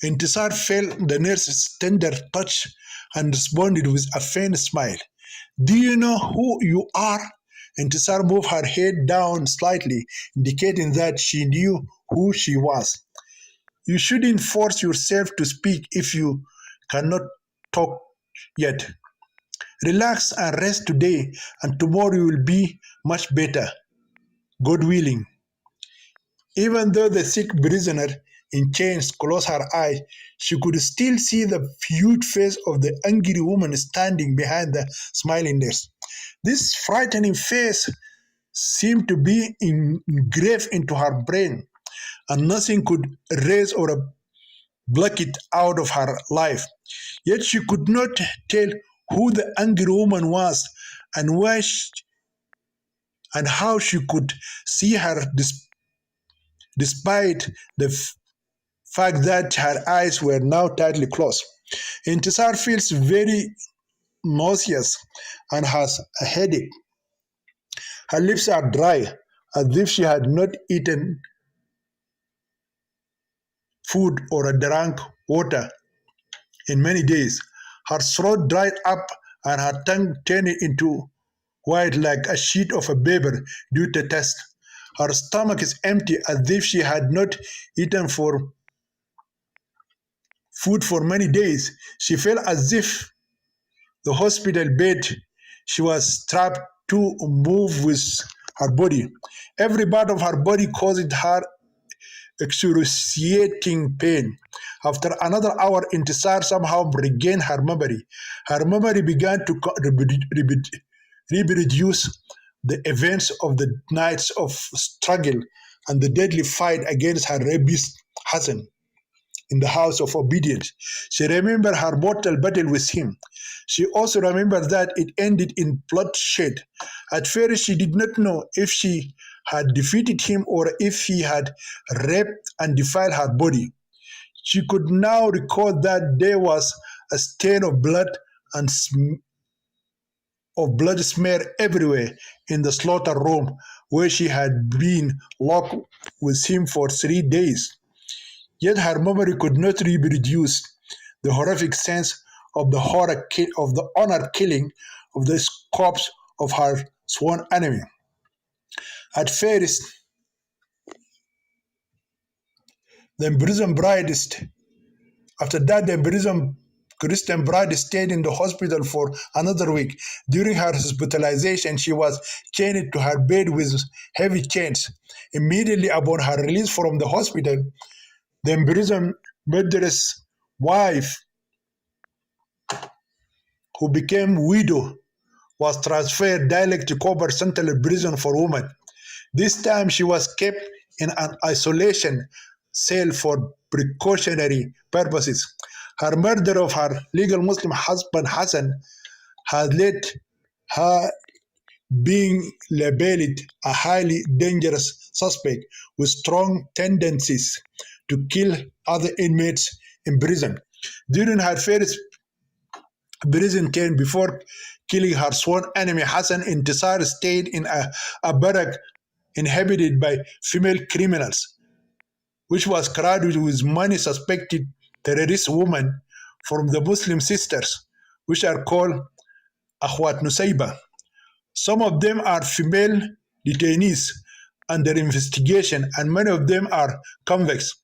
Intisar felt the nurse's tender touch and responded with a faint smile. "Do you know who you are?" Intisar moved her head down slightly, indicating that she knew who she was. "You shouldn't force yourself to speak if you cannot talk yet. Relax and rest today, and tomorrow you will be much better, God willing." Even though the sick prisoner in chains closed her eyes, she could still see the huge face of the angry woman standing behind the smiling nurse. This frightening face seemed to be engraved into her brain, and nothing could erase or block it out of her life. Yet she could not tell who the angry woman was and why and how she could see her despite the fact that her eyes were now tightly closed. Intisar feels very nauseous and has a headache. Her lips are dry, as if she had not eaten food or drank water in many days. Her throat dried up and her tongue turned into white like a sheet of a paper due to thirst. Her stomach is empty, as if she had not eaten food for many days. She felt as if the hospital bed she was strapped to move with her body. Every part of her body caused her excruciating pain. After another hour, Intisar somehow regained her memory. Her memory began to reproduce the events of the nights of struggle and the deadly fight against her rapist Hassan in the house of obedience. She remembered her mortal battle with him. She also remembered that it ended in bloodshed. At first, she did not know if she had defeated him or if he had raped and defiled her body. She could now recall that there was a stain of blood and of blood smear everywhere in the slaughter room where she had been locked with him for 3 days. Yet her memory could not reproduce the horrific sense of the of the honored killing of the corpse of her sworn enemy. At first, the imprisoned bride after that, the imprisoned Christian bride stayed in the hospital for another week. During her hospitalization, she was chained to her bed with heavy chains. Immediately upon her release from the hospital, the imprisoned murderous wife, who became widow, was transferred directly to Kobar Central Prison for Women. This time she was kept in an isolation cell for precautionary purposes. Her murder of her legal Muslim husband Hassan had led her being labeled a highly dangerous suspect with strong tendencies to kill other inmates in prison. During her first prison term before killing her sworn enemy Hassan, Intisar stayed in a barrack inhabited by female criminals, which was crowded with many suspected terrorist women from the Muslim sisters, which are called Akhwat Nusayba. Some of them are female detainees under investigation, and many of them are convicts.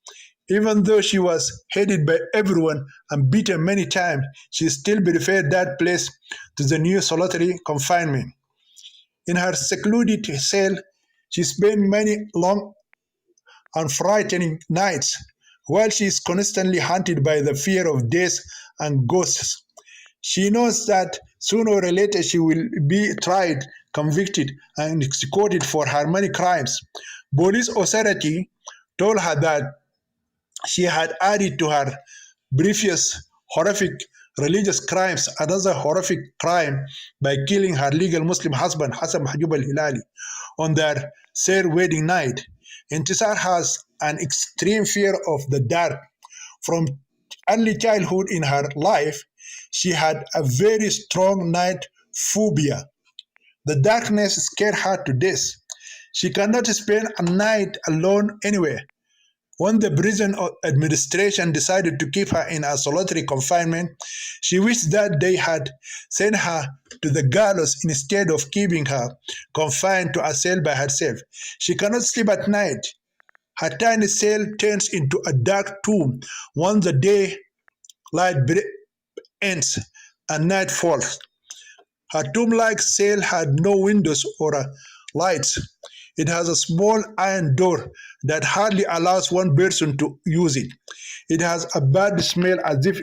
Even though she was hated by everyone and beaten many times, she still preferred that place to the new solitary confinement. In her secluded cell, she spent many long and frightening nights while she is constantly haunted by the fear of death and ghosts. She knows that sooner or later she will be tried, convicted, and executed for her many crimes. Police authority told her that she had added to her previous horrific religious crimes another horrific crime by killing her legal Muslim husband Hassan Mahjoub al-Hilali on their third wedding night. Intisar has an extreme fear of the dark. From early childhood in her life, she had a very strong night phobia. The darkness scared her to death. She cannot spend a night alone anywhere. When the prison administration decided to keep her in a solitary confinement, she wished that they had sent her to the gallows instead of keeping her confined to a cell by herself. She cannot sleep at night. Her tiny cell turns into a dark tomb once the daylight ends and night falls. Her tomb-like cell had no windows or lights. It has a small iron door that hardly allows one person to use it. It has a bad smell as if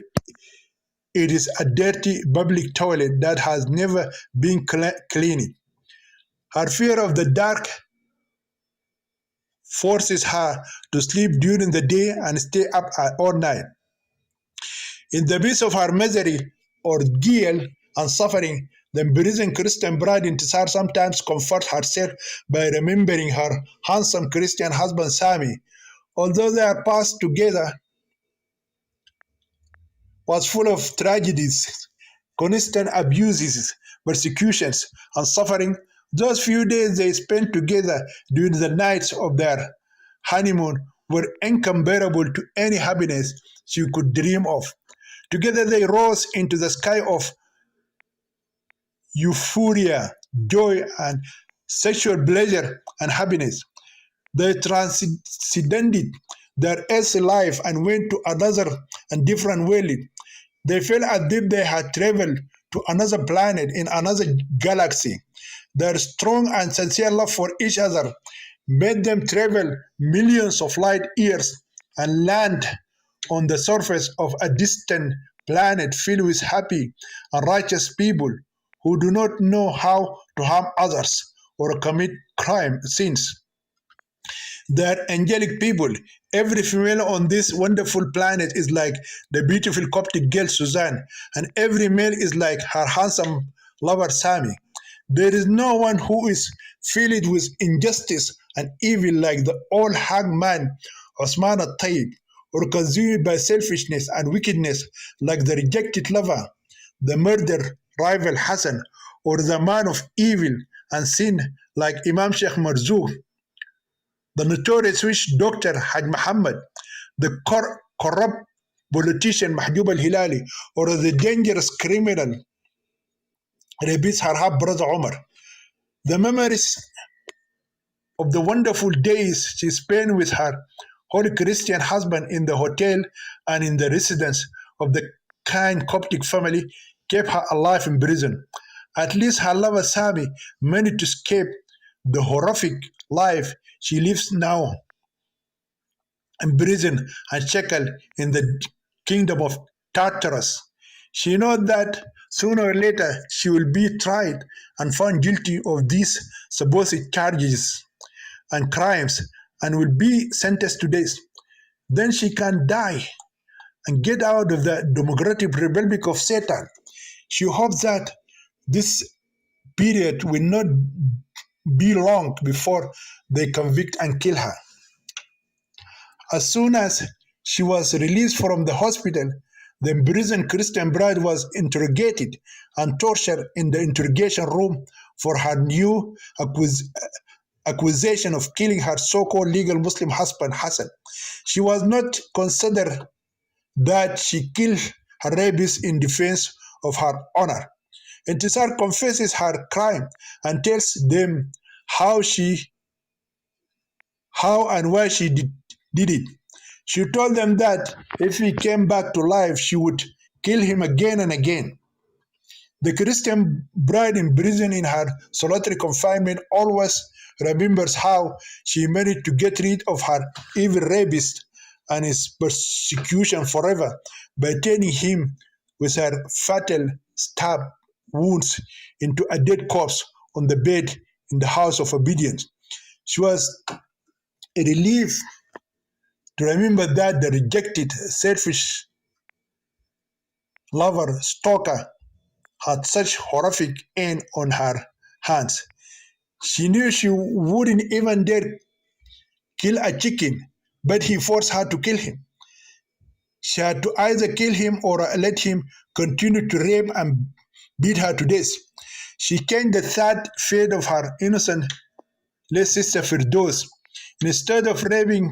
it is a dirty public toilet that has never been cleaned. Her fear of the dark forces her to sleep during the day and stay up all night. In the midst of her misery, ordeal, and suffering, the imprisoned Christian bride Intisar sometimes comforts herself by remembering her handsome Christian husband Sami. Although their past together was full of tragedies, constant abuses, persecutions, and suffering, those few days they spent together during the nights of their honeymoon were incomparable to any happiness she could dream of. Together they rose into the sky of euphoria, joy, and sexual pleasure and happiness. They transcended their earthly life and went to another and different world. They felt as if they had traveled to another planet in another galaxy. Their strong and sincere love for each other made them travel millions of light years and land on the surface of a distant planet filled with happy and righteous people who do not know how to harm others or commit crime sins. They're angelic people. Every female on this wonderful planet is like the beautiful Coptic girl Suzanne, and every male is like her handsome lover Sami. There is no one who is filled with injustice and evil like the old hangman Osman al-Tayyib, or consumed by selfishness and wickedness like the rejected lover, the murdered rival Hassan, or the man of evil and sin like Imam Sheikh Marzouk, the notorious witch doctor Haj Muhammad, the corrupt politician Mahjoub al-Hilali, or the dangerous criminal rapist her half brother Omar. The memories of the wonderful days she spent with her holy Christian husband in the hotel and in the residence of the kind Coptic family kept her alive in prison. At least her lover Sami managed to escape the horrific life she lives now in prison and shackled in the kingdom of Tartarus. She knows that sooner or later she will be tried and found guilty of these supposed charges and crimes and will be sentenced to death. Then she can die and get out of the democratic republic of Satan. She hopes that this period will not be long before they convict and kill her. As soon as she was released from the hospital, the imprisoned Christian bride was interrogated and tortured in the interrogation room for her new accusation of killing her so-called legal Muslim husband Hassan. She was not considered that she killed her rapist in defense of her honor. Intisar confesses her crime and tells them how and why she did it. She told them that if he came back to life, she would kill him again and again. The Christian bride in prison in her solitary confinement always remembers how she managed to get rid of her evil rapist and his persecution forever by turning him with her fatal stab wounds into a dead corpse on the bed in the house of obedience. She was a relief to remember that the rejected, selfish lover, stalker, had such horrific end on her hands. She knew she wouldn't even dare kill a chicken, but he forced her to kill him. She had to either kill him or let him continue to rape and beat her to death. She changed the third fate of her innocent late sister Firdos. Instead of raping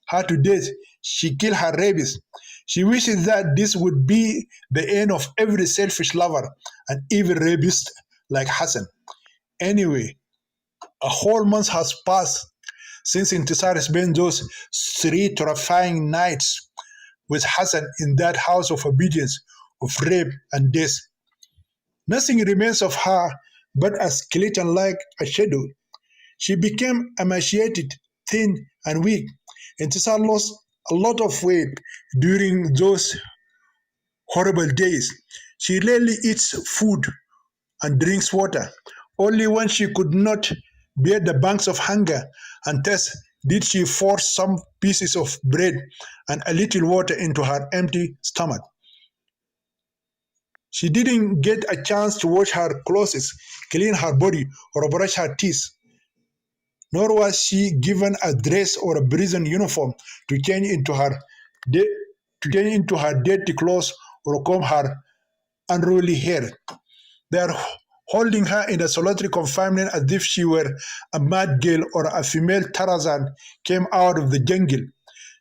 her to death, she killed her rapist. She wishes that this would be the end of every selfish lover and evil rapist like Hassan. Anyway, a whole month has passed since Intisar spent those 3 terrifying nights with Hassan in that house of obedience, of rape and death. Nothing remains of her but a skeleton like a shadow. She became emaciated, thin, and weak. Intisar lost a lot of weight during those horrible days. She rarely eats food and drinks water. Only when she could not bear the pangs of hunger and thirst did she force some pieces of bread and a little water into her empty stomach. She didn't get a chance to wash her clothes, clean her body, or brush her teeth. Nor was she given a dress or a prison uniform to change into her dirty clothes or comb her unruly hair. They are holding her in a solitary confinement as if she were a mad girl or a female Tarzan came out of the jungle.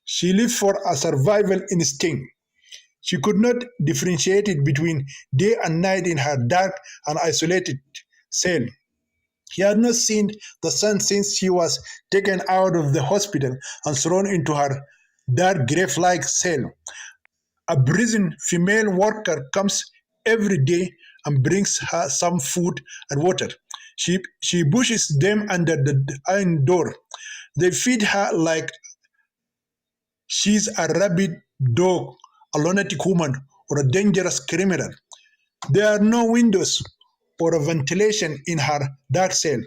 She lived for a survival instinct. She could not differentiate it between day and night in her dark and isolated cell. He had not seen the sun since she was taken out of the hospital and thrown into her dark grave-like cell. A prison female worker comes every day and brings her some food and water. She pushes them under the iron door. They feed her like she's a rabid dog, a lunatic woman, or a dangerous criminal. There are no windows or a ventilation in her dark cell.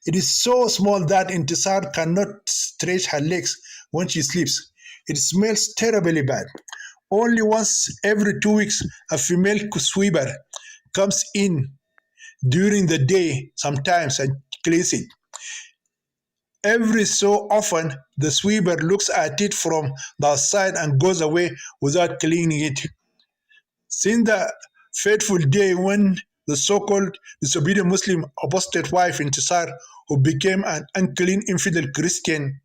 It is so small that Intisar cannot stretch her legs when she sleeps. It smells terribly bad. Only once every 2 weeks, a female sweeper comes in during the day sometimes and cleans it. Every so often, the sweeper looks at it from the outside and goes away without cleaning it. Since the fateful day when the so-called disobedient Muslim apostate wife Intisar, who became an unclean infidel Christian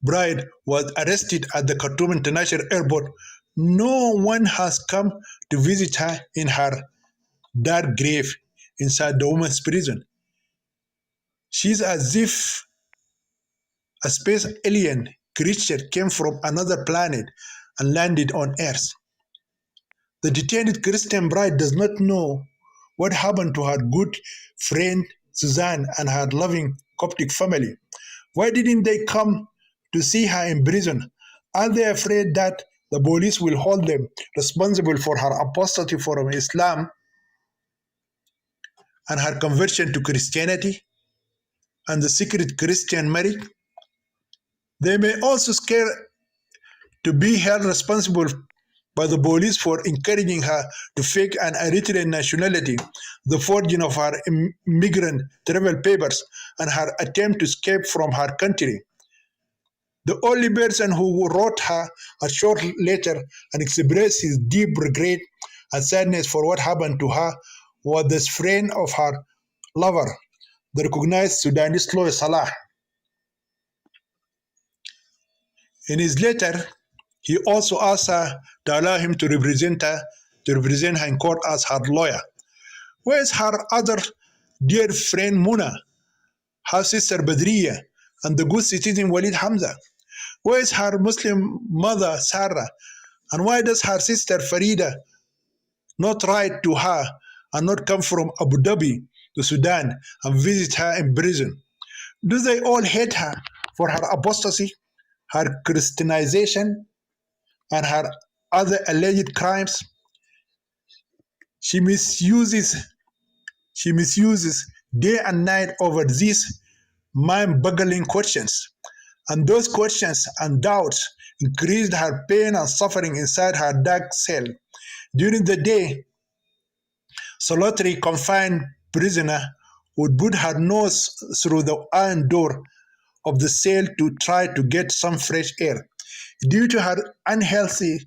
bride, was arrested at the Khartoum International Airport, no one has come to visit her in her dark grave inside the woman's prison. She's as if a space alien creature came from another planet and landed on Earth. The detained Christian bride does not know what happened to her good friend Suzanne and her loving Coptic family. Why didn't they come to see her in prison? Are they afraid that the police will hold them responsible for her apostasy from Islam and her conversion to Christianity and the secret Christian marriage? They may also scare to be held responsible by the police for encouraging her to fake an Eritrean nationality, the forging of her immigrant travel papers, and her attempt to escape from her country. The only person who wrote her a short letter and expressed his deep regret and sadness for what happened to her was the friend of her lover, the recognized Sudanese lawyer Salah. In his letter, he also asked her to allow him to represent her in court as her lawyer. Where is her other dear friend Muna, her sister Badriya, and the good citizen Walid Hamza? Where is her Muslim mother Sarah? And why does her sister Farida not write to her and not come from Abu Dhabi to Sudan and visit her in prison? Do they all hate her for her apostasy, her Christianization, and her other alleged crimes? She misuses she misuses day and night over these mind-boggling questions. And those questions and doubts increased her pain and suffering inside her dark cell. During the day, solitary confined prisoner would put her nose through the iron door of the cell to try to get some fresh air. Due to her unhealthy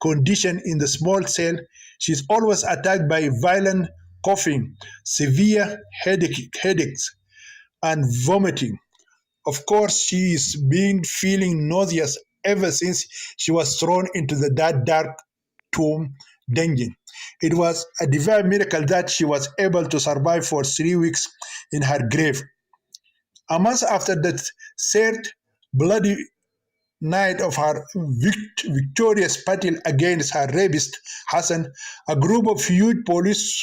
condition in the small cell, she is always attacked by violent coughing, severe headaches, and vomiting. Of course, she is been feeling nauseous ever since she was thrown into that dark tomb dungeon. It was a divine miracle that she was able to survive for 3 weeks in her grave. A month after the third bloody night of her victorious battle against her rapist Hassan, a group of huge police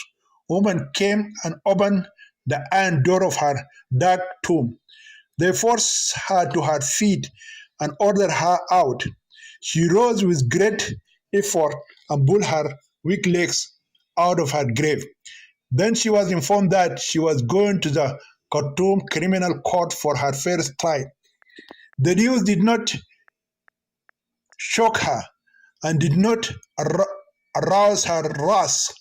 women came and opened the iron door of her dark tomb. They forced her to her feet and ordered her out. She rose with great effort and pulled her weak legs out of her grave. Then she was informed that she was going to the Khartoum Criminal Court for her first trial. The news did not shock her and did not arouse her wrath.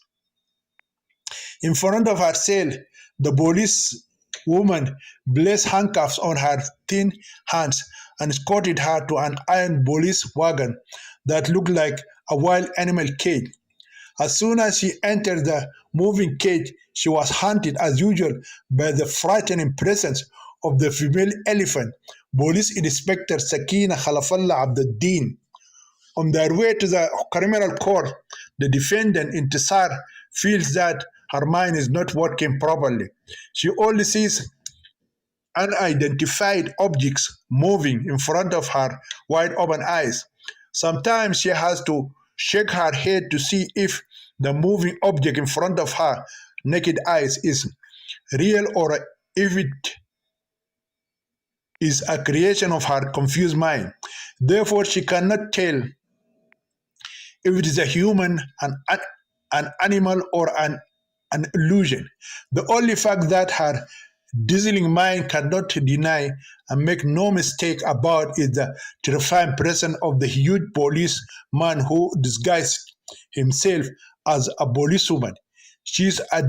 In front of her cell, the police woman placed handcuffs on her thin hands and escorted her to an iron police wagon that looked like a wild animal cage. As soon as she entered the moving cage, she was haunted as usual by the frightening presence of the female elephant, Police Inspector Sakina Khalafallah Abduddin. On their way to the criminal court, the defendant Intisar feels that her mind is not working properly. She only sees unidentified objects moving in front of her wide open eyes. Sometimes she has to shake her head to see if the moving object in front of her naked eyes is real or if it is a creation of her confused mind. Therefore, she cannot tell if it is a human, an animal, or an illusion. The only fact that her dazzling mind cannot deny and make no mistake about is the terrifying presence of the huge policeman who disguised himself as a policewoman. She's a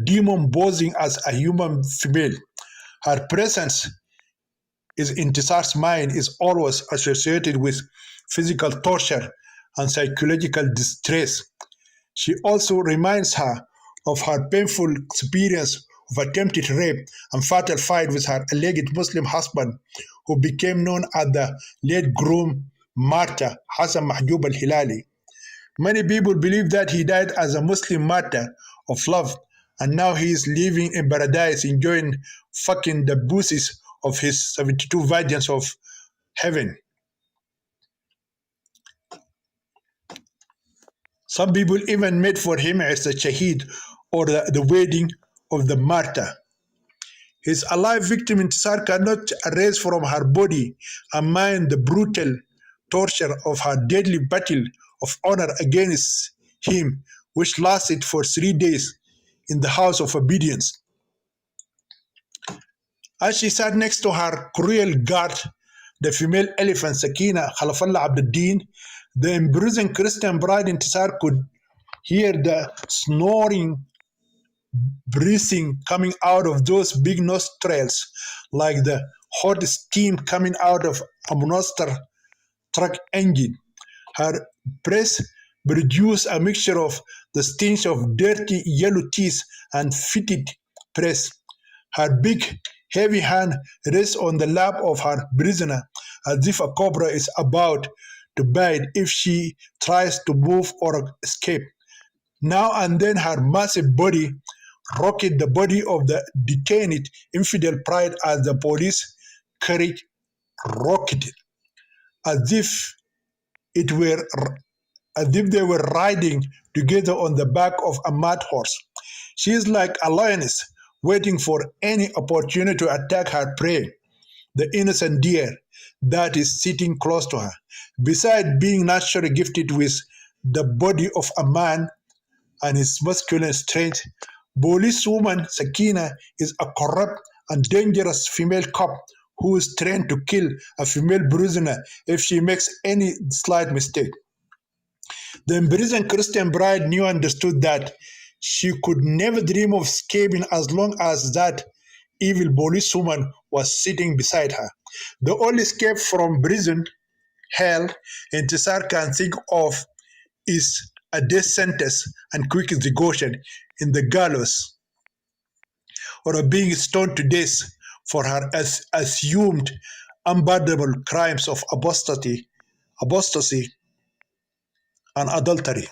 demon posing as a human female. Her presence is Intisar's mind is always associated with physical torture and psychological distress. She also reminds her of her painful experience of attempted rape and fatal fight with her alleged Muslim husband, who became known as the late groom martyr Hassan Mahjoub al Hilali. Many people believe that he died as a Muslim martyr of love, and now he is living in paradise enjoying fucking the buses of his 72 virgins of heaven. Some people even made for him as a shaheed or the wedding of the martyr. His alive victim Intisar cannot erase from her body and mind the brutal torture of her deadly battle of honor against him, which lasted for 3 days in the house of obedience. As she sat next to her cruel guard, the female elephant Sakina Khalafallah Abduddin, the imprisoned Christian bride Intisar could hear the snoring breathing coming out of those big nostrils like the hot steam coming out of a monster truck engine. Her breath produced a mixture of the stench of dirty yellow teeth and fetid breath. Her big, heavy hand rests on the lap of her prisoner as if a cobra is about to bite if she tries to move or escape. Now and then her massive body rocked the body of the detained infidel pride as the police carriage rocked as if it were as if they were riding together on the back of a mad horse. She is like a lioness waiting for any opportunity to attack her prey, the innocent deer that is sitting close to her. Besides being naturally gifted with the body of a man and his masculine strength, policewoman Sakina is a corrupt and dangerous female cop who is trained to kill a female prisoner if she makes any slight mistake. The imprisoned Christian bride knew and understood that she could never dream of escaping as long as that evil policewoman was sitting beside her. The only escape from prison hell Intisar can think of is a death sentence and quick execution in the gallows, or a being stoned to death for her assumed unpardonable crimes of apostasy and adultery.